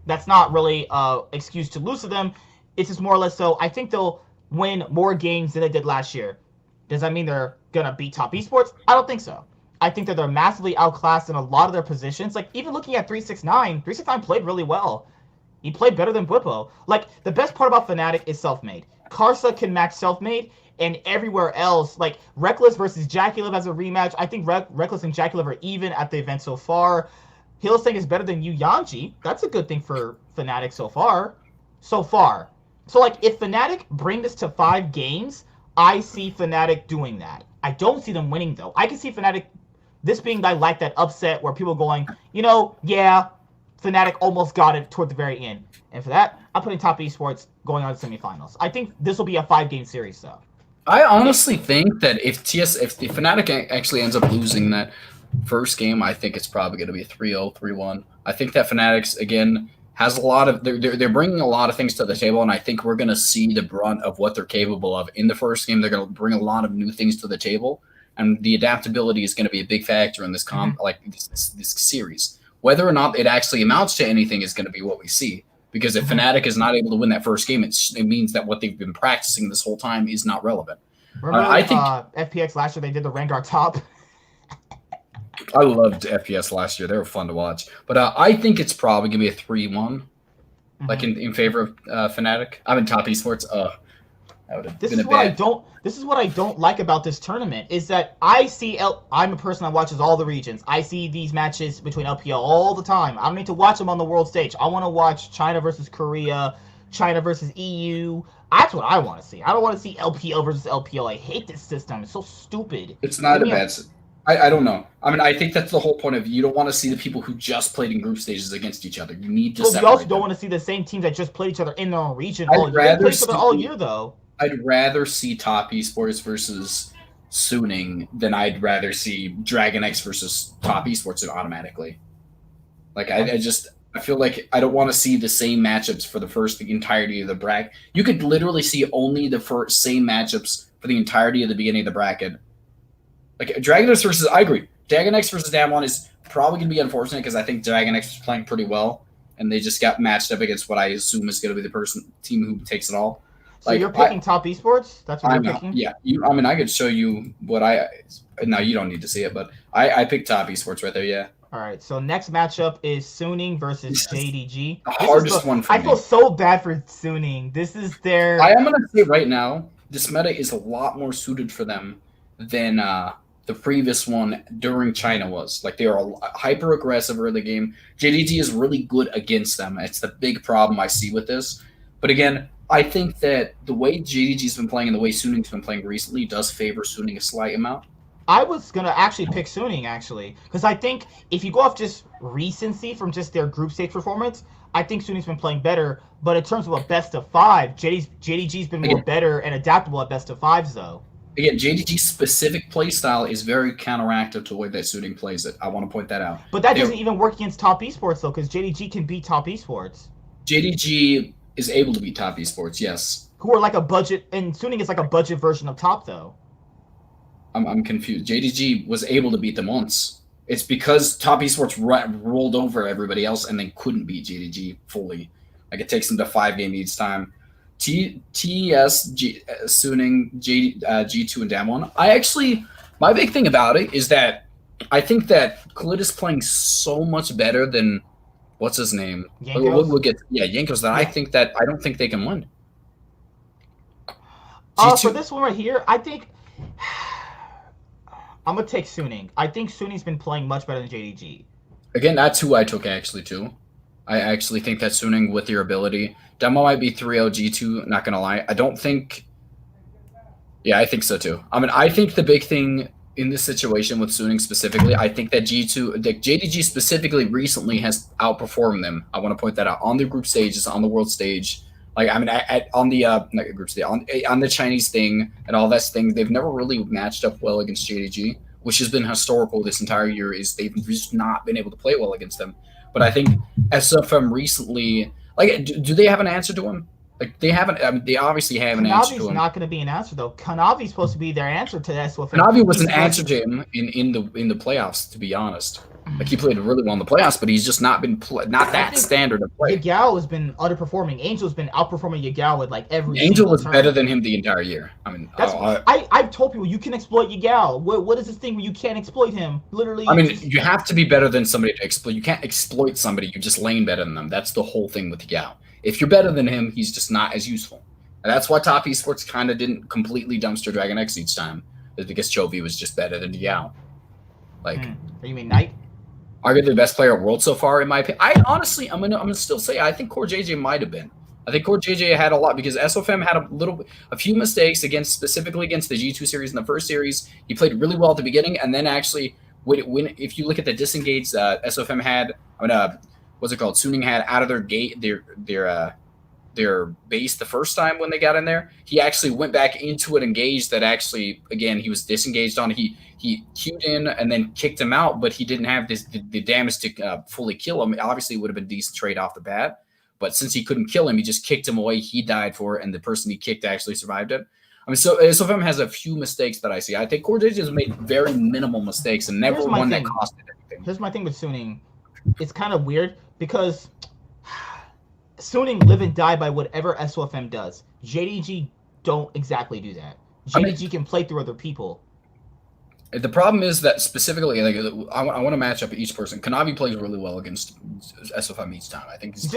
that's not really excuse to lose to them. It's just more or less so. I think they'll win more games than they did last year. Does that mean they're gonna beat Top Esports? I don't think so. I think that they're massively outclassed in a lot of their positions. Like even looking at 369, 369 played really well. He played better than Bwipo. Like the best part about Fnatic is self-made. Karsa can match self-made, and everywhere else, like Reckless versus JackeyLive as a rematch. I think Reckless and JackeyLive are even at the event so far. Hillsing is better than Yu Yangji. That's a good thing for Fnatic so far. So like if Fnatic bring this to 5 games, I see Fnatic doing that. I don't see them winning though. I can see Fnatic this being like that upset where people going, yeah, Fnatic almost got it toward the very end. And for that, I'm putting Top Esports going on to semifinals. I think this will be a 5-game series though. I honestly think that if the Fnatic actually ends up losing that first game, I think it's probably going to be a 3-0, 3-1. I think that Fnatic's again has a lot of they're bringing a lot of things to the table, and I think we're going to see the brunt of what they're capable of in the first game. They're going to bring a lot of new things to the table, and the adaptability is going to be a big factor in this this series. Whether or not it actually amounts to anything is going to be what we see. Because if Fnatic is not able to win that first game, it means that what they've been practicing this whole time is not relevant. Remember I think FPX last year they did the Rengar top. I loved FPS last year. They were fun to watch. But I think it's probably going to be a 3-1, like in favor of Fnatic. I'm in Top Esports. This is what I don't like about this tournament is that I'm a person that watches all the regions. I see these matches between LPL all the time. I don't need to watch them on the world stage. I want to watch China versus Korea, China versus EU. That's what I want to see. I don't want to see LPL versus LPL. I hate this system. It's so stupid. It's not a bad system. I don't know. I mean, I think that's the whole point of you don't want to see the people who just played in group stages against each other. You need to separate you also them. don't want to see the same teams that just played each other in their own region I'd all year. They played each other all year, though. I'd rather see Top Esports versus Suning than I'd rather see Dragon X versus Top Esports automatically. Like, I feel like I don't want to see the same matchups for the entirety of the bracket. You could literally see only the same matchups for the entirety of the beginning of the bracket. Like, Dragon X versus, I agree. Dragon X versus Damwon is probably going to be unfortunate because I think Dragon X is playing pretty well, and they just got matched up against what I assume is going to be the team who takes it all. So you're picking Top Esports? That's what you're picking? Yeah. I could show you what no, you don't need to see it, but I picked Top Esports right there, yeah. All right, so next matchup is Suning versus JDG. The hardest one for me. I feel so bad for Suning. This is their... I am going to say right now, this meta is a lot more suited for them than the previous one during China was. Like, they are hyper-aggressive early game. JDG is really good against them. It's the big problem I see with this. But again, I think that the way JDG's been playing and the way Suning's been playing recently does favor Suning a slight amount. I was going to actually pick Suning, actually. Because I think if you go off just recency from just their group stage performance, I think Suning's been playing better. But in terms of a best of 5, JDG's been more better and adaptable at best of 5s, though. Again, JDG's specific playstyle is very counteractive to the way that Suning plays it. I want to point that out. But that doesn't even work against Top Esports, though, because JDG can beat Top Esports. JDG is able to beat Top Esports, yes. Who are like a budget, and Suning is like a budget version of Top, though. I'm confused. JDG was able to beat them once. It's because Top Esports rolled over everybody else and then couldn't beat JDG fully. Like, it takes them to 5 games each time. TES, Suning, G2, and Damwon. My big thing about it is that I think that Khalid is playing so much better than what's his name? Yankos? We'll get Yankos. I don't think they can win. For this one right here, I think I'm gonna take Suning. I think Suning's been playing much better than JDG. Again, that's who I took actually too. I actually think that Suning with your ability, Demo might be 3-0 G2. Not gonna lie, I don't think. Yeah, I think so too. I mean, I think the big thing in this situation with Suning specifically, I think that JDG specifically recently has outperformed them. I want to point that out on the group stages, on the world stage. Like, I mean, on the not group stage, on the Chinese thing and all that thing, they've never really matched up well against JDG, which has been historical this entire year. Is they've just not been able to play well against them. But I think SFM recently, like, do they have an answer to him? Like, they haven't. I mean, they obviously have an answer to Kanavi's him. not going to be an answer though. Kanavi's supposed to be their answer to SFM. Kanavi was an answer to him in the playoffs. To be honest, like, he played really well in the playoffs, but he's just not been not that standard of play. Yagao has been underperforming. Angel's been outperforming Yagao with like every. Angel was better than him the entire year. I mean, I've told people you can exploit Yagao. What is this thing where you can't exploit him? Literally. I mean, you have to be better than somebody to exploit. You can't exploit somebody. You just lane better than them. That's the whole thing with Yagao. If you're better than him, he's just not as useful. And that's why Top Esports kind of didn't completely dumpster Dragon X each time, is because Chovy was just better than Yagao. Like, you mean Knight? Arguably the best player in the world so far, in my opinion. I honestly, I'm gonna still say I think Core JJ might have been. I think Core JJ had a lot because SOFM had a few mistakes specifically against the G2 series in the first series. He played really well at the beginning, and then actually, if you look at the disengage SOFM had, what's it called? Suning had out of their gate their base the first time when they got in there. He actually went back into an engage that actually, again, he was disengaged on. He queued in and then kicked him out, but he didn't have the damage to fully kill him. Obviously, it would have been a decent trade off the bat, but since he couldn't kill him, he just kicked him away. He died for it, and the person he kicked actually survived it. I mean, so SOFM has a few mistakes that I see. I think Core JJ has made very minimal mistakes and never one that costed anything. Here's my thing with Suning. It's kind of weird because Suning live and die by whatever SOFM does. JDG don't exactly do that. JDG can play through other people. The problem is that specifically, like, I want to match up each person. Kanavi plays really well against SOFM each time. I think he's just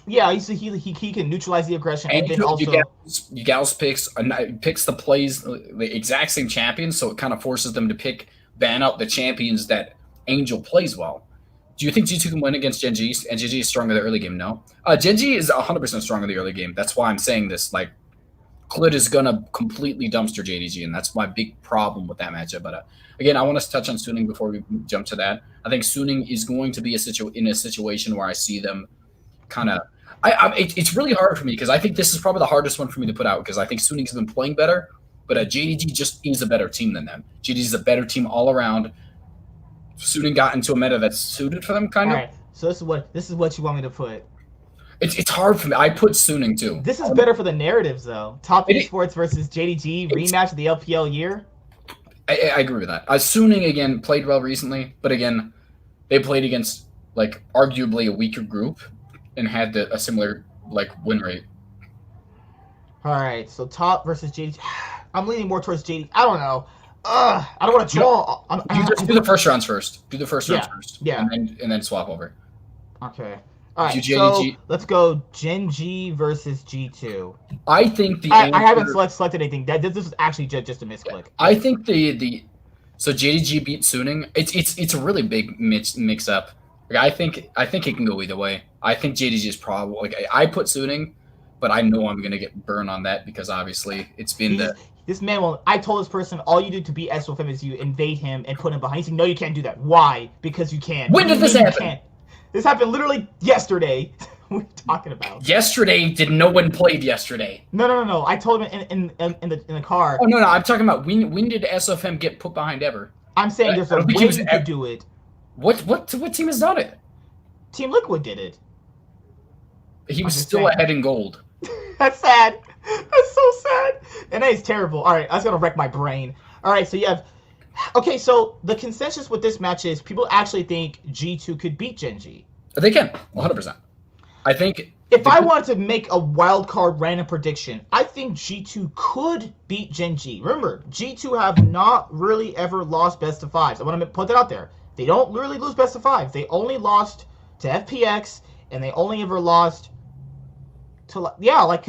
he can neutralize the aggression. And then also Yagao's picks the plays the exact same champions, so it kind of forces them to ban out the champions that Angel plays well. Do you think G2 can win against Gen G? And Gen G is strong in the early game? No. Gen G is 100% strong in the early game. That's why I'm saying this. Like, Cloud is going to completely dumpster JDG, and that's my big problem with that matchup. But again, I want to touch on Suning before we jump to that. I think Suning is going to be in a situation where I see them kind of – it's really hard for me because I think this is probably the hardest one for me to put out because I think Suning has been playing better, but JDG just is a better team than them. JDG is a better team all around. Suning got into a meta that's suited for them, kind of. All right, so this is what you want me to put. It's hard for me. I put Suning too. This is better for the narratives, though. Top Esports versus JDG rematch of the LPL year. I agree with that. Suning again played well recently, but again, they played against like arguably a weaker group and had a similar like win rate. All right, so top versus JDG. I'm leaning more towards JDG. I don't know. I don't want to draw. You just do the first rounds first. Do the first rounds first. Yeah. And then swap over. Okay. All right. So let's go Gen G versus G2. I think I haven't selected anything. This is actually just a misclick. I think so JDG beat Suning. It's a really big mix up. Like, I think it can go either way. I think JDG is probably like I put Suning, but I know I'm gonna get burned on that because obviously it's been This man will. I told this person all you do to beat SOFM is you invade him and put him behind. He said, "No, you can't do that. Why? Because you can't." When did this happen? This happened literally yesterday. What are you talking about? Yesterday? Did no one played yesterday? No. I told him in the car. Oh no! I'm talking about when did SOFM get put behind ever? I'm saying there's a way you could do it. What team has done it? Team Liquid did it. He was still ahead in gold. That's sad. That's so sad. And that is terrible. All right, I was going to wreck my brain. All right, so you have... Okay, so the consensus with this match is people actually think G2 could beat Gen G. They can, 100%. I think... If I wanted to make a wild card random prediction, I think G2 could beat Gen G. Remember, G2 have not really ever lost best of fives. I want to put that out there. They don't really lose best of fives. They only lost to FPX, and they only ever lost to, like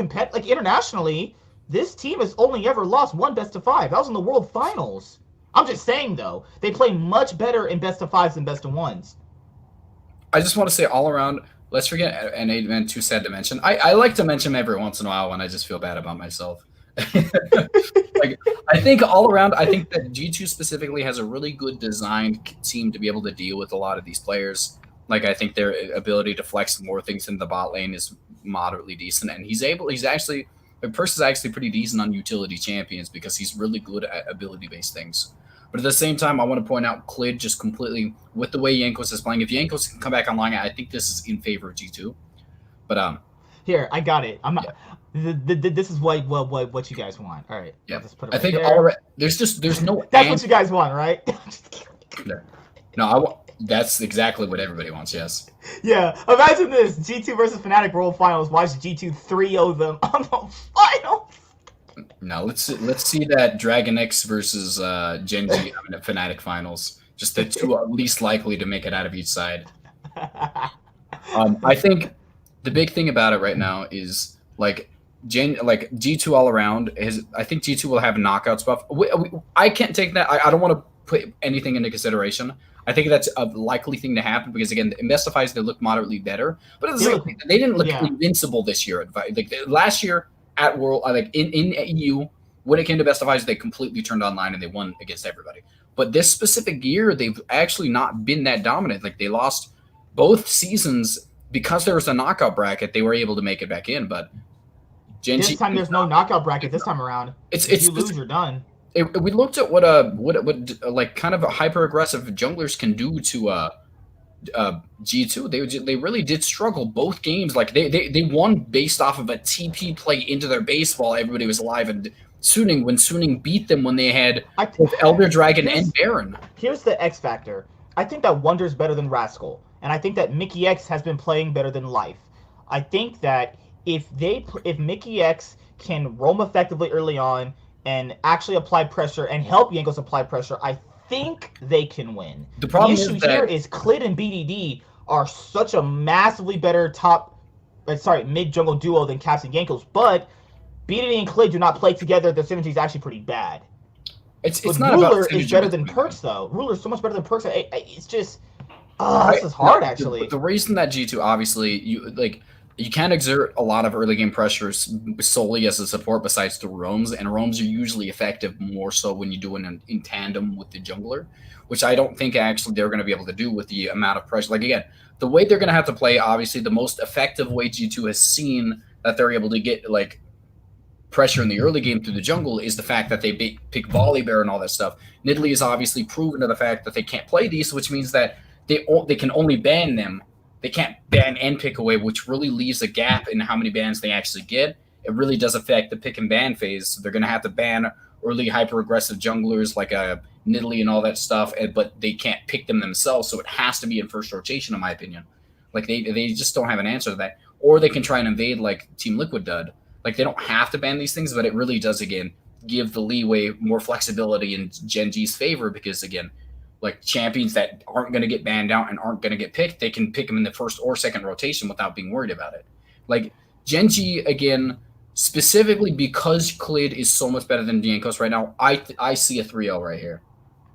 internationally, this team has only ever lost one best of 5. That was in the World Finals. I'm just saying, though, they play much better in best of 5s than best of 1s. I just want to say all around, let's forget an 8-man, too sad to mention. I like to mention him every once in a while when I just feel bad about myself. Like, I think all around, I think that G2 specifically has a really good designed team to be able to deal with a lot of these players. Like, I think their ability to flex more things in the bot lane is moderately decent, and he's actually, Purse is actually pretty decent on utility champions because he's really good at ability-based things. But at the same time, I want to point out Clid just completely, with the way Jankos is playing, if Jankos can come back online, I think this is in favor of G2. But Here, I got it. I'm not. Yeah. This is what you guys want. All right. Yeah, just put it I right think there. there's no. That's what you guys want, right? No, that's exactly what everybody wants. Yes. Yeah. Imagine this: G2 versus Fnatic World Finals. Watch G2 3-0 them on the finals. Now let's see that Dragon X versus Genji Fnatic finals. Just the two least likely to make it out of each side. I think the big thing about it right now is like G2 all around is. I think G2 will have knockouts buff. I can't take that. I don't want to put anything into consideration. I think that's a likely thing to happen because again, in best of fives they look moderately better, but at the same time, they didn't look invincible this year. Like last year at World, like in EU, when it came to best of fives, they completely turned online and they won against everybody. But this specific year, they've actually not been that dominant. Like they lost both seasons because there was a knockout bracket. They were able to make it back in, but Genji, this time there's no knockout bracket. This time around, if you lose, you're done. We looked at what like kind of hyper aggressive junglers can do to G2. They really did struggle both games. Like they won based off of a TP play into their base while everybody was alive, and when Suning beat them when they had both Elder Dragon and Baron. Here's the X factor. I think that Wonder's better than Rascal, and I think that Mickey X has been playing better than Life. I think that if Mickey X can roam effectively early on and actually apply pressure and help Jankos apply pressure, I think they can win. The issue here is Clid and BDD are such a massively better mid jungle duo than Caps and Jankos, but BDD and Clid do not play together. Their synergy is actually pretty bad. It's not Ruler about is better than Perks though. Ruler is so much better than Perks. It's just this is hard actually. The reason that G2 obviously you can't exert a lot of early game pressures solely as a support besides the roams, and roams are usually effective more so when you do it in tandem with the jungler, which I don't think actually they're going to be able to do with the amount of pressure. Like again, the way they're going to have to play, obviously the most effective way G2 has seen that they're able to get like pressure in the early game through the jungle is the fact that they pick Volley Bear and all that stuff. Nidalee is obviously proven to the fact that they can't play these, which means that they can only ban them. They can't ban and pick away, which really leaves a gap in how many bans they actually get. It really does affect the pick and ban phase. So they're going to have to ban early hyper-aggressive junglers like Nidalee and all that stuff, but they can't pick them themselves, so it has to be in first rotation, in my opinion. Like, they just don't have an answer to that. Or they can try and invade like Team Liquid did. Like, they don't have to ban these things, but it really does, again, give the leeway, more flexibility in Gen G's favor because, again, like champions that aren't going to get banned out and aren't going to get picked, they can pick them in the first or second rotation without being worried about it. Like Gen G, again, specifically because Clid is so much better than Jankos right now, I see a 3-0 right here.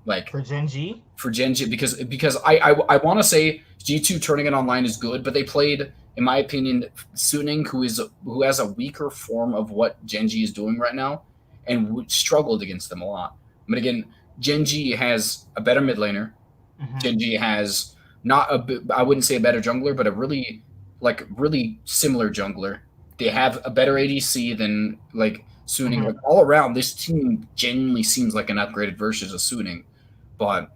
Like for Gen G? For Gen G, because I want to say G2 turning it online is good, but they played, in my opinion, Suning, who has a weaker form of what Gen G is doing right now, and struggled against them a lot. But again, Gen G has a better mid laner. Mm-hmm. Gen G has I wouldn't say a better jungler, but a really similar jungler. They have a better ADC than like Suning. Mm-hmm. Like all around, this team genuinely seems like an upgraded version of Suning. But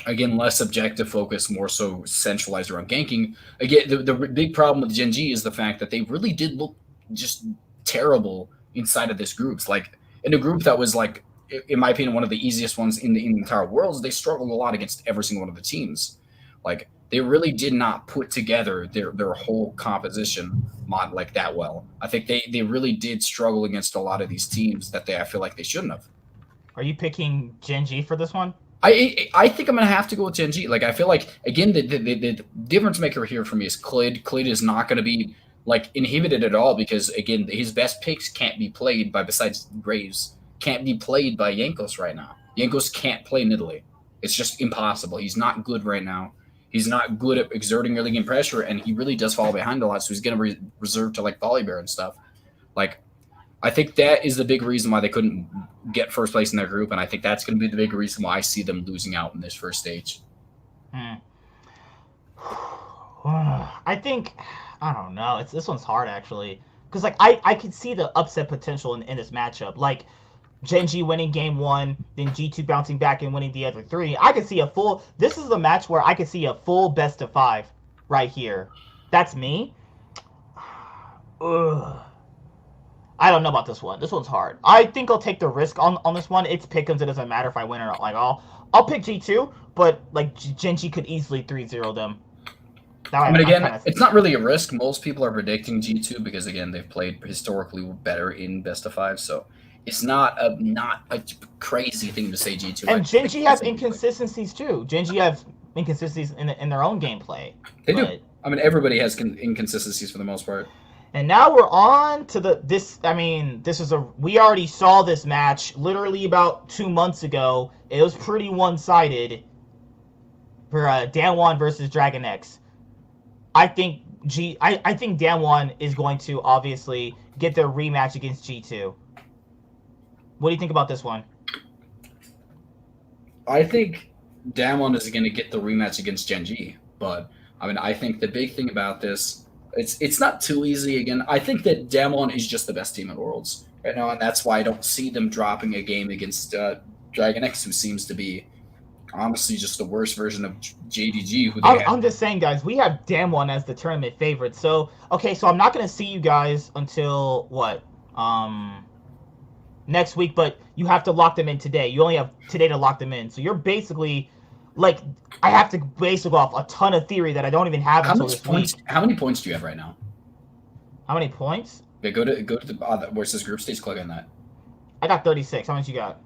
again, less objective focus, more so centralized around ganking. Again, the big problem with Gen G is the fact that they really did look just terrible inside of this group. It's like in a group that was like, in my opinion, one of the easiest ones in the entire world, they struggled a lot against every single one of the teams. Like they really did not put together their whole composition mod like that well. I think they really did struggle against a lot of these teams that I feel like they shouldn't have. Are you picking Gen G for this one? I think I'm gonna have to go with Gen G. Like I feel like again the difference maker here for me is Clid. Clid is not gonna be like inhibited at all because again his best picks can't be played by besides Graves can't be played by Jankos right now. Jankos can't play Nidalee. It's just impossible. He's not good right now. He's not good at exerting early game pressure, and he really does fall behind a lot. So he's going to reserve to like Volibear and stuff. Like, I think that is the big reason why they couldn't get first place in their group, and I think that's going to be the big reason why I see them losing out in this first stage. I think, I don't know. This one's hard actually, because like I could see the upset potential in this matchup. Like Gen G winning game 1, then G2 bouncing back and winning the other 3. I could see a full. This is the match where I could see a full best of 5 right here. That's me. Ugh. I don't know about this one. This one's hard. I think I'll take the risk on this one. It's pick'ems. It doesn't matter if I win or not. Like I'll pick G2, but like Gen G could easily 3-0 them. I mean, again, it's not really a risk. Most people are predicting G2 because, again, they've played historically better in best of 5, so it's not a crazy thing to say G2. And Gen G have inconsistencies too. Gen G have inconsistencies in their own gameplay. They do. I mean, everybody has inconsistencies for the most part. And now we're on to this. I mean, we already saw this match literally about 2 months ago. It was pretty one-sided for Damwon versus Dragon X. I think Damwon is going to obviously get their rematch against G2. What do you think about this one? I think Damwon is going to get the rematch against Gen G, but I mean, I think the big thing about this, it's not too easy. Again, I think that Damwon is just the best team at Worlds right now, and that's why I don't see them dropping a game against Dragon X, who seems to be honestly just the worst version of JDG. I'm just saying, guys, we have Damwon as the tournament favorite. So, okay, so I'm not going to see you guys until, what, next week, but you have to lock them in today. You only have today to lock them in. So you're basically, like, I have to basically go off a ton of theory that I don't even have until this week. How many points do you have right now? How many points? Okay, go to the where's this group stage? Click on that. I got 36. How much you got?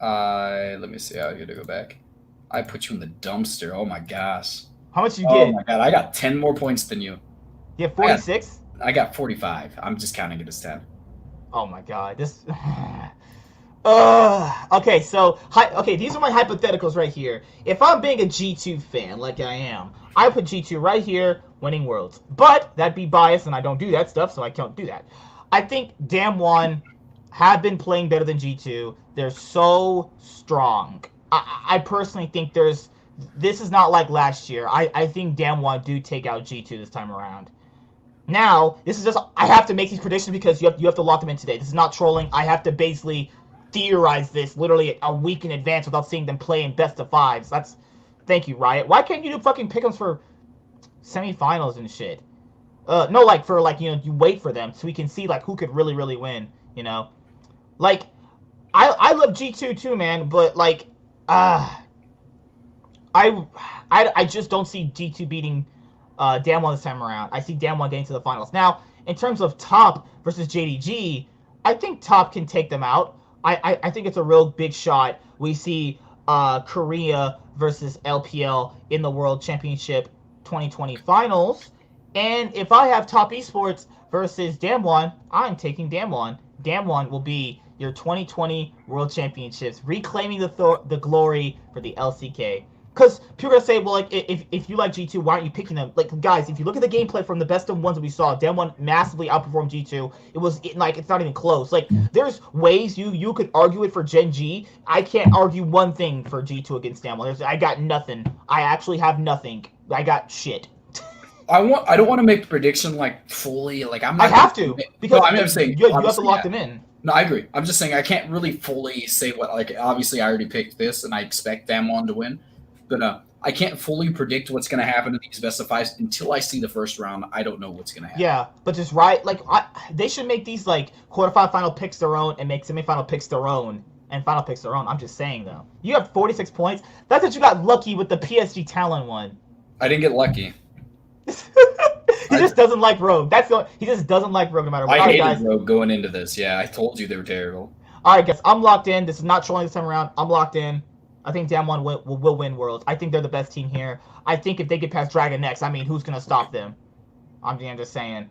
Let me see. I gotta go back. I put you in the dumpster. Oh my gosh. How much you get? Oh my god, I got 10 more points than you. You have 46? I got 45. I'm just counting it as 10. Oh my god, this. Okay, so these are my hypotheticals right here. If I'm being a G2 fan, like I am, I put G2 right here, winning Worlds. But that'd be biased, and I don't do that stuff, so I can't do that. I think Damwon have been playing better than G2. They're so strong. I personally think this is not like last year. I think Damwon do take out G2 this time around. Now, this is just, I have to make these predictions because you have to lock them in today. This is not trolling. I have to basically theorize this literally a week in advance without seeing them play in best of 5s. Thank you, Riot. Why can't you do fucking pick'ems for semifinals and shit? No, like, for, like, you wait for them so we can see, like, who could really, really win, Like, I love G2 too, man, but, like, I just don't see G2 beating Damwon this time around. I see Damwon getting to the finals. Now, in terms of Top versus JDG, I think Top can take them out. I think it's a real big shot. We see Korea versus LPL in the World Championship 2020 finals. And if I have Top Esports versus Damwon, I'm taking Damwon. Damwon will be your 2020 World Championships, reclaiming the glory for the LCK. Because people are going to say, well, like, if you like G2, why aren't you picking them? Like, guys, if you look at the gameplay from the best of ones that we saw, Damwon massively outperformed G2. It's not even close. Like, there's ways you could argue it for Gen G. I can't argue one thing for G2 against Damwon. I got nothing. I actually have nothing. I got shit. I don't want to make the prediction like fully. Like I have to because I'm saying you have to lock them in. No, I agree. I'm just saying I can't really fully say what. Like obviously, I already picked this, and I expect Damwon to win. But I can't fully predict what's going to happen in these best of 5s until I see the first round. I don't know what's going to happen. Yeah, but just right, like they should make these like quarterfinal final picks their own and make semifinal picks their own and final picks their own. I'm just saying though, you have 46 points. That's what you got lucky with the PSG Talon one. I didn't get lucky. He just doesn't like Rogue. He just doesn't like Rogue no matter what. I hated Rogue going into this. Yeah, I told you they were terrible. All right, guys, I'm locked in. This is not trolling this time around. I'm locked in. I think Damwon will win Worlds. I think they're the best team here. I think if they get past Dragon X, I mean, who's gonna stop them? I'm just saying.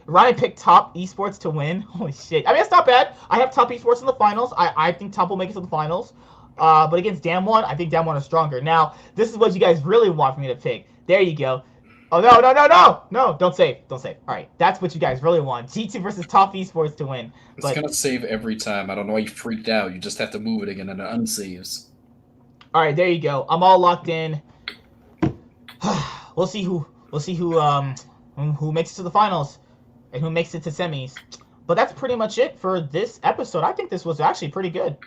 Ryan picked Top Esports to win. Holy shit! I mean, it's not bad. I have Top Esports in the finals. I think Top will make it to the finals. But against Damwon, I think Damwon is stronger. Now, this is what you guys really want me to pick. There you go. Oh no! Don't save. All right, that's what you guys really want. G2 versus Top Esports to win. It's gonna save every time. I don't know why you freaked out. You just have to move it again and it unsaves. All right, there you go. I'm all locked in. We'll see who makes it to the finals and who makes it to semis. But that's pretty much it for this episode. I think this was actually pretty good.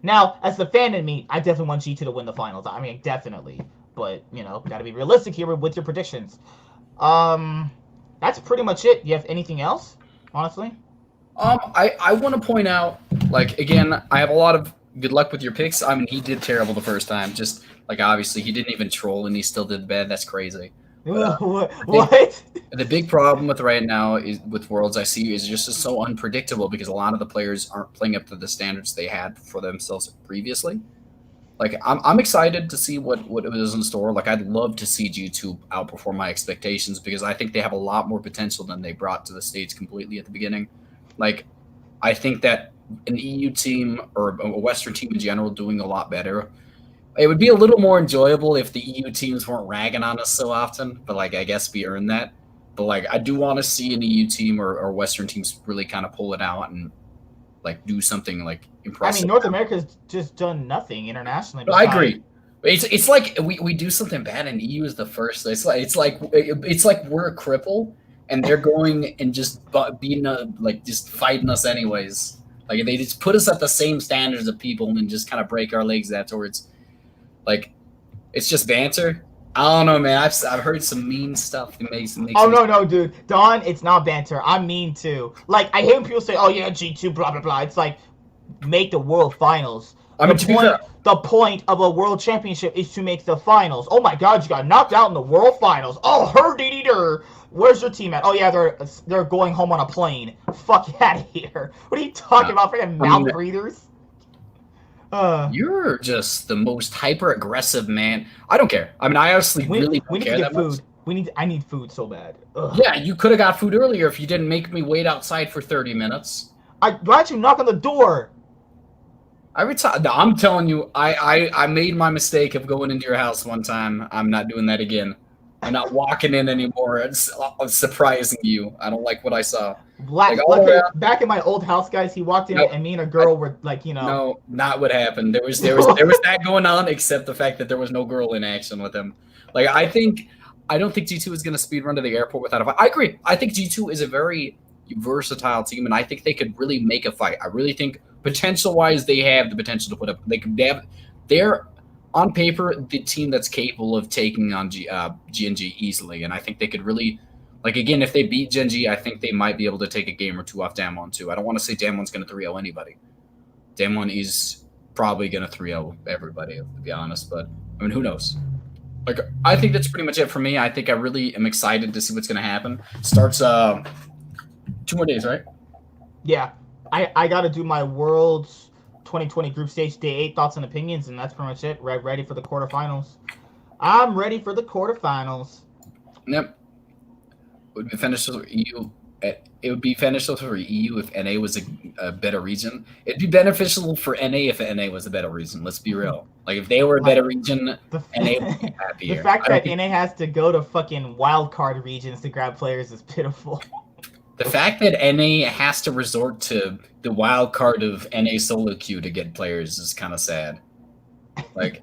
Now, as the fan in me, I definitely want G2 to win the finals. I mean, definitely. But, you know, gotta be realistic here with your predictions. That's pretty much it. Do you have anything else, honestly? I want to point out, like, again, I have a lot of good luck with your picks. I mean, he did terrible the first time. Just, like, obviously, he didn't even troll and he still did bad. That's crazy. But, what? The big problem with right now is with Worlds I see is just so unpredictable because a lot of the players aren't playing up to the standards they had for themselves previously. Like, I'm excited to see what is in store. Like, I'd love to see G2 outperform my expectations because I think they have a lot more potential than they brought to the States completely at the beginning. Like, I think that an EU team or a Western team in general doing a lot better. It would be a little more enjoyable if the EU teams weren't ragging on us so often, but, like, I guess we earned that. But, like, I do want to see an EU team or Western teams really kind of pull it out and, like, do something, like, impressive. I mean, North America's just done nothing internationally. I agree. It's like we do something bad and EU is the first. It's like we're a cripple and they're going and just beating just fighting us anyways. Like, they just put us at the same standards of people and then just kind of break our legs afterwards. Like, it's just banter. I don't know, man. I've heard some mean stuff. It makes no, dude. Don, it's not banter. I'm mean too. Like, I hate when people say, "Oh yeah, G2, blah blah blah." It's like, make the world finals. I mean, the point of a world championship is to make the finals. Oh my God, you got knocked out in the world finals. Oh, her. Where's your team at? Oh yeah, they're going home on a plane. Fuck out of here. What are you talking about? Freaking mouth breathers. You're just the most hyper aggressive man. I don't care. I mean, I honestly really don't care that much. I need food so bad. Ugh. Yeah, you could have got food earlier if you didn't make me wait outside for 30 minutes. Why'd you knock on the door? I'm telling you, I made my mistake of going into your house one time. I'm not doing that again. I'm not walking in anymore. It's surprising you. I don't like what I saw. Back in my old house, guys, he walked in and me and a girl were like, you know. No, not what happened. There was that going on, except the fact that there was no girl in action with him. Like, I don't think G2 is going to speed run to the airport without a fight. I agree. I think G2 is a very versatile team, and I think they could really make a fight. I really think potential-wise, they have the potential to put up. They're on paper the team that's capable of taking on GNG easily, and I think they could really, like, again, if they beat GNG, I think they might be able to take a game or two off Damwon too. I don't want to say Damwon's going to 3-0 anybody. Damwon is probably going to 3-0 everybody, to be honest, but I mean, who knows? Like, I think that's pretty much it for me. I think I really am excited to see what's going to happen. Starts 2 more days, right? Yeah. I got to do my Worlds 2020 Group Stage Day 8 thoughts and opinions, and that's pretty much it. Ready for the quarterfinals. I'm ready for the quarterfinals. Yep. It would be beneficial for EU. It would be beneficial for EU if NA was a better region. It'd be beneficial for NA if NA was a better region. Let's be real. Like, if they were a better region, NA would be happier. The fact that NA has to go to fucking wildcard regions to grab players is pitiful. The fact that NA has to resort to the wild card of NA solo queue to get players is kind of sad. Like,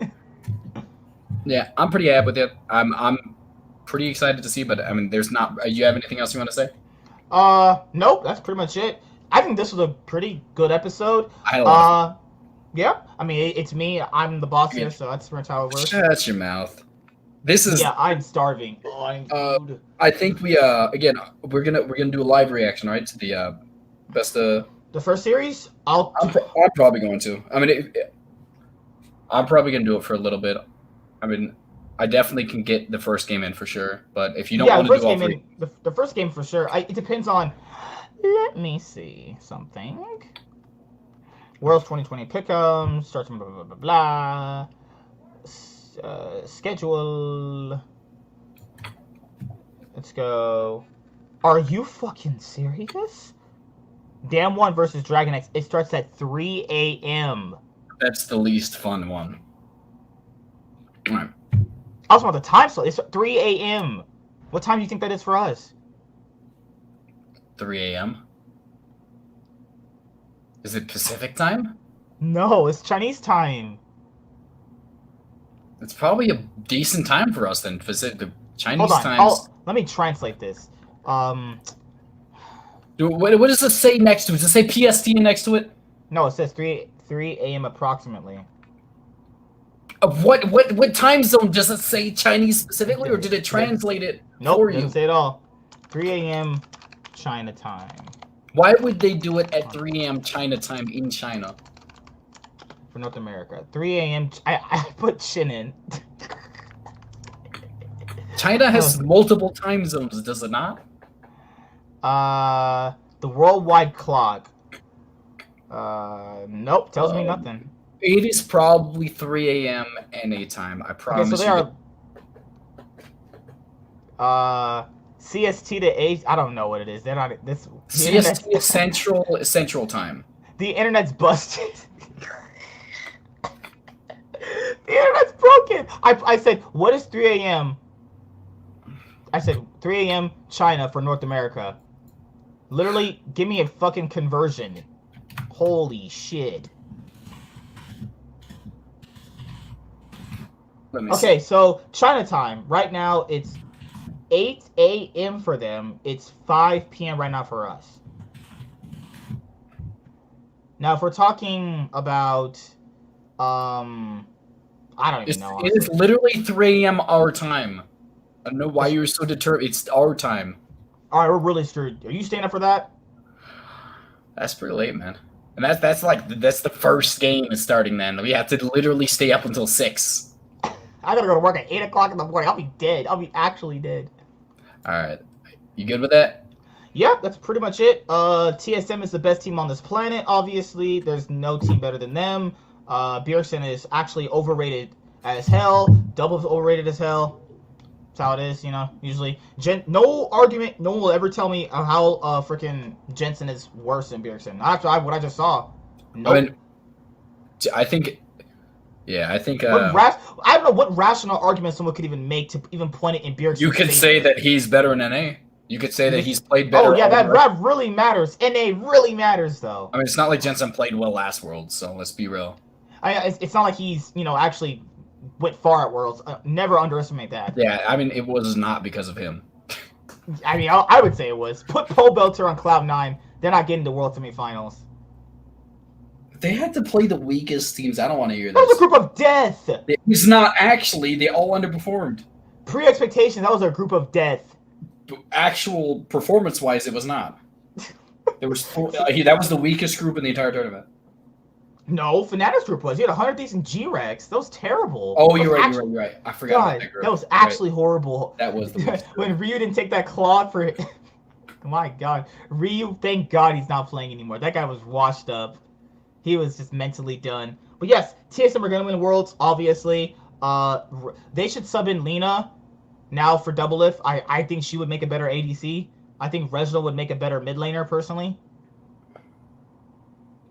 yeah, I'm pretty happy with it. I'm pretty excited to see, but I mean, there's not. You have anything else you want to say? Nope. That's pretty much it. I think this was a pretty good episode. Yeah. I mean, it's me. I'm the boss here, so that's pretty much how it works. Shut your mouth. This is. Yeah, I'm starving. Oh, I'm food. I think we again we're gonna do a live reaction, right, to the best the first series. I'm probably going to. I mean, I'm probably gonna do it for a little bit. I mean, I definitely can get the first game in for sure, but if you don't want to do all three, the first game for sure. It depends on. Let me see something. World's 2020 pick'em starts blah blah blah blah. Schedule. Let's go. Are you fucking serious? Damn One versus Dragon X. It starts at 3 a.m. That's the least fun one. All right. I also want the time slot. It's 3 a.m. What time do you think that is for us? 3 a.m. Is it Pacific time? No, it's Chinese time. It's probably a decent time for us then. The Chinese Hold on. times. Let me translate this. What does it say next to it? Does it say PST next to it? No, it says 3 a.m. approximately. What time zone does it say Chinese specifically, or did it translate it Nope, for you? doesn't say it all. 3 a.m. China time. Why would they do it at 3 a.m. China time in China? For North America. 3 a.m. I put Chin in. China has multiple time zones, does it not? The worldwide clock. Nope, tells me nothing. It is probably 3 a.m. NA time. I promise. Okay, so they are. CST to A. I don't know what it is. They're not this. CST is Central time. The internet's busted. The internet's broken. I said, what is 3 a.m.? I said 3 a.m. China for North America. Literally, give me a fucking conversion. Holy shit. Okay, so China time. Right now, it's 8 a.m. for them. It's 5 p.m. right now for us. Now, if we're talking about, I don't even know. It is literally 3 a.m. our time. I don't know why you're so determined. It's our time. All right, we're really screwed. Are you staying up for that? That's pretty late, man. And that's the first game is starting then. We have to literally stay up until 6. I gotta go to work at 8 o'clock in the morning. I'll be dead. I'll be actually dead. All right. You good with that? Yeah, that's pretty much it. TSM is the best team on this planet, obviously. There's no team better than them. Bjergsen is actually overrated as hell. Double's overrated as hell. That's how it is, you know, usually. No argument, no one will ever tell me how freaking Jensen is worse than Bjergsen. After what I just saw. Nope. I mean, I think... Yeah, I think... I don't know what rational argument someone could even make to even point it in Bjergsen's You could say that he's better in NA. You could say that he's played better. Oh, yeah, that really matters. NA really matters, though. I mean, it's not like Jensen played well last World, so let's be real. It's not like he's, you know, actually went far at Worlds. Never underestimate that. Yeah, I mean, it was not because of him. I mean, I would say it was. Put Pole Belter on Cloud9. They're not getting to World Semifinals. They had to play the weakest teams. I don't want to hear this. That was a group of death. It's not actually. They all underperformed. Pre-expectation, that was a group of death. Actual performance-wise, it was not. There was that was the weakest group in the entire tournament. No, Fnatic's group was. You had 100 decent G-Rex. That was terrible. Oh, you're right. You're right. I forgot about that group. That was actually horrible. That was the when Ryu didn't take that claw for it. My God, Ryu! Thank God he's not playing anymore. That guy was washed up. He was just mentally done. But yes, TSM are gonna win Worlds. Obviously, they should sub in Lina now for Doublelift. I think she would make a better ADC. I think Reginald would make a better mid laner personally.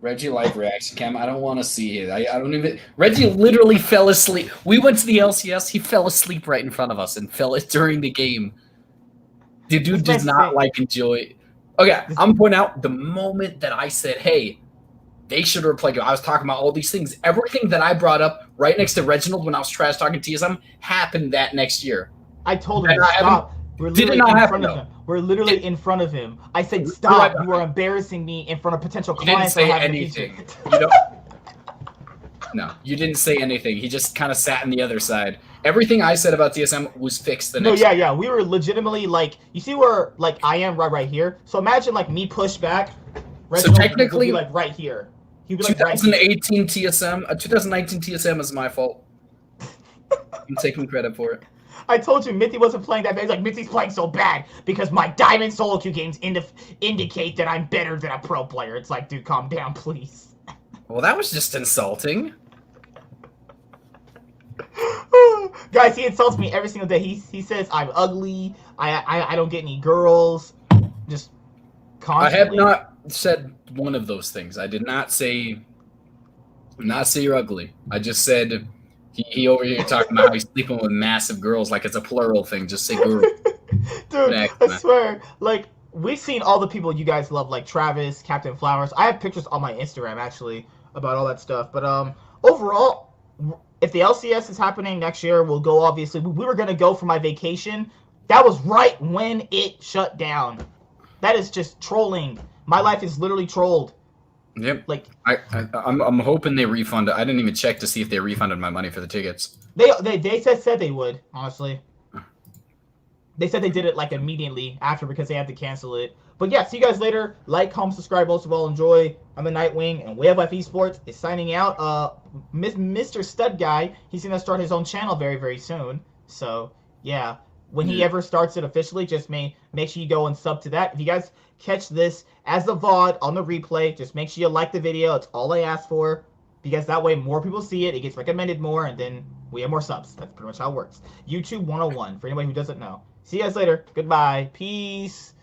Reggie live reaction cam. I don't want to see it. I don't even. Reggie literally fell asleep. We went to the LCS. He fell asleep right in front of us and fell during the game. The dude does not enjoy. Okay, I'm pointing out the moment that I said, "Hey, they should replay." I was talking about all these things. Everything that I brought up right next to Reginald when I was trash talking TSM happened that next year. I told him to stop. We're literally in front of him. We're literally in front of him. I said, "Stop! You are embarrassing me in front of potential clients." You didn't say anything. No, you didn't say anything. He just kind of sat on the other side. Everything I said about TSM was fixed the next day. Yeah. We were legitimately like, you see where like I am right here. So imagine like me push back. So technically, would be, like right here. He'd be, like, 2018 TSM, 2019 TSM is my fault. I'm taking credit for it. I told you Mithy wasn't playing that bad. He's like, Mithy's playing so bad because my Diamond solo queue games indicate that I'm better than a pro player. It's like, dude, calm down, please. Well, that was just insulting. Guys, he insults me every single day. He says I'm ugly. I don't get any girls. Just constantly. I have not said one of those things. I did not say you're ugly. I just said he over here talking about how he's sleeping with massive girls like it's a plural thing. Just say girl. Dude, I swear, like, we've seen all the people you guys love, like Travis, Captain Flowers. I have pictures on my Instagram, actually, about all that stuff. But, overall, if the LCS is happening next year, we'll go, obviously. We were going to go for my vacation. That was right when it shut down. That is just trolling. My life is literally trolled. Yep. Like, I'm hoping they refund it. I didn't even check to see if they refunded my money for the tickets. They said they would, honestly. They said they did it like immediately after because they had to cancel it. But yeah, see you guys later. Like, comment, subscribe, most of all, enjoy. I'm the Nightwing, and Way of Life Esports is signing out. Mr. Stud Guy, he's gonna start his own channel very, very soon. So yeah, when he ever starts it officially, just make sure you go and sub to that. If you guys catch this as the VOD on the replay, just make sure you like the video. It's all I ask for, because that way more people see it, it gets recommended more, and then we have more subs. That's pretty much how it works. YouTube 101 for anybody who doesn't know. See you guys later. Goodbye. Peace.